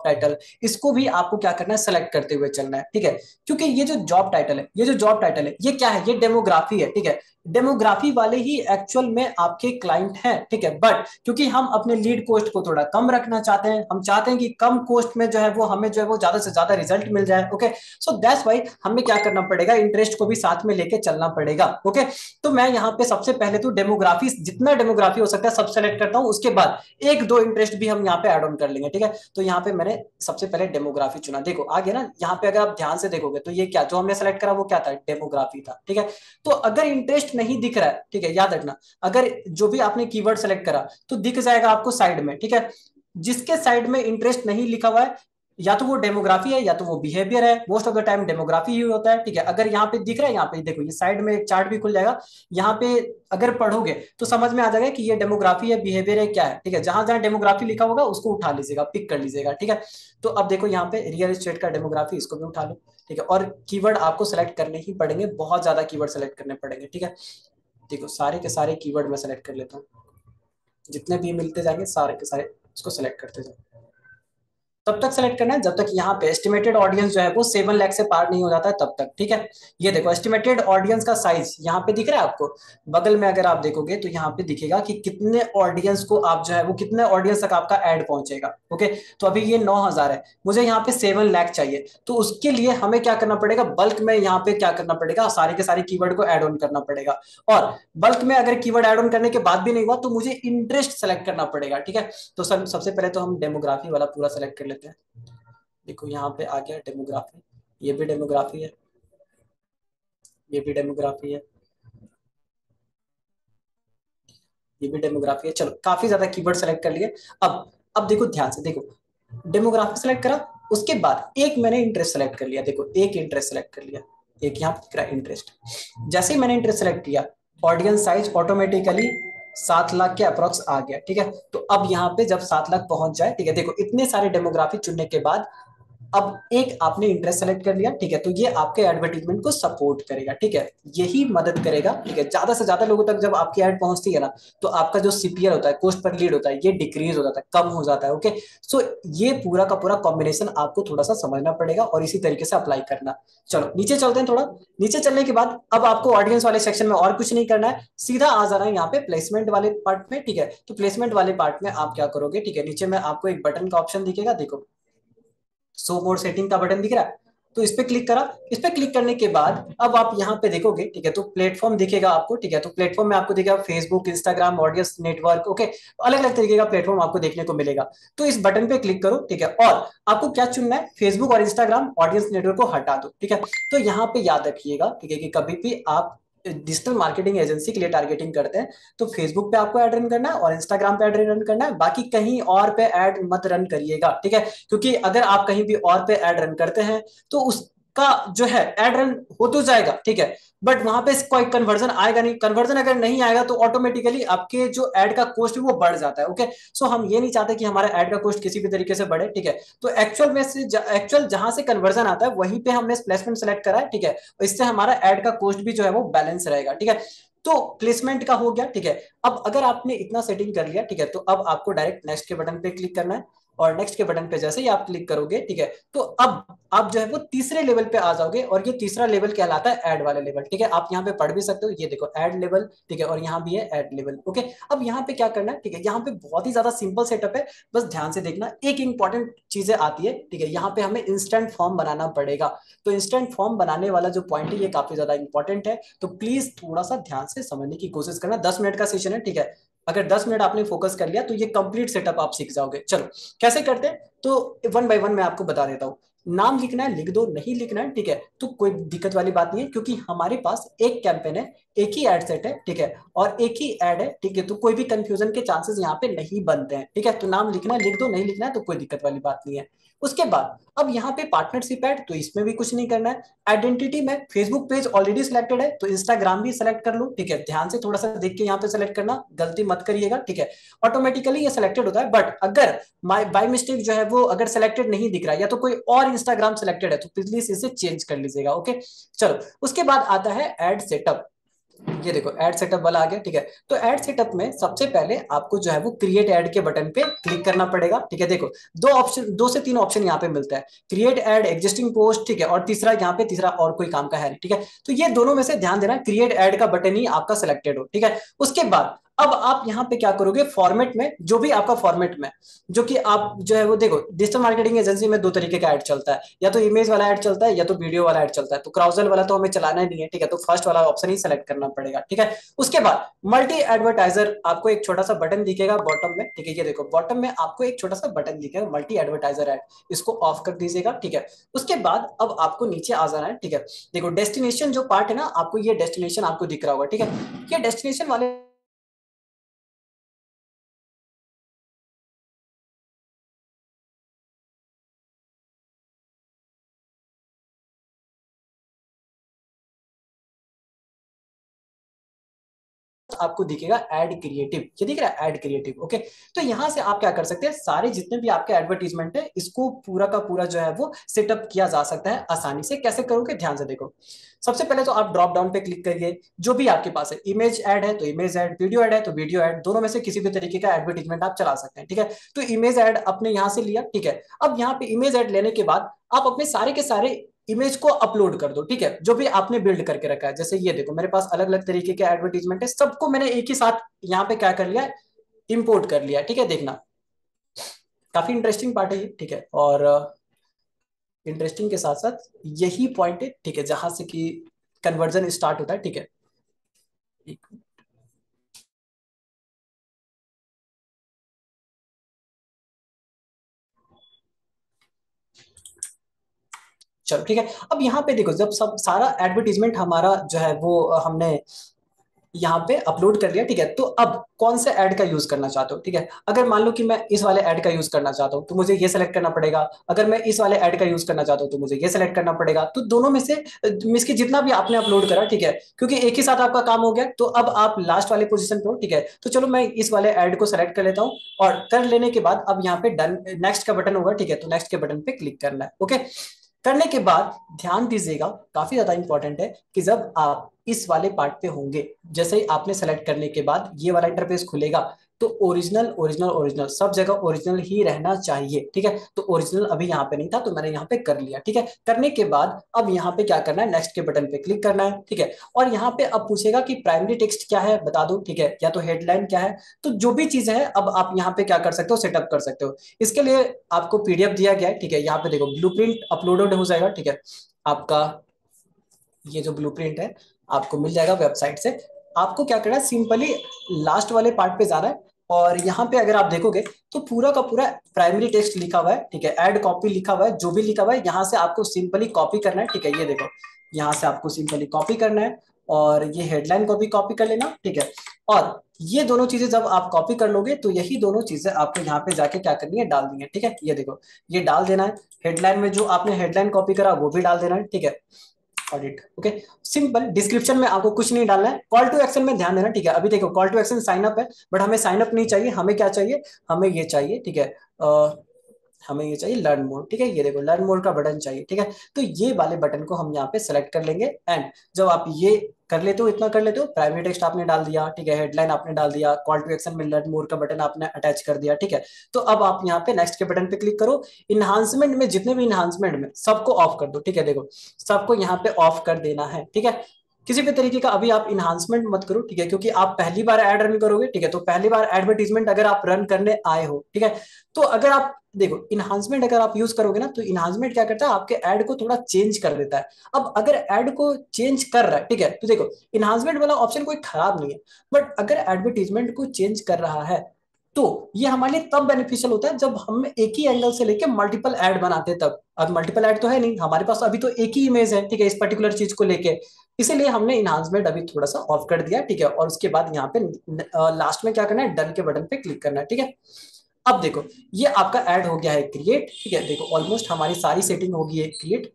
टाइटल, इसको भी आपको क्या करना है, सेलेक्ट करते हुए चलना है, ठीक है। क्योंकि ये जो जॉब टाइटल है, ये जो जॉब टाइटल है, ये क्या है, ये डेमोग्राफी है, ठीक है। डेमोग्राफी वाले ही एक्चुअल में आपके क्लाइंट हैं, ठीक है। बट क्योंकि हम अपने लीड कॉस्ट को थोड़ा कम रखना चाहते हैं, हम चाहते हैं कि कम कॉस्ट में जो है वो हमें जो है वो ज्यादा से ज्यादा रिजल्ट मिल जाए, ओके। सो दैट्स वाई हमें क्या करना पड़ेगा, इंटरेस्ट को भी साथ में लेके चलना पड़ेगा, ओके। तो मैं यहाँ पे सबसे पहले तो डेमोग्राफी, जितना डेमोग्राफी हो सकता है सब सेलेक्ट करता हूँ, उसके बाद एक दो इंटरेस्ट भी हम यहाँ पे ऐड ऑन कर लेंगे, ठीक है। तो यहाँ पे मैंने सबसे पहले डेमोग्राफी चुना, देखो आगे ना, यहाँ पे अगर आप ध्यान से देखोगे तो ये क्या जो हमने सेलेक्ट करा वो क्या था, डेमोग्राफी था, ठीक है। तो अगर इंटरेस्ट नहीं दिख रहा है, ठीक है, याद रखना, अगर जो भी आपने कीवर्ड सेलेक्ट करा तो दिख जाएगा आपको साइड में, ठीक है। जिसके साइड में इंटरेस्ट नहीं लिखा हुआ है, या तो वो डेमोग्राफी है या तो वो बिहेवियर है, most of the time demography ही होता है, ठीक है। अगर यहाँ पे दिख रहा है, यहाँ पे देखो ये साइड में एक चार्ट भी खुल जाएगा, यहाँ पे अगर पढ़ोगे तो समझ में आ जाएगा कि ये डेमोग्राफी है, बिहेवियर है, क्या है, ठीक है। जहां जहां डेमोग्राफी लिखा होगा उसको उठा लीजिएगा, पिक कर लीजिएगा, ठीक है। तो अब देखो यहाँ पे रियल एस्टेट का डेमोग्राफी, इसको भी उठा लो, ठीक है। और कीवर्ड आपको सेलेक्ट करने ही पड़ेंगे, बहुत ज्यादा कीवर्ड सेलेक्ट करने पड़ेंगे, ठीक है। देखो सारे के सारे कीवर्ड मैं सेलेक्ट कर लेता हूँ, जितने भी मिलते जाएंगे सारे के सारे उसको सेलेक्ट करते जाओ। तब तक सेलेक्ट करना है जब तक यहाँ पे एस्टिमेटेड ऑडियंस जो है वो 7 लाख से पार नहीं हो जाता है, तब तक, ठीक है। ये देखो एस्टिमेटेड ऑडियंस का साइज यहाँ पे दिख रहा है आपको, बगल में अगर आप देखोगे तो यहाँ पे दिखेगा कि कितने ऑडियंस को आप जो है वो, कितने ऑडियंस तक आपका एड पहुंचेगा, ओके। तो अभी ये 9,000 है, मुझे यहाँ पे 7 लाख चाहिए, तो उसके लिए हमें क्या करना पड़ेगा, बल्क में यहाँ पे क्या करना पड़ेगा, सारे के सारे कीवर्ड को एड ऑन करना पड़ेगा। और बल्क में अगर कीवर्ड एड ऑन करने के बाद भी नहीं हुआ तो मुझे इंटरेस्ट सेलेक्ट करना पड़ेगा, ठीक है। तो सबसे पहले तो हम डेमोग्राफी वाला पूरा सेलेक्ट कर लेते हैं। देखो यहाँ पे आ गया डेमोग्राफी, ये भी डेमोग्राफी है, ये भी डेमोग्राफी है, ये भी डेमोग्राफी है। चलो काफी ज्यादा कीवर्ड सेलेक्ट कर लिए। अब देखो ध्यान से देखो, डेमोग्राफी सेलेक्ट करा, उसके बाद एक मैंने इंटरेस्ट सेलेक्ट कर लिया, देखो एक इंटरेस्ट सेलेक्ट कर लिया, एक यहाँ दिख रहा है इंटरेस्ट। जैसे ही मैंने इंटरेस्ट सेलेक्ट किया, ऑडियंस साइज ऑटोमेटिकली 7 लाख के अप्रोक्स आ गया, ठीक है। तो अब यहाँ पे जब 7 लाख पहुंच जाए, ठीक है, देखो इतने सारे डेमोग्राफी चुनने के बाद अब एक आपने इंटरेस्ट सेलेक्ट कर लिया, ठीक है। तो ये आपके एडवर्टीजमेंट को सपोर्ट करेगा, ठीक है, यही मदद करेगा, ठीक है। ज्यादा से ज्यादा लोगों तक जब आपकी एड पहुंचती है ना, तो आपका जो सीपीएल होता है, कॉस्ट पर लीड होता है, ये डिक्रीज हो जाता है, कम हो जाता है, ओके। सो ये पूरा का पूरा कॉम्बिनेशन आपको थोड़ा सा समझना पड़ेगा और इसी तरीके से अप्लाई करना। चलो नीचे चलते हैं, थोड़ा नीचे चलने के बाद अब आपको ऑडियंस वाले सेक्शन में और कुछ नहीं करना है, सीधा आ जाना है यहाँ पे प्लेसमेंट वाले पार्ट में, ठीक है। तो प्लेसमेंट वाले पार्ट में आप क्या करोगे, ठीक है, नीचे में आपको एक बटन का ऑप्शन दिखेगा, देखो शो मोर सेटिंग का बटन दिख रहा है, तो इस पे क्लिक करा। इस पे क्लिक करने के बाद अब आप यहाँ पे देखोगे, ठीक है, तो प्लेटफॉर्म दिखेगा आपको, ठीक है। तो प्लेटफॉर्म में आपको दिखेगा Facebook, Instagram, audience network, okay, अलग अलग तरीके का प्लेटफॉर्म आपको देखने को मिलेगा। तो इस बटन पे क्लिक करो, ठीक है, और आपको क्या चुनना है, फेसबुक और इंस्टाग्राम ऑडियंस नेटवर्क को हटा दो, ठीक है। तो यहाँ पे याद रखिएगा, ठीक है, कि कभी भी आप डिजिटल मार्केटिंग एजेंसी के लिए टारगेटिंग करते हैं तो फेसबुक पे आपको ऐड रन करना है और इंस्टाग्राम पे ऐड रन करना है, बाकी कहीं और पे ऐड मत रन करिएगा, ठीक है। क्योंकि अगर आप कहीं भी और पे ऐड रन करते हैं तो उस का जो है एड रन हो तो जाएगा, ठीक है, बट वहां पे कोई कन्वर्जन आएगा नहीं। कन्वर्जन अगर नहीं आएगा तो ऑटोमेटिकली आपके जो एड का कॉस्ट है वो बढ़ जाता है। ओके, सो हम ये नहीं चाहते कि हमारा एड का कॉस्ट किसी भी तरीके से बढ़े, ठीक है। तो एक्चुअल में से एक्चुअल जहां से कन्वर्जन आता है वहीं पे हमने प्लेसमेंट सेलेक्ट करा है, ठीक है। इससे हमारा एड का कॉस्ट भी जो है वो बैलेंस रहेगा, ठीक है। तो प्लेसमेंट का हो गया, ठीक है। अब अगर आपने इतना सेटिंग कर लिया, ठीक है, तो अब आपको डायरेक्ट नेक्स्ट के बटन पे क्लिक करना है। और नेक्स्ट के बटन पे जैसे ही आप क्लिक करोगे, ठीक है, तो अब आप जो है वो तीसरे लेवल पे आ जाओगे, और ये तीसरा लेवल कहलाता है ऐड वाला लेवल, ठीक है। आप यहाँ पे पढ़ भी सकते हो, ये देखो ऐड लेवल, ठीक है, और यहाँ भी है ऐड लेवल। ओके, अब यहाँ पे क्या करना है, ठीक है, यहाँ पे बहुत ही ज्यादा सिंपल सेटअप है, बस ध्यान से देखना। एक इंपॉर्टेंट चीजें आती है, ठीक है, यहाँ पे हमें इंस्टेंट फॉर्म बनाना पड़ेगा। तो इंस्टेंट फॉर्म बनाने वाला जो पॉइंट है ये काफी ज्यादा इंपॉर्टेंट है, तो प्लीज थोड़ा सा ध्यान से समझने की कोशिश करना। 10 मिनट का सेशन है, ठीक है। अगर 10 मिनट आपने फोकस कर लिया तो ये कंप्लीट सेटअप आप सीख जाओगे। चलो कैसे करते हैं, तो वन बाय वन मैं आपको बता देता हूँ। नाम लिखना है लिख दो, नहीं लिखना है, ठीक है, तो कोई दिक्कत वाली बात नहीं है, क्योंकि हमारे पास एक कैंपेन है, एक ही एड सेट है, ठीक है, और एक ही एड है, ठीक है, तो कोई भी कंफ्यूजन के चांसेस यहाँ पे नहीं बनते हैं, ठीक है। तो नाम लिखना है लिख दो, नहीं लिखना है तो कोई दिक्कत वाली बात नहीं है। उसके बाद अब यहाँ पे पार्टनरशिप ऐड, तो इसमें भी कुछ नहीं करना है। आइडेंटिटी में फेसबुक पेज ऑलरेडी सिलेक्टेड है, तो इंस्टाग्राम भी सिलेक्ट कर लो, ठीक है। ध्यान से थोड़ा सा देख के यहाँ पे सिलेक्ट करना, गलती मत करिएगा, ठीक है। ऑटोमेटिकली ये सिलेक्टेड होता है, बट अगर बाय मिस्टेक जो है वो अगर सिलेक्टेड नहीं दिख रहा है या तो कोई और इंस्टाग्राम सिलेक्टेड है, तो प्लीज इसे चेंज कर लीजिएगा। ओके, चलो उसके बाद आता है एड सेटअप। ये देखो ऐड सेटअप वाला आ गया, ठीक है। तो ऐड सेटअप में सबसे पहले आपको जो है वो क्रिएट ऐड के बटन पे क्लिक करना पड़ेगा, ठीक है। देखो दो ऑप्शन, 2 से 3 ऑप्शन यहाँ पे मिलता है, क्रिएट ऐड, एग्जिस्टिंग पोस्ट, ठीक है, और तीसरा यहाँ पे तीसरा और कोई काम का है नहीं, ठीक है। तो ये दोनों में से ध्यान देना, क्रिएट ऐड का बटन ही आपका सिलेक्टेड हो, ठीक है। उसके बाद अब आप यहाँ पे क्या करोगे, फॉर्मेट में जो भी आपका फॉर्मेट में जो कि आप जो है वो देखो, डिजिटल मार्केटिंग एजेंसी में 2 तरीके का ऐड चलता है, या तो इमेज वाला ऐड चलता है या तो वीडियो वाला ऐड चलता है। तो क्राउजल वाला तो हमें चलाना ही नहीं है, ठीक है, तो फर्स्ट वाला ऑप्शन ही सेलेक्ट करना पड़ेगा, ठीक है। उसके बाद मल्टी एडवर्टाइजर, आपको एक छोटा सा बटन दिखेगा बॉटम में, ठीक है, ये देखो बॉटम में आपको एक छोटा सा बटन दिखेगा मल्टी एडवर्टाइजर ऐड, इसको ऑफ कर दीजिएगा, ठीक है। उसके बाद अब आपको नीचे आ जाना है, ठीक है। देखो डेस्टिनेशन जो पार्ट है ना, आपको ये डेस्टिनेशन आपको दिख रहा होगा, ठीक है। ये डेस्टिनेशन वाले आपको दिखेगा ऐड क्रिएटिव, ये दिख रहा है ऐड क्रिएटिव। ओके, तो यहां से आप क्या कर सकते हैं, सारे जितने भी आपके एडवर्टीजमेंट है इसको पूरा का पूरा जो है वो सेटअप किया जा सकता है आसानी से। कैसे करोगे, ध्यान से देखो। सबसे पहले तो आप ड्रॉप डाउन पे क्लिक करिए, जो भी आपके पास है, इमेज ऐड है तो इमेज ऐड, वीडियो ऐड है तो वीडियो ऐड, दोनों में से किसी भी तरीके का एडवर्टीजमेंट आप चला सकते हैं, ठीक है। तो इमेज ऐड अपने यहां से लिया, ठीक है। अब यहाँ पे इमेज ऐड लेने के बाद आप अपने सारे के सारे इमेज को अपलोड कर दो, ठीक है, जो भी आपने बिल्ड करके रखा है। जैसे ये देखो मेरे पास अलग अलग तरीके के एडवर्टीजमेंट है, सबको मैंने एक ही साथ यहाँ पे क्या कर लिया, इंपोर्ट कर लिया, ठीक है। देखना काफी इंटरेस्टिंग पार्ट है ये, ठीक है। और इंटरेस्टिंग के साथ साथ यही पॉइंट है, ठीक है, जहां से कि कन्वर्जन स्टार्ट होता है, ठीक है। चलो ठीक है। अब यहाँ पे देखो, जब सब सारा एडवर्टीजमेंट हमारा जो है वो हमने यहाँ पे अपलोड कर लिया, ठीक है, तो अब कौन से ऐड का यूज करना चाहते हो, ठीक है। अगर मान लो कि मैं इस वाले ऐड का यूज करना चाहता हूँ तो मुझे ये सेलेक्ट करना पड़ेगा। अगर मैं इस वाले ऐड का यूज करना चाहता हूँ तो मुझे ये सेलेक्ट करना पड़ेगा। तो दोनों में से मीन्स की जितना भी आपने अपलोड करा, ठीक है, क्योंकि एक ही साथ आपका काम हो गया, तो अब आप लास्ट वाले पोजीशन पे हो, ठीक है। तो चलो मैं इस वाले ऐड को सेलेक्ट कर लेता हूँ, और कर लेने के बाद अब यहाँ पे डन नेक्स्ट का बटन होगा, ठीक है, तो नेक्स्ट के बटन पे क्लिक करना है। ओके, करने के बाद ध्यान दीजिएगा, काफी ज्यादा इंपॉर्टेंट है कि जब आप इस वाले पार्ट पे होंगे, जैसे ही आपने सेलेक्ट करने के बाद ये वाला इंटरफेस खुलेगा, तो ओरिजिनल ओरिजिनल ओरिजिनल सब जगह ओरिजिनल ही रहना चाहिए, ठीक है। तो ओरिजिनल अभी यहाँ पे नहीं था, तो मैंने यहाँ पे कर लिया, ठीक है। करने के बाद अब यहाँ पे क्या करना है, नेक्स्ट के बटन पे क्लिक करना है, ठीक है। और यहाँ पे अब पूछेगा कि प्राइमरी टेक्स्ट क्या है बता दो, ठीक है, या तो हेडलाइन क्या है। तो जो भी चीज है अब आप यहाँ पे क्या कर सकते हो, सेटअप कर सकते हो। इसके लिए आपको पीडीएफ दिया गया है, ठीक है। यहाँ पे देखो ब्लूप्रिंट अपलोडेड हो जाएगा, ठीक है। आपका ये जो ब्लूप्रिंट है आपको मिल जाएगा वेबसाइट से। आपको क्या करना है, सिंपली लास्ट वाले पार्ट पे जाना है, और यहाँ पे अगर आप देखोगे तो पूरा का पूरा प्राइमरी टेक्स्ट लिखा हुआ है, ठीक है। ऐड कॉपी लिखा हुआ है, जो भी लिखा हुआ है यहाँ से आपको सिंपली कॉपी करना है, ठीक है। ये देखो यहाँ से आपको सिंपली कॉपी करना है, और ये हेडलाइन को भी कॉपी कर लेना, ठीक है। और ये दोनों चीजें जब आप कॉपी कर लोगे तो यही दोनों चीजें आपको यहाँ पे जाके क्या करनी है, डाल दी है, ठीक है। ये देखो, ये डाल देना है। हेडलाइन में जो आपने हेडलाइन कॉपी करा वो भी डाल देना है, ठीक है। Audit, okay. सिंपल। डिस्क्रिप्शन में आपको कुछ नहीं डालना है। कॉल टू एक्शन में ध्यान देना, ठीक है। अभी देखो call to action sign up है, बट हमें साइन अप नहीं चाहिए, हमें क्या चाहिए, हमें ये चाहिए, ठीक है। हमें ये चाहिए लर्न मोर, ठीक है। ये देखो लर्न मोर का बटन चाहिए, ठीक है। तो ये वाले बटन को हम यहाँ पे सेलेक्ट कर लेंगे। एंड जब आप ये कर लेते हो, इतना कर लेते हो, प्राइमरी टेक्स्ट आपने डाल दिया, ठीक है, हेडलाइन आपने डाल दिया, कॉल टू एक्शन में लर्न मोर का बटन आपने अटैच कर दिया, ठीक है। तो अब आप यहाँ पे नेक्स्ट के बटन पे क्लिक करो। इन्हांसमेंट में जितने भी इन्हांसमेंट में सबको ऑफ कर दो, ठीक है। देखो सबको यहाँ पे ऑफ कर देना है, ठीक है। किसी भी तरीके का अभी आप इन्हांसमेंट मत करो, ठीक है, क्योंकि आप पहली बार एड रन करोगे, ठीक है। तो पहली बार एडवर्टीजमेंट अगर आप रन करने आए हो, ठीक है, तो अगर आप देखो इन्हांसमेंट अगर आप यूज करोगे ना, तो इन्हांसमेंट क्या करता है, आपके ऐड को थोड़ा चेंज कर देता है। अब अगर ऐड को चेंज कर रहा है, ठीक है, तो देखो इन्हांसमेंट वाला ऑप्शन कोई खराब नहीं है, बट अगर एडवर्टीजमेंट को चेंज कर रहा है तो ये हमारे लिए तब बेनिफिशियल होता है जब हम एक ही एंगल से लेके मल्टीपल ऐड बनाते हैं तब। अब मल्टीपल ऐड तो है नहीं हमारे पास, अभी तो एक ही इमेज है, ठीक है, इस पर्टिकुलर चीज को लेके। इसीलिए हमने इन्हांसमेंट अभी थोड़ा सा ऑफ कर दिया, ठीक है। और उसके बाद यहाँ पे लास्ट में क्या करना है, डन के बटन पे क्लिक करना है, ठीक है। अब देखो ये आपका ऐड हो गया है क्रिएट, ठीक है। देखो ऑलमोस्ट हमारी सारी सेटिंग होगी है क्रिएट।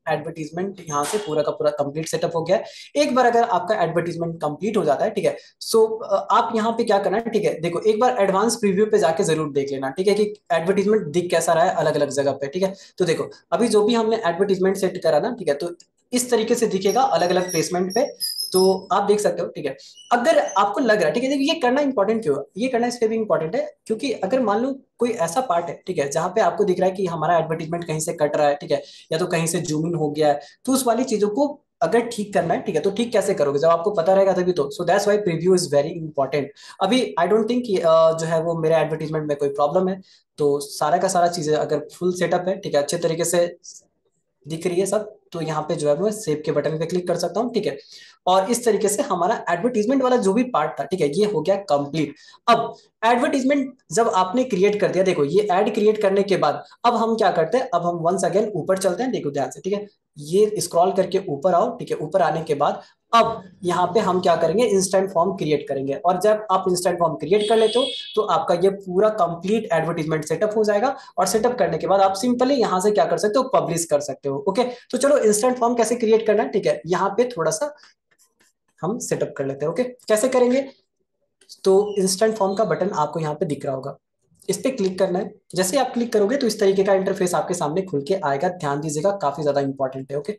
एडवर्टीजमेंट यहाँ से पूरा का पूरा कंप्लीट सेटअप हो गया है। एक बार अगर आपका एडवर्टीजमेंट कंप्लीट हो जाता है, ठीक है, सो आप यहाँ पे क्या करना है, ठीक है, देखो एक बार एडवांस प्रीव्यू पे जाके जरूर देख लेना, ठीक है, कि एडवर्टीजमेंट दिख कैसा रहा है अलग अलग जगह पे, ठीक है। तो देखो अभी जो भी हमने एडवर्टीजमेंट सेट करा ना, ठीक है, तो इस तरीके से दिखेगा अलग अलग प्लेसमेंट पे। तो आप देख सकते हो, ठीक है। अगर आपको लग रहा है, ठीक है, देखिए ये करना इंपॉर्टेंट क्यों है, ये करना इसलिए भी इंपॉर्टेंट है क्योंकि अगर मान लो कोई ऐसा पार्ट है, ठीक है, जहां पे आपको दिख रहा है कि हमारा एडवर्टीजमेंट कहीं से कट रहा है, ठीक है, या तो कहीं से जूम इन हो गया है, तो उस वाली चीजों को अगर ठीक करना है, ठीक है, तो ठीक कैसे करोगे, जब आपको पता रहेगा तभी तो। सो that's why preview is very important. अभी आई डोंट थिंक जो है वो मेरे एडवर्टीजमेंट में कोई प्रॉब्लम है। तो सारा का सारा चीजें अगर फुल सेटअप है, ठीक है, अच्छे तरीके से दिख रही है सब, तो यहाँ पे जो है मैं सेव के बटन पे क्लिक कर सकता हूँ, ठीक है। और इस तरीके से हमारा एडवर्टीजमेंट वाला जो भी पार्ट था, ठीक है, ये हो गया कंप्लीट। अब एडवर्टीजमेंट जब आपने क्रिएट कर दिया, देखो ये एड क्रिएट करने के बाद अब हम क्या करते हैं, अब हम वंस अगेन ऊपर चलते हैं, देखो ध्यान से, ठीक है। ये स्क्रॉल करके ऊपर आओ, ठीक है। ऊपर आने के बाद अब यहाँ पे हम क्या करेंगे, इंस्टेंट फॉर्म क्रिएट करेंगे। और जब आप इंस्टेंट फॉर्म क्रिएट कर लेते हो तो आपका ये पूरा कंप्लीट एडवर्टीजमेंट सेटअप हो जाएगा। और सेटअप करने के बाद आप सिंपली यहाँ से क्या कर सकते हो, पब्लिश कर सकते हो, ओके। तो चलो इंस्टेंट फॉर्म कैसे क्रिएट करना है, ठीक है, यहाँ पे थोड़ा सा हम सेटअप कर लेते हैं, ओके। कैसे करेंगे, तो इंस्टेंट फॉर्म का बटन आपको यहाँ पे दिख रहा होगा, इस पे क्लिक करना है। जैसे आप क्लिक करोगे तो इस तरीके का इंटरफेस आपके सामने खुल के आएगा, ध्यान दीजिएगा काफी ज्यादा इंपॉर्टेंट है, ओके।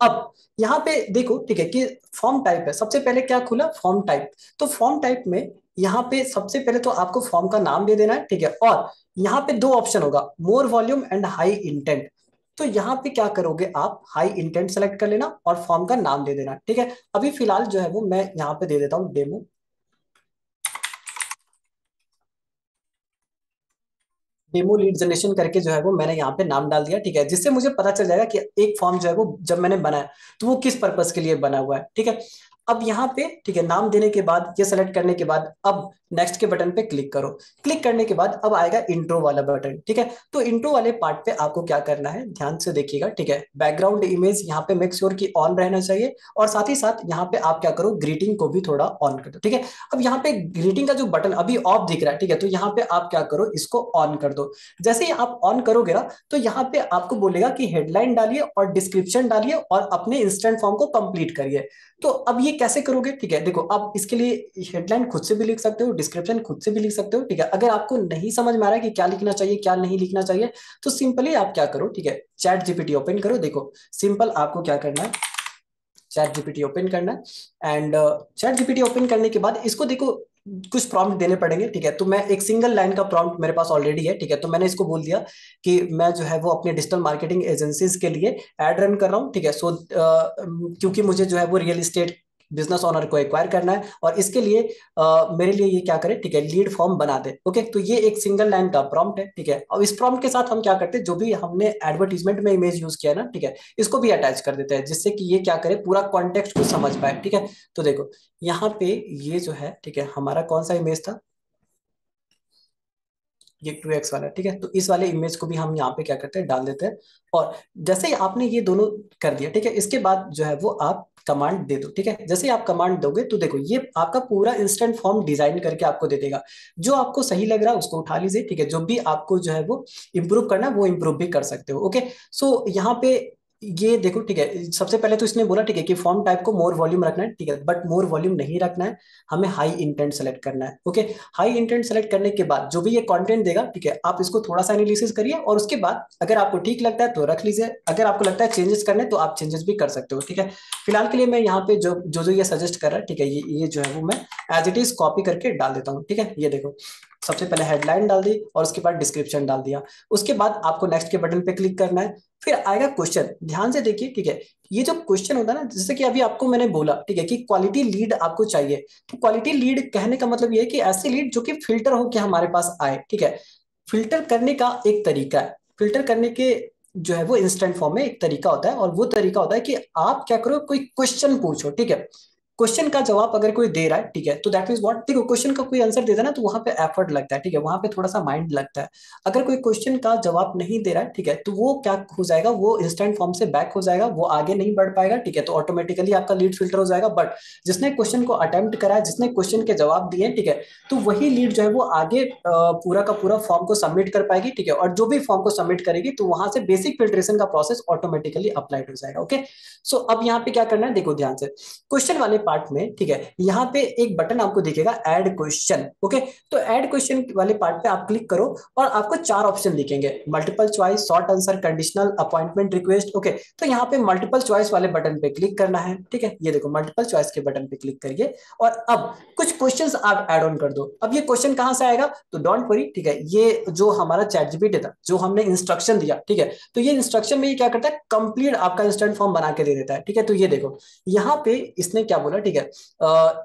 अब यहाँ पे देखो, ठीक है, कि फॉर्म टाइप है, सबसे पहले क्या खुला, फॉर्म टाइप। तो फॉर्म टाइप में यहाँ पे सबसे पहले तो आपको फॉर्म का नाम दे देना है, ठीक है। और यहाँ पे दो ऑप्शन होगा, मोर वॉल्यूम एंड हाई इंटेंट। तो यहाँ पे क्या करोगे, आप हाई इंटेंट सेलेक्ट कर लेना और फॉर्म का नाम दे देना, ठीक है। अभी फिलहाल जो है वो मैं यहाँ पे दे देता हूँ डेमो। डेमो लीड जनरेशन करके जो है वो मैंने यहाँ पे नाम डाल दिया, ठीक है, जिससे मुझे पता चल जाएगा कि एक फॉर्म जो है वो जब मैंने बनाया तो वो किस पर्पस के लिए बना हुआ है, ठीक है। अब यहाँ पे, ठीक है, नाम देने के बाद ये सेलेक्ट करने के बाद अब नेक्स्ट के बटन पे क्लिक करो। क्लिक करने के बाद अब आएगा इंट्रो वाला बटन, ठीक है। तो इंट्रो वाले पार्ट पे आपको क्या करना है, ध्यान से देखिएगा, ठीक है। बैकग्राउंड इमेज यहाँ पे मेक श्योर की ऑन रहना चाहिए। और साथ ही साथ यहाँ पे आप क्या करो, ग्रीटिंग को भी थोड़ा ऑन कर दो, ठीक है। अब यहाँ पे ग्रीटिंग का जो बटन अभी ऑफ दिख रहा है, ठीक है, तो यहाँ पे आप क्या करो, इसको ऑन कर दो। जैसे ही आप ऑन करोगे ना, तो यहाँ पे आपको बोलेगा कि हेडलाइन डालिए और डिस्क्रिप्शन डालिए और अपने इंस्टेंट फॉर्म को कंप्लीट करिए। तो अब ये कैसे करोगे, ठीक है, देखो आप इसके लिए हेडलाइन खुद से भी लिख सकते हो, डिस्क्रिप्शन खुद से भी लिख सकते हो, ठीक है। अगर आपको नहीं समझ में आ रहा है कि क्या लिखना चाहिए क्या नहीं लिखना चाहिए, तो सिंपली आप क्या करो, ठीक है, चैट जीपीटी ओपन करो। देखो सिंपल आपको क्या करना है, चैट जीपीटी ओपन करना है। एंड चैट जीपीटी ओपन करने के बाद इसको देखो कुछ प्रॉम्प्ट देने पड़ेंगे, ठीक है। तो मैं एक सिंगल लाइन का प्रॉम्प्ट मेरे पास ऑलरेडी है, ठीक है, तो मैंने इसको बोल दिया कि मैं जो है वो अपने डिजिटल मार्केटिंग एजेंसीज के लिए एड रन कर रहा हूँ, ठीक है। सो क्योंकि मुझे जो है वो रियल एस्टेट बिजनेस ओनर को एक्वायर करना है और इसके लिए मेरे लिए ये क्या करे, ठीक है, लीड फॉर्म बना दे, ओके। तो ये एक सिंगल लाइन का प्रॉम्प्ट है, ठीक है। अब इस प्रॉम्प्ट के साथ हम क्या करते हैं, जो भी हमने एडवर्टीजमेंट में इमेज यूज किया है ना, ठीक है, इसको भी अटैच कर देते हैं जिससे कि ये क्या करे, पूरा कॉन्टेक्स्ट को समझ पाए, ठीक है। तो देखो यहाँ पे ये जो है, ठीक है, हमारा कौन सा इमेज था, ये 2x वाला, ठीक है। तो इस वाले इमेज को भी हम यहाँ पे क्या करते हैं, डाल देते हैं। और जैसे ही आपने ये दोनों कर दिया, ठीक है, इसके बाद जो है वो आप कमांड दे दो, ठीक है। जैसे ही आप कमांड दोगे तो देखो ये आपका पूरा इंस्टेंट फॉर्म डिजाइन करके आपको दे देगा। जो आपको सही लग रहा है उसको उठा लीजिए, ठीक है। जो भी आपको जो है वो इंप्रूव करना है वो इंप्रूव भी कर सकते हो, ओके। सो यहाँ पे ये देखो, ठीक है। सबसे पहले तो इसने बोला, ठीक है, कि फॉर्म टाइप को मोर वॉल्यूम रखना है, ठीक है, बट मोर वॉल्यूम नहीं रखना है, हमें हाई इंटेंट सेलेक्ट करना है, ओके। हाई इंटेंट सेलेक्ट करने के बाद जो भी ये कंटेंट देगा, ठीक है, आप इसको थोड़ा सा एनालिसिस करिए और उसके बाद अगर आपको ठीक लगता है तो रख लीजिए, अगर आपको लगता है चेंजेस करने तो आप चेंजेस भी कर सकते हो, ठीक है। फिलहाल के लिए मैं यहाँ पे जो जो जो ये सजेस्ट कर रहा है, ठीक है, ये जो है वो मैं एज इट इज कॉपी करके डाल देता हूँ, ठीक है। ये देखो, सबसे पहले हेडलाइन डाल दी और उसके बाद डिस्क्रिप्शन डाल दिया। उसके बाद आपको नेक्स्ट के बटन पे क्लिक करना है, फिर आएगा क्वेश्चन। ध्यान से देखिए, ठीक है। ये जो क्वेश्चन होता है ना, जैसे कि अभी आपको मैंने बोला, ठीक है, कि क्वालिटी लीड आपको चाहिए। तो क्वालिटी लीड कहने का मतलब ये है कि ऐसे लीड जो कि फिल्टर होकर हमारे पास आए, ठीक है। फिल्टर करने का एक तरीका है, फिल्टर करने के जो है वो इंस्टेंट फॉर्म में एक तरीका होता है, और वो तरीका होता है कि आप क्या करो, कोई क्वेश्चन पूछो, ठीक है। क्वेश्चन का जवाब अगर कोई दे रहा है, ठीक है, तो दैट मींस व्हाट, देखो क्वेश्चन का कोई आंसर देता है ना तो वहां पे एफर्ट लगता है, ठीक है, वहां पे थोड़ा सा माइंड लगता है। अगर कोई क्वेश्चन का जवाब नहीं दे रहा है, ठीक है, तो वो क्या हो जाएगा, वो इंस्टेंट फॉर्म से बैक हो जाएगा, वो आगे नहीं बढ़ पाएगा, ठीक है। तो ऑटोमेटिकली आपका लीड फिल्टर हो जाएगा। बट जिसने क्वेश्चन को अटेम्प्ट करा है, जिसने क्वेश्चन के जवाब दिए, ठीक है, तो वही लीड जो है वो आगे पूरा का पूरा फॉर्म को सबमिट कर पाएगी, ठीक है। और जो भी फॉर्म को सबमिट करेगी तो वहां से बेसिक फिल्ट्रेशन का प्रोसेस ऑटोमेटिकली अप्लाइड हो जाएगा, ओके। सो अब यहाँ पे क्या करना है, देखो ध्यान से, क्वेश्चन वाले पार्ट में, ठीक है, यहाँ पे एक बटन आपको दिखेगा ऐड क्वेश्चन, ओके। तो ऐड क्वेश्चन वाले पार्ट पे आप क्लिक करो और आपको चार ऑप्शन दिखेंगे, multiple choice, short answer, conditional, appointment request, okay. तो यहाँ पे मल्टीपल चॉइस वाले बटन पे क्लिक करना है, ठीक है। ये देखो मल्टीपल चॉइस के बटन पे क्लिक करिए और अब कुछ क्वेश्चंस आप ऐड ऑन कर दो। अब ये क्वेश्चन कहां से आएगा, तो डोंट वरी, ठीक है, ये जो हमारा चैट जीपीटी था, जो हमने इंस्ट्रक्शन दिया, ठीक है, तो ये इंस्ट्रक्शन में ये क्या करता है, कंप्लीट आपका इंस्टेंट फॉर्म बना के दे देता है, ठीक है। तो ये देखो यहाँ पे इसने क्या बोला, ठीक है,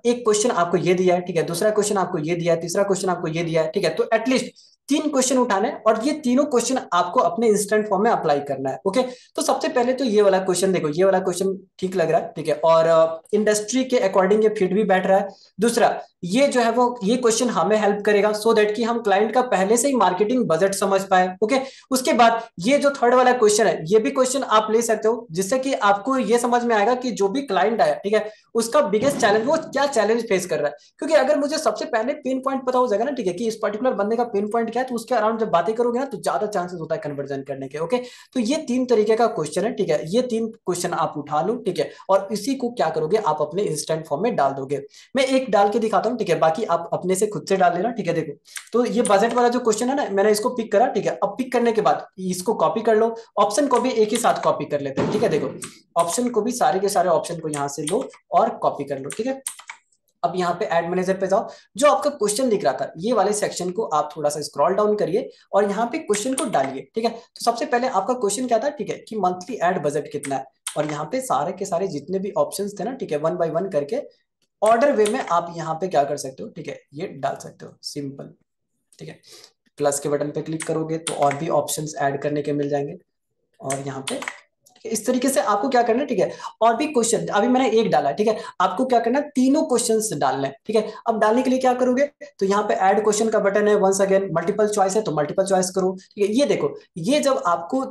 एक क्वेश्चन आपको ये दिया है, ठीक है, दूसरा क्वेश्चन आपको ये दिया है, तीसरा क्वेश्चन आपको ये दिया है, ठीक है। तो एटलीस्ट तीन क्वेश्चन उठाने हैं और ये तीनों क्वेश्चन आपको अपने इंस्टेंट फॉर्म में अप्लाई करना है, ओके। तो सबसे पहले तो ये वाला क्वेश्चन देखो, ये वाला क्वेश्चन ठीक लग रहा है, ठीक है, और इंडस्ट्री के अकॉर्डिंग ये फिट भी बैठ रहा है। दूसरा, ये जो है वो ये क्वेश्चन हमें हेल्प करेगा सो दैट कि हम क्लाइंट का पहले से ही मार्केटिंग बजट समझ पाए, ओके। उसके बाद ये जो थर्ड वाला क्वेश्चन है, ये भी क्वेश्चन आप ले सकते हो, जिससे कि आपको ये समझ में आएगा कि जो भी क्लाइंट आया, ठीक है, उसका बिगेस्ट चैलेंज, वो क्या चैलेंज फेस कर रहा है। क्योंकि अगर मुझे सबसे पहले पेन पॉइंट पता हो जाएगा ना, ठीक है, कि इस पर्टिकुलर बंदे का पेन पॉइंट क्या है, तो उसके अराउंड जब बातें करोगे ना तो ज्यादा चांसेस होता है कन्वर्जन करने के, ओके। तो ये तीन तरीके का क्वेश्चन है, ठीक है, ये तीन क्वेश्चन आप उठा लो, ठीक है, और इसी को क्या करोगे, आप अपने इंस्टेंट फॉर्म में डाल दोगे। मैं एक डाल के दिखाता हूँ, ठीक है, बाकी आप अपने से खुद से डाल लेना, ठीक है। देखो, तो ये बजट वाला जो क्वेश्चन है ना, मैंने इसको पिक करा, ठीक है। अब पिक करने के बाद इसको कॉपी कर लो, ऑप्शन को भी एक ही साथ कॉपी कर लेते हैं, ठीक है। देखो, ऑप्शन को भी, सारे के सारे ऑप्शन को यहां से लो और कॉपी कर लो, ठीक है। अब यहाँ पे एड मैनेजर पे जाओ, जो आपका क्वेश्चन दिख रहा था ये वाले सेक्शन को आप थोड़ा सा स्क्रॉल डाउन करिए और यहाँ पे क्वेश्चन को डालिए, ठीक है। तो सबसे पहले आपका क्वेश्चन क्या था, ठीक है, कि मंथली एड बजट कितना है, और यहाँ पे सारे के सारे जितने भी ऑप्शंस थे ना, ठीक है, वन बाय वन करके ऑर्डर वे में आप यहाँ पे क्या कर सकते हो, ठीक है, ये डाल सकते हो, सिंपल, ठीक है। प्लस के बटन पे क्लिक करोगे तो और भी ऑप्शंस ऐड करने के मिल जाएंगे, और यहाँ पे इस तरीके से आपको क्या करना है, ठीक है। और भी क्वेश्चन, अभी मैंने एक डाला है, ठीक है, आपको क्या करना है, तीनों क्वेश्चंस डालने हैं, ठीक है। अब डालने के लिए क्या करोगे, तो यहाँ पे ऐड क्वेश्चन का बटन है, वंस अगेन मल्टीपल चॉइस है तो मल्टीपल चॉइस करो, ठीक है। ये देखो, ये जब आपको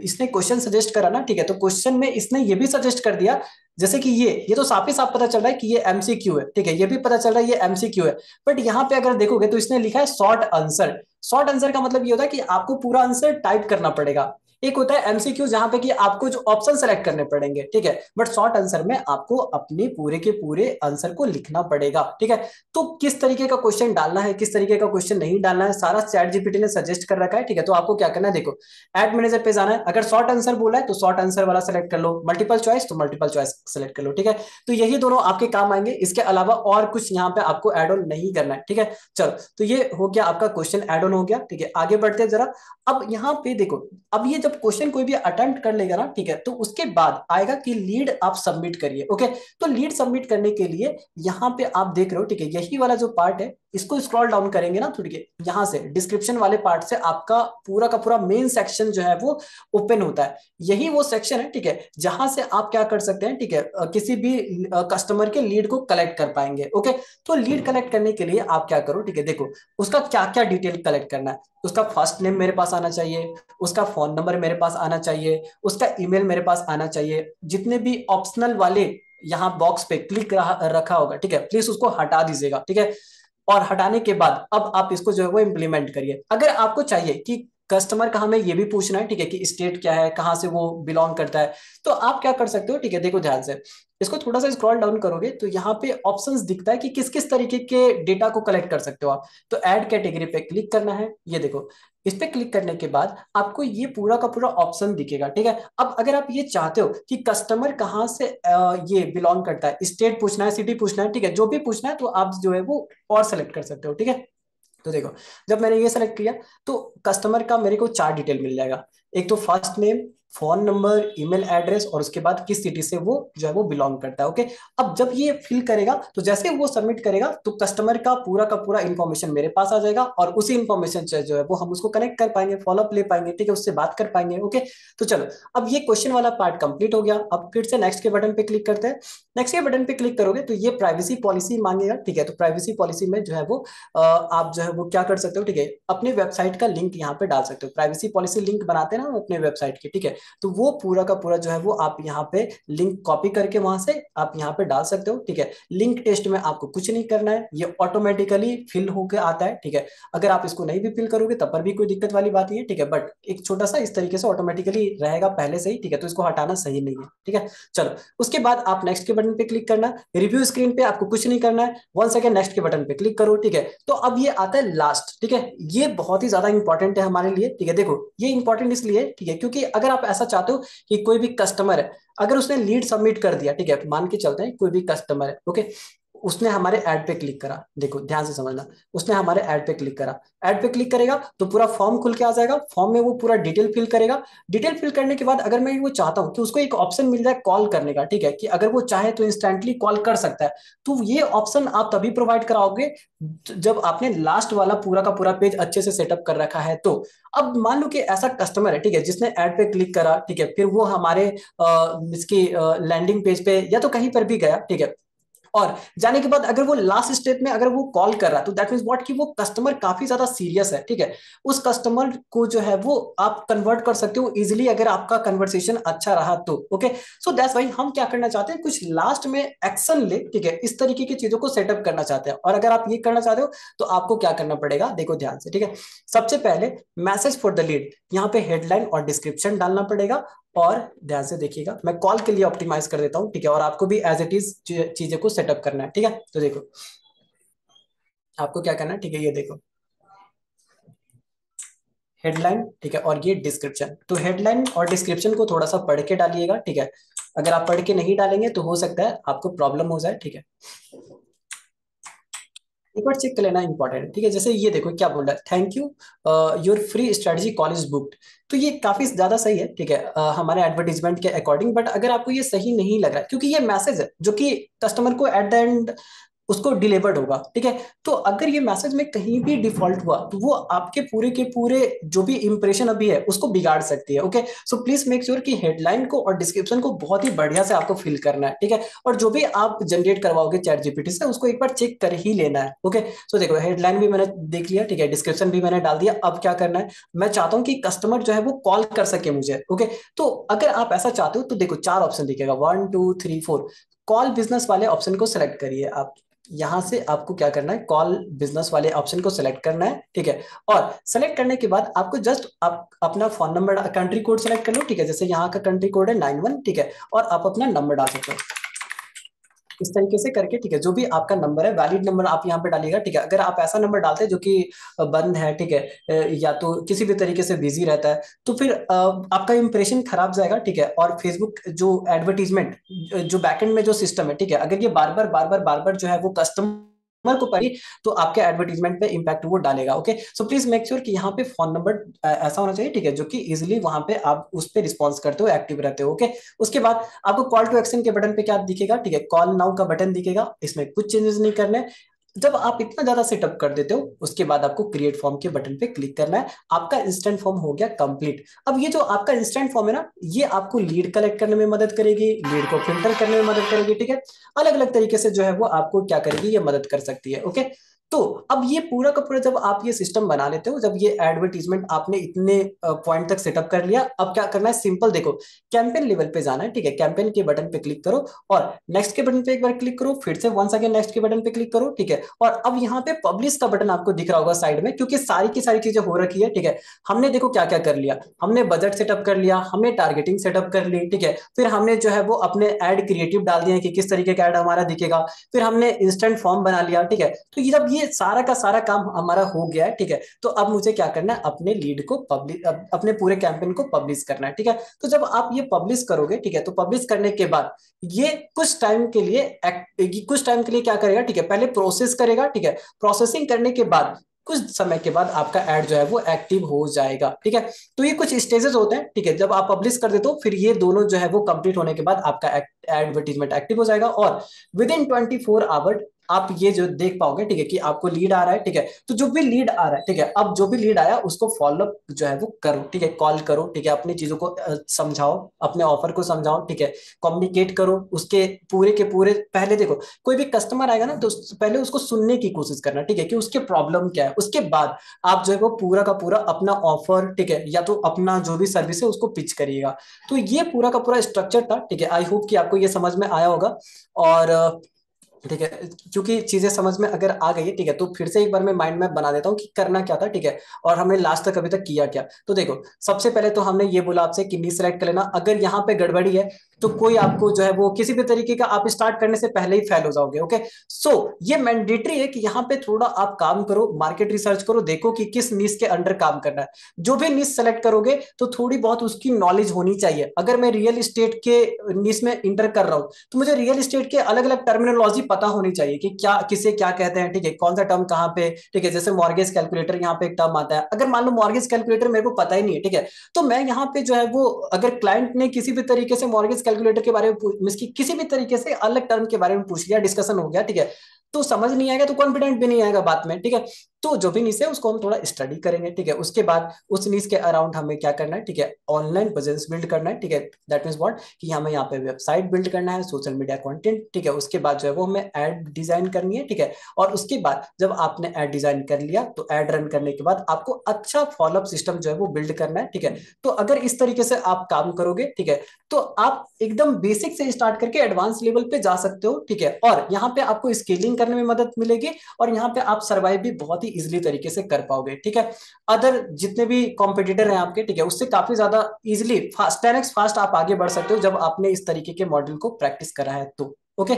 इसने क्वेश्चन सजेस्ट करा ना, ठीक है, तो क्वेश्चन में इसने ये भी सजेस्ट कर दिया, जैसे कि ये तो साफ ही साफ पता चल रहा है कि ये एमसीक्यू है, ठीक है, ये भी पता चल रहा है ये एमसीक्यू है। बट यहाँ पे अगर देखोगे तो इसने लिखा है शॉर्ट आंसर। शॉर्ट आंसर का मतलब ये होता है कि आपको पूरा आंसर टाइप करना पड़ेगा। एक होता है एमसीक्यू जहां पे कि आपको जो ऑप्शन सेलेक्ट करने पड़ेंगे, ठीक है, बट शॉर्ट आंसर में आपको अपने पूरे के पूरे आंसर को लिखना पड़ेगा, ठीक है। तो किस तरीके का क्वेश्चन डालना है, किस तरीके का क्वेश्चन नहीं डालना है, सारा चैट जीपीटी ने सजेस्ट कर रखा है, ठीक है। तो आपको क्या करना है, देखो, एड मैनेजर पे जाना है, अगर शॉर्ट आंसर बोला है तो शॉर्ट आंसर वाला सेलेक्ट कर लो, मल्टीपल चॉइस तो मल्टीपल चॉइस सेलेक्ट कर लो, ठीक है। तो यही दोनों आपके काम आएंगे, इसके अलावा और कुछ यहाँ पे आपको एड ऑन नहीं करना है, ठीक है। चलो, तो ये हो गया आपका क्वेश्चन एड ऑन हो गया, ठीक है। आगे बढ़ते हैं जरा। अब यहाँ पे देखो, अब ये जब क्वेश्चन कोई भी अटेम्प्ट कर लेगा ना, ठीक है, तो उसके बाद आएगा कि लीड आप सबमिट करिए, ओके। तो लीड सबमिट करने के लिए यहाँ पे आप देख रहे हो, ठीक है, यही वाला जो पार्ट है, इसको स्क्रॉल डाउन करेंगे ना, ठीक है, यहाँ से डिस्क्रिप्शन वाले पार्ट से आपका पूरा का पूरा मेन सेक्शन जो है वो ओपन होता है। यही वो सेक्शन है, ठीक है, जहां से आप क्या कर सकते हैं, ठीक है, किसी भी कस्टमर के लीड को कलेक्ट कर पाएंगे, ओके। तो लीड कलेक्ट करने के लिए आप क्या करो, ठीक है, देखो, उसका क्या क्या डिटेल कलेक्ट करना है। उसका फर्स्ट नेम मेरे पास आना चाहिए, उसका फोन नंबर मेरे पास आना चाहिए, उसका ईमेल मेरे पास आना चाहिए, जितने भी ऑप्शनल वाले यहाँ बॉक्स पे क्लिक रखा होगा, ठीक है, प्लीज उसको हटा दीजिएगा, ठीक है। और हटाने के बाद अब आप इसको जो है वो इम्प्लीमेंट करिए। अगर आपको चाहिए कि कस्टमर का हमें ये भी पूछना है, ठीक है, कि स्टेट क्या है, कहाँ से वो बिलोंग करता है, तो आप क्या कर सकते हो, ठीक है, देखो ध्यान से, इसको थोड़ा सा स्क्रॉल डाउन करोगे तो यहाँ पे ऑप्शंस दिखता है कि किस किस तरीके के डेटा को कलेक्ट कर सकते हो आप। तो ऐड कैटेगरी पे क्लिक करना है, ये देखो, इस पे क्लिक करने के बाद आपको ये पूरा का पूरा ऑप्शन दिखेगा, ठीक है। अब अगर आप ये चाहते हो कि कस्टमर कहाँ से ये बिलोंग करता है, स्टेट पूछना है, सिटी पूछना है, ठीक है, जो भी पूछना है तो आप जो है वो और सेलेक्ट कर सकते हो, ठीक है। तो देखो, जब मैंने ये सेलेक्ट किया तो कस्टमर का मेरे को 4 डिटेल मिल जाएगा। एक तो first name, phone number, email address, और उसके बाद किस सिटी से वो जो है वो बिलोंग करता है, ओके। अब जब ये फिल करेगा तो जैसे वो सबमिट करेगा तो कस्टमर का पूरा इंफॉर्मेशन मेरे पास आ जाएगा, और उसी इंफॉर्मेशन से जो है वो हम उसको कनेक्ट कर पाएंगे, फॉलोअप ले पाएंगे, ठीक है, उससे बात कर पाएंगे, ओके। तो चलो, अब ये क्वेश्चन वाला पार्ट कंप्लीट हो गया। अब फिर से नेक्स्ट के बटन पे क्लिक करते हैं। नेक्स्ट के बटन पे क्लिक करोगे तो ये प्राइवेसी पॉलिसी मांगेगा, ठीक है। तो प्राइवेसी पॉलिसी में जो है वो आप जो है वो क्या कर सकते हो, ठीक है, अपने वेबसाइट का लिंक यहाँ पे डाल सकते हो। प्राइवेसी पॉलिसी लिंक बनाते हैं ना हम अपने वेबसाइट के, ठीक है, तो वो पूरा का पूरा जो है वो आप यहाँ पे लिंक कॉपी करके वहां से आप यहाँ पे डाल सकते हो, ठीक है। लिंक टेस्ट में आपको कुछ नहीं करना है, ये ऑटोमेटिकली फिल होकर आता है, ठीक है। अगर आप इसको नहीं भी फिल करोगे तब पर भी कोई दिक्कत वाली बात नहीं है, ठीक है, बट एक छोटा सा इस तरीके से ऑटोमेटिकली रहेगा पहले से ही, ठीक है, तो इसको हटाना सही नहीं है, ठीक है। चलो, उसके बाद आप नेक्स्ट के बटन पे क्लिक करना। रिव्यू स्क्रीन पे आपको कुछ नहीं करना है, वन सेकेंड नेक्स्ट के बटन पे क्लिक करो, ठीक है। तो अब ये आता है लास्ट, ठीक है, ये बहुत ही ज्यादा इंपॉर्टेंट है हमारे लिए, ठीक है। देखो, ये इंपॉर्टेंट इसलिए, ठीक है, क्योंकि अगर आप ऐसा चाहते हो कि कोई भी कस्टमर है, अगर उसने लीड सबमिट कर दिया, ठीक है, मान के चलते हैं कोई भी कस्टमर है, ओके, उसने हमारे ऐड पे क्लिक करा, देखो ध्यान से समझना, उसने हमारे ऐड पे क्लिक करा, ऐड पे क्लिक करेगा तो पूरा फॉर्म खुल के आ जाएगा, फॉर्म में वो पूरा डिटेल फिल करेगा। डिटेल फिल करने के बाद अगर मैं वो चाहता हूँ कि उसको एक ऑप्शन मिल जाए कॉल करने का, ठीक है, कि अगर वो चाहे तो इंस्टेंटली कॉल कर सकता है, तो ये ऑप्शन आप तभी प्रोवाइड कराओगे जब आपने लास्ट वाला पूरा का पूरा पेज अच्छे से सेटअप कर रखा है। तो अब मान लो कि ऐसा कस्टमर है, ठीक है, जिसने ऐड पे क्लिक करा, ठीक है, फिर वो हमारे इसकी लैंडिंग पेज पे या तो कहीं पर भी गया, ठीक है, और जाने के बाद अगर वो लास्ट स्टेप में अगर वो कॉल कर रहा है तो दैट मींस व्हाट कि वो कस्टमर काफी ज्यादा सीरियस है, ठीक है। उस कस्टमर को जो है वो आप कन्वर्ट कर सकते हो इजीली अगर आपका कन्वर्सेशन अच्छा रहा तो, ओके। सो दैट्स व्हाई हम क्या करना चाहते हैं, कुछ लास्ट में एक्शन ले, ठीक है, इस तरीके की चीजों को सेटअप करना चाहते हैं। और अगर आप ये करना चाहते हो तो आपको क्या करना पड़ेगा, देखो ध्यान से, ठीक है। सबसे पहले मैसेज फॉर द लीड, यहाँ पे हेडलाइन और डिस्क्रिप्शन डालना पड़ेगा। और ध्यान से देखिएगा, मैं कॉल के लिए ऑप्टिमाइज कर देता हूं, ठीक है, और आपको भी एज इट इज चीजें को सेटअप करना है, ठीक है। तो देखो, आपको क्या करना है, ठीक है, ये देखो, हेडलाइन, ठीक है, और ये डिस्क्रिप्शन। तो हेडलाइन और डिस्क्रिप्शन को थोड़ा सा पढ़ के डालिएगा, ठीक है। अगर आप पढ़ के नहीं डालेंगे तो हो सकता है आपको प्रॉब्लम हो जाए, ठीक है। एक बार चेक कर लेना इंपॉर्टेंट है, ठीक है। जैसे ये देखो क्या बोल रहा है, thank you, your free strategy call is booked. तो ये काफी ज्यादा सही है, ठीक है, हमारे एडवर्टीजमेंट के अकॉर्डिंग। बट अगर आपको ये सही नहीं लग रहा है, क्योंकि ये मैसेज है जो कि कस्टमर को एट द एंड उसको डिलीवर्ड होगा, ठीक है। तो अगर ये मैसेज में कहीं भी डिफॉल्ट हुआ तो वो आपके पूरे के पूरे जो भी इंप्रेशन अभी है उसको बिगाड़ सकती है, okay. So please make sure कि हेडलाइन को और डिस्क्रिप्शन को बहुत ही बढ़िया से आपको फिल करना है, ठीक है। और जो भी आप जनरेट करवाओगे चैट जीपीटी से उसको एक बार चेक कर ही लेना है, ओके। सो देखो, हेडलाइन भी मैंने देख लिया, ठीक है, डिस्क्रिप्शन भी मैंने डाल दिया। अब क्या करना है, मैं चाहता हूं कि कस्टमर जो है वो कॉल कर सके मुझे, ओके। तो अगर आप ऐसा चाहते हो तो देखो 4 ऑप्शन दिखेगा, 1 2 3 4। कॉल बिजनेस वाले ऑप्शन को सिलेक्ट करिए आप। यहां से आपको क्या करना है, कॉल बिजनेस वाले ऑप्शन को सिलेक्ट करना है, ठीक है। और सेलेक्ट करने के बाद आपको जस्ट आप अपना phone number, country code select कर लो, ठीक है। जैसे यहाँ का कंट्री कोड है 91, ठीक है, और आप अपना नंबर डाल सकते हो इस तरीके से करके, ठीक है। जो भी आपका नंबर है, वैलिड नंबर आप यहाँ पे डालिएगा, ठीक है। अगर आप ऐसा नंबर डालते हैं जो कि बंद है, ठीक है, या तो किसी भी तरीके से बिजी रहता है, तो फिर आपका इंप्रेशन खराब जाएगा, ठीक है। और फेसबुक जो एडवर्टीजमेंट जो बैकएंड में जो सिस्टम है, ठीक है, अगर ये बार बार जो है वो कस्टमर को पड़ी तो आपके एडवर्टीजमेंट पे इंपैक्ट वो डालेगा, okay. So please make sure कि यहाँ पे फोन नंबर ऐसा होना चाहिए, ठीक है, जो कि इजिली वहां पे आप उस पे रिस्पॉन्स करते हो, एक्टिव रहते हो, ओके। उसके बाद आपको कॉल टू एक्शन के बटन पे क्या दिखेगा, ठीक है, कॉल नाउ का बटन दिखेगा, इसमें कुछ चेंजेस नहीं करने। जब आप इतना ज्यादा सेटअप कर देते हो उसके बाद आपको क्रिएट फॉर्म के बटन पे क्लिक करना है। आपका इंस्टेंट फॉर्म हो गया कंप्लीट। अब ये जो आपका इंस्टेंट फॉर्म है ना, ये आपको लीड कलेक्ट करने में मदद करेगी, लीड को फिल्टर करने में मदद करेगी, ठीक है। अलग अलग तरीके से जो है वो आपको क्या करेगी, ये मदद कर सकती है, ओके। तो अब ये पूरा का पूरा जब आप ये सिस्टम बना लेते हो, जब ये एडवर्टीजमेंट आपने इतने पॉइंट तक सेटअप कर लिया, अब क्या करना है, सिंपल देखो, कैंपेन लेवल पे जाना है, ठीक है, कैंपेन के बटन पे क्लिक करो और नेक्स्ट के बटन पे एक बार क्लिक करो, फिर से वंस अगेन नेक्स्ट के बटन पे क्लिक करो, ठीक है। और अब यहाँ पे पब्लिश का बटन आपको दिख रहा होगा साइड में, क्योंकि सारी की सारी चीजें हो रखी है, ठीक है। हमने देखो क्या क्या कर लिया, हमने बजट सेटअप कर लिया, हमने टारगेटिंग सेटअप कर ली, ठीक है, फिर हमने जो है वो अपने एड क्रिएटिव डाल दिए कि किस तरीके का एड हमारा दिखेगा, फिर हमने इंस्टेंट फॉर्म बना लिया, ठीक है। तो ये जब ये सारा का सारा काम हमारा हो गया है, ठीक है, तो अब मुझे क्या करना है, अपने लीड को पब्लिश, अपने पूरे कैंपेन को पब्लिश करना है, ठीक है। तो जब आप ये पब्लिश करोगे, ठीक है, तो पब्लिश करने के बाद ये कुछ टाइम के लिए क्या करेगा, ठीक है, पहले प्रोसेस करेगा, ठीक है। प्रोसेसिंग करने के बाद कुछ समय के बाद आपका ऐड जो है वो एक्टिव हो जाएगा, ठीक है। तो ये कुछ स्टेजेस होते हैं, ठीक है, जब आप पब्लिश कर देते हो फिर ये दोनों जो है वो कंप्लीट होने के बाद आपका एडवर्टीजमेंट एक्टिव हो जाएगा, और विद इन 24 आवर आप ये जो देख पाओगे, ठीक है, कि आपको लीड आ रहा है, ठीक है। तो जो भी लीड आ रहा है, ठीक है, अब जो भी लीड आया उसको फॉलोअप जो है वो करो, ठीक है, कॉल करो, ठीक है, अपनी चीजों को समझाओ, अपने ऑफर को समझाओ, ठीक है, कम्युनिकेट करो उसके पूरे के पूरे। पहले देखो, कोई भी कस्टमर आएगा ना तो पहले उसको सुनने की कोशिश करना, ठीक है, कि उसके प्रॉब्लम क्या है, उसके बाद आप जो है वो पूरा का पूरा अपना ऑफर, ठीक है, या तो अपना जो भी सर्विस है उसको पिच करिएगा। तो ये पूरा का पूरा स्ट्रक्चर था, ठीक है। आई होप कि आपको ये समझ में आया होगा। और ठीक है, क्योंकि चीजें समझ में अगर आ गई है, ठीक है, तो फिर से एक बार मैं माइंड मैप बना देता हूँ कि करना क्या था, ठीक है, और हमने लास्ट तक अभी तक किया क्या। तो देखो, सबसे पहले तो हमने ये बोला आपसे कि नीड सेलेक्ट कर लेना, अगर यहाँ पे गड़बड़ी है तो कोई आपको जो है वो किसी भी तरीके का आप स्टार्ट करने से पहले ही फेल हो जाओगे, ओके। सो ये मैंडेटरी है कि यहाँ पे थोड़ा आप काम करो, मार्केट रिसर्च करो, देखो कि किस नीश के अंडर काम करना है। जो भी नीश सेलेक्ट करोगे तो थोड़ी बहुत उसकी नॉलेज होनी चाहिए। अगर मैं रियल एस्टेट के नीश में इंटर कर रहा हूँ तो मुझे रियल एस्टेट के अलग अलग टर्मिनोलॉजी पता होनी चाहिए कि क्या किसे क्या कहते हैं, ठीक है, कौन सा टर्म कहाँ पे, ठीक है। जैसे मॉर्गेज कैलकुलेटर यहाँ पे एक टर्म आता है, अगर मान लो मॉर्गेज कैलकुलेटर मेरे को पता ही नहीं है, ठीक है, तो मैं यहाँ पे जो है वो, अगर क्लाइंट ने किसी भी तरीके से मॉर्गेज कैलकुलेटर के बारे में किसी भी तरीके से अलग टर्म के बारे में पूछ लिया, डिस्कशन हो गया, ठीक है, तो समझ नहीं आएगा, तो कॉन्फिडेंट भी नहीं आएगा बात में, ठीक है। तो जो भी नीच है उसको हम थोड़ा स्टडी करेंगे, ठीक है। उसके बाद उस नीच के अराउंड हमें क्या करना है, ठीक है, ऑनलाइन प्रेजेंस बिल्ड करना है, ठीक है। दैट मीन्स व्हाट, कि हमें यहाँ पे वेबसाइट बिल्ड करना है, सोशल मीडिया कंटेंट, ठीक है। उसके बाद जो है वो हमें ऐड डिजाइन करनी है, ठीक है। और उसके बाद जब आपने ऐड डिजाइन कर लिया तो ऐड रन करने के बाद आपको अच्छा फॉलोअप सिस्टम जो है वो बिल्ड करना है, ठीक है। तो अगर इस तरीके से आप काम करोगे, ठीक है, तो आप एकदम बेसिक से स्टार्ट करके एडवांस लेवल पे जा सकते हो, ठीक है। और यहाँ पे आपको स्केलिंग करने में मदद मिलेगी, और यहाँ पे आप सर्वाइव भी बहुत ही इजिली तरीके से कर पाओगे, ठीक है। अदर जितने भी कॉम्पिटिटर हैं आपके, ठीक है, उससे काफी ज्यादा इजिली फास्ट 10x फास्ट आप आगे बढ़ सकते हो जब आपने इस तरीके के मॉडल को प्रैक्टिस करा है तो। ओके,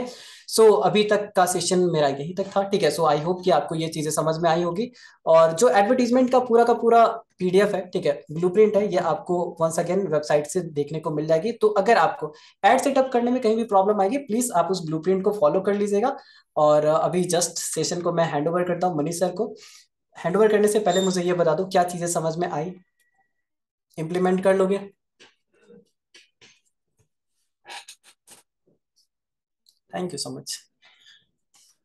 सो अभी तक का सेशन मेरा यही तक था, ठीक है। सो आई होप कि आपको ये चीजें समझ में आई होगी। और जो एडवर्टीजमेंट का पूरा पीडीएफ है, ठीक है, ब्लूप्रिंट है, ये आपको वंस अगेन वेबसाइट से देखने को मिल जाएगी। तो अगर आपको एड सेटअप करने में कहीं भी प्रॉब्लम आएगी, प्लीज आप उस ब्लूप्रिंट को फॉलो कर लीजिएगा। और अभी जस्ट सेशन को मैं हैंड ओवर करता हूँ मनीष सर को। हैंड ओवर करने से पहले मुझे ये बता दो, क्या चीजें समझ में आई, इम्प्लीमेंट कर लोगे? Thank you so much.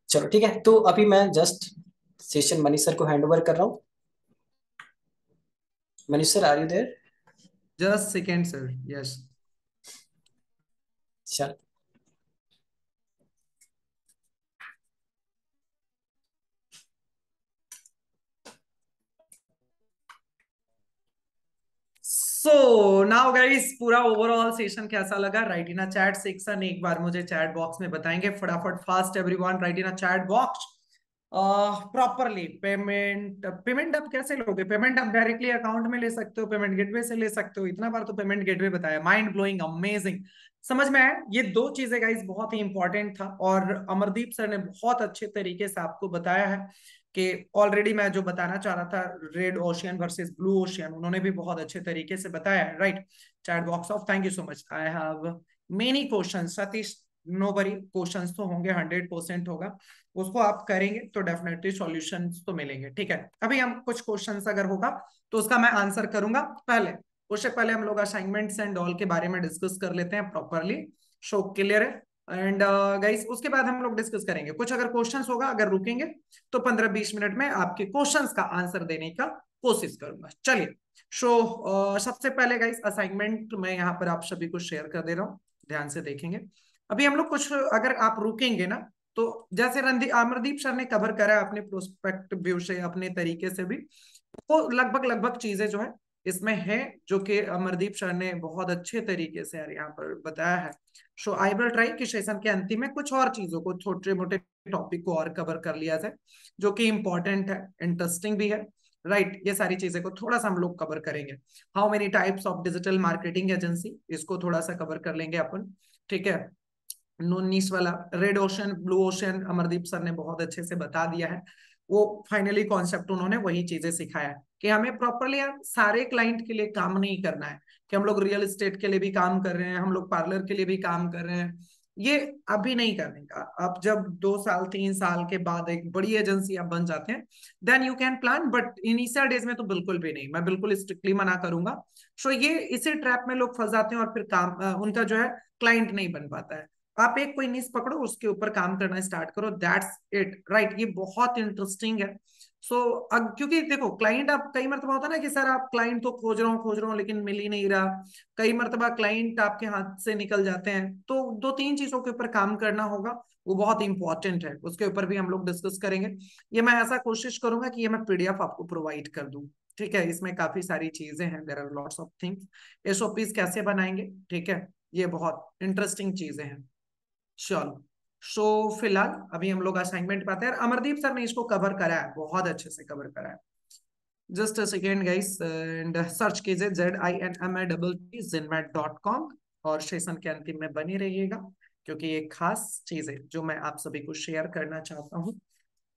चलो ठीक है, तो अभी मैं जस्ट सेशन मनीष सर को हैंड ओवर कर रहा हूँ। Manish sir, are you there?
Just second, sir. Yes.
चल।
सो नाउ गाइस, पूरा ओवरऑल सेशन कैसा लगा? Right in a chat section एक बार मुझे चैट बॉक्स में बताएंगे फटाफट, fast everyone, right in a chat box. Properly payment, payment आप कैसे लोगे? पेमेंट आप डायरेक्टली अकाउंट में ले सकते हो, पेमेंट गेटवे से ले सकते हो। इतना बार तो पेमेंट गेटवे बताया, माइंड ब्लोइंग, अमेजिंग। समझ में आया? ये दो चीजें गाइस बहुत ही इंपॉर्टेंट था, और अमरदीप सर ने बहुत अच्छे तरीके से आपको बताया है कि ऑलरेडी मैं जो बताना चाह रहा था, red ocean versus blue ocean, उन्होंने भी बहुत अच्छे तरीके से बताया है, right. Chat box off, thank you so much. I have many question Satish, no worry, questions तो होंगे, 100% होगा। उसको आप करेंगे तो डेफिनेटली सॉल्यूशंस तो मिलेंगे, ठीक है। अभी हम कुछ क्वेश्चंस अगर होगा तो उसका मैं आंसर करूंगा। पहले उससे पहले हम लोग असाइनमेंट्स एंड ऑल के बारे में डिस्कस कर लेते हैं प्रॉपरली। शो क्लियर है? एंड गाइस उसके बाद हम लोग डिस्कस करेंगे कुछ अगर क्वेश्चंस होगा, अगर रुकेंगे तो 15-20 मिनट में आपके क्वेश्चंस का आंसर देने का कोशिश करूंगा। चलिए, सबसे पहले गाइस असाइनमेंट मैं यहाँ पर आप सभी को शेयर कर दे रहा हूँ, ध्यान से देखेंगे। अभी हम लोग कुछ, अगर आप रुकेंगे ना तो जैसे रणदीप अमरदीप सर ने कवर करा है अपने प्रोस्पेक्ट व्यू से, अपने तरीके से भी, वो लगभग लगभग चीजें जो है इसमें है, जो कि अमरदीप सर ने बहुत अच्छे तरीके से यार यहाँ पर बताया है। सो आई विल ट्राई कि सेशन के अंतिम में कुछ और चीजों को, छोटे मोटे टॉपिक को और कवर कर लिया जाए, जो कि इंपॉर्टेंट है, इंटरेस्टिंग भी है, राइट। ये सारी चीजें को थोड़ा सा हम लोग कवर करेंगे। How many types of digital marketing agency, इसको थोड़ा सा कवर कर लेंगे अपन, ठीक है। 19 वाला red ocean blue ocean Amardeep sir ने बहुत अच्छे से बता दिया है। वो फाइनली कॉन्सेप्ट उन्होंने वही चीजें सिखाया है कि हमें प्रॉपरली यार सारे क्लाइंट के लिए काम नहीं करना है, कि हम लोग रियल एस्टेट के लिए भी काम कर रहे हैं, हम लोग पार्लर के लिए भी काम कर रहे हैं, ये अभी नहीं करने का। अब जब 2 साल 3 साल के बाद एक बड़ी एजेंसी आप बन जाते हैं, then you can plan, but initial days में तो बिल्कुल भी नहीं, मैं बिल्कुल स्ट्रिक्टली मना करूंगा। सो ये इसी ट्रैप में लोग फंस जाते हैं और फिर काम उनका जो है क्लाइंट नहीं बन पाता है। आप एक कोई निश पकड़ो, उसके ऊपर काम करना स्टार्ट करो, दैट्स इट, राइट। ये बहुत इंटरेस्टिंग है। सो क्योंकि देखो क्लाइंट, आप कई मरतबा होता है ना कि सर आप क्लाइंट तो खोज रहा हूँ लेकिन मिल ही नहीं रहा, कई मरतबा क्लाइंट आपके हाथ से निकल जाते हैं, तो 2-3 चीजों के ऊपर काम करना होगा, वो बहुत इंपॉर्टेंट है, उसके ऊपर भी हम लोग डिस्कस करेंगे। ये मैं ऐसा कोशिश करूंगा कि ये मैं पीडीएफ आपको प्रोवाइड कर दूं, ठीक है। इसमें काफी सारी चीजें हैं, there are lots of things, SOPs कैसे बनाएंगे, ठीक है, ये बहुत इंटरेस्टिंग चीजें हैं। चलो, सो फिलहाल अभी हम लोग असाइनमेंट पाते हैं। अमरदीप सर ने इसको कवर करा है, बहुत अच्छे से कवर करा है। Just a second guys, and search कीजिए ZINMAT.com और सेशन के अंतिम में बनी रहिएगा, क्योंकि ये खास चीज है जो मैं आप सभी को शेयर करना चाहता हूँ,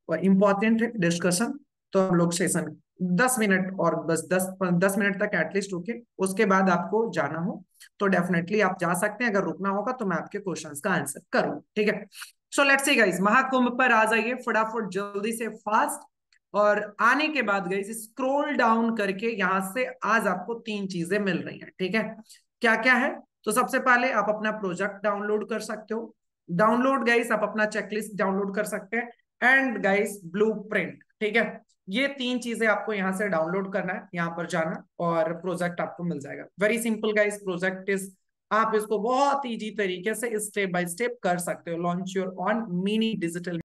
और इम्पोर्टेंट है डिस्कशन। तो हम लोग सेशन 10 मिनट और बस 10 मिनट तक एटलीस्ट रुके, उसके बाद आपको जाना हो तो डेफिनेटली आप जा सकते हैं, अगर रुकना होगा तो मैं आपके क्वेश्चंस का आंसर करूँ, ठीक है। So let's see guys, Mahakumbh पर आ जाइए फटाफट जल्दी से फास्ट, और आने के बाद गाइस स्क्रॉल डाउन करके यहाँ से आज आपको 3 चीजें मिल रही हैं, ठीक है। क्या क्या है? तो सबसे पहले आप अपना प्रोजेक्ट डाउनलोड कर सकते हो, डाउनलोड गाइस आप अपना चेकलिस्ट डाउनलोड कर सकते हैं, एंड गाइस ब्लूप्रिंट, ठीक है। ये 3 चीजें आपको यहाँ से डाउनलोड करना है, यहाँ पर जाना और प्रोजेक्ट आपको मिल जाएगा। Very simple guys, project is, आप इसको बहुत इजी तरीके से स्टेप बाय स्टेप कर सकते हो। Launch your on mini digital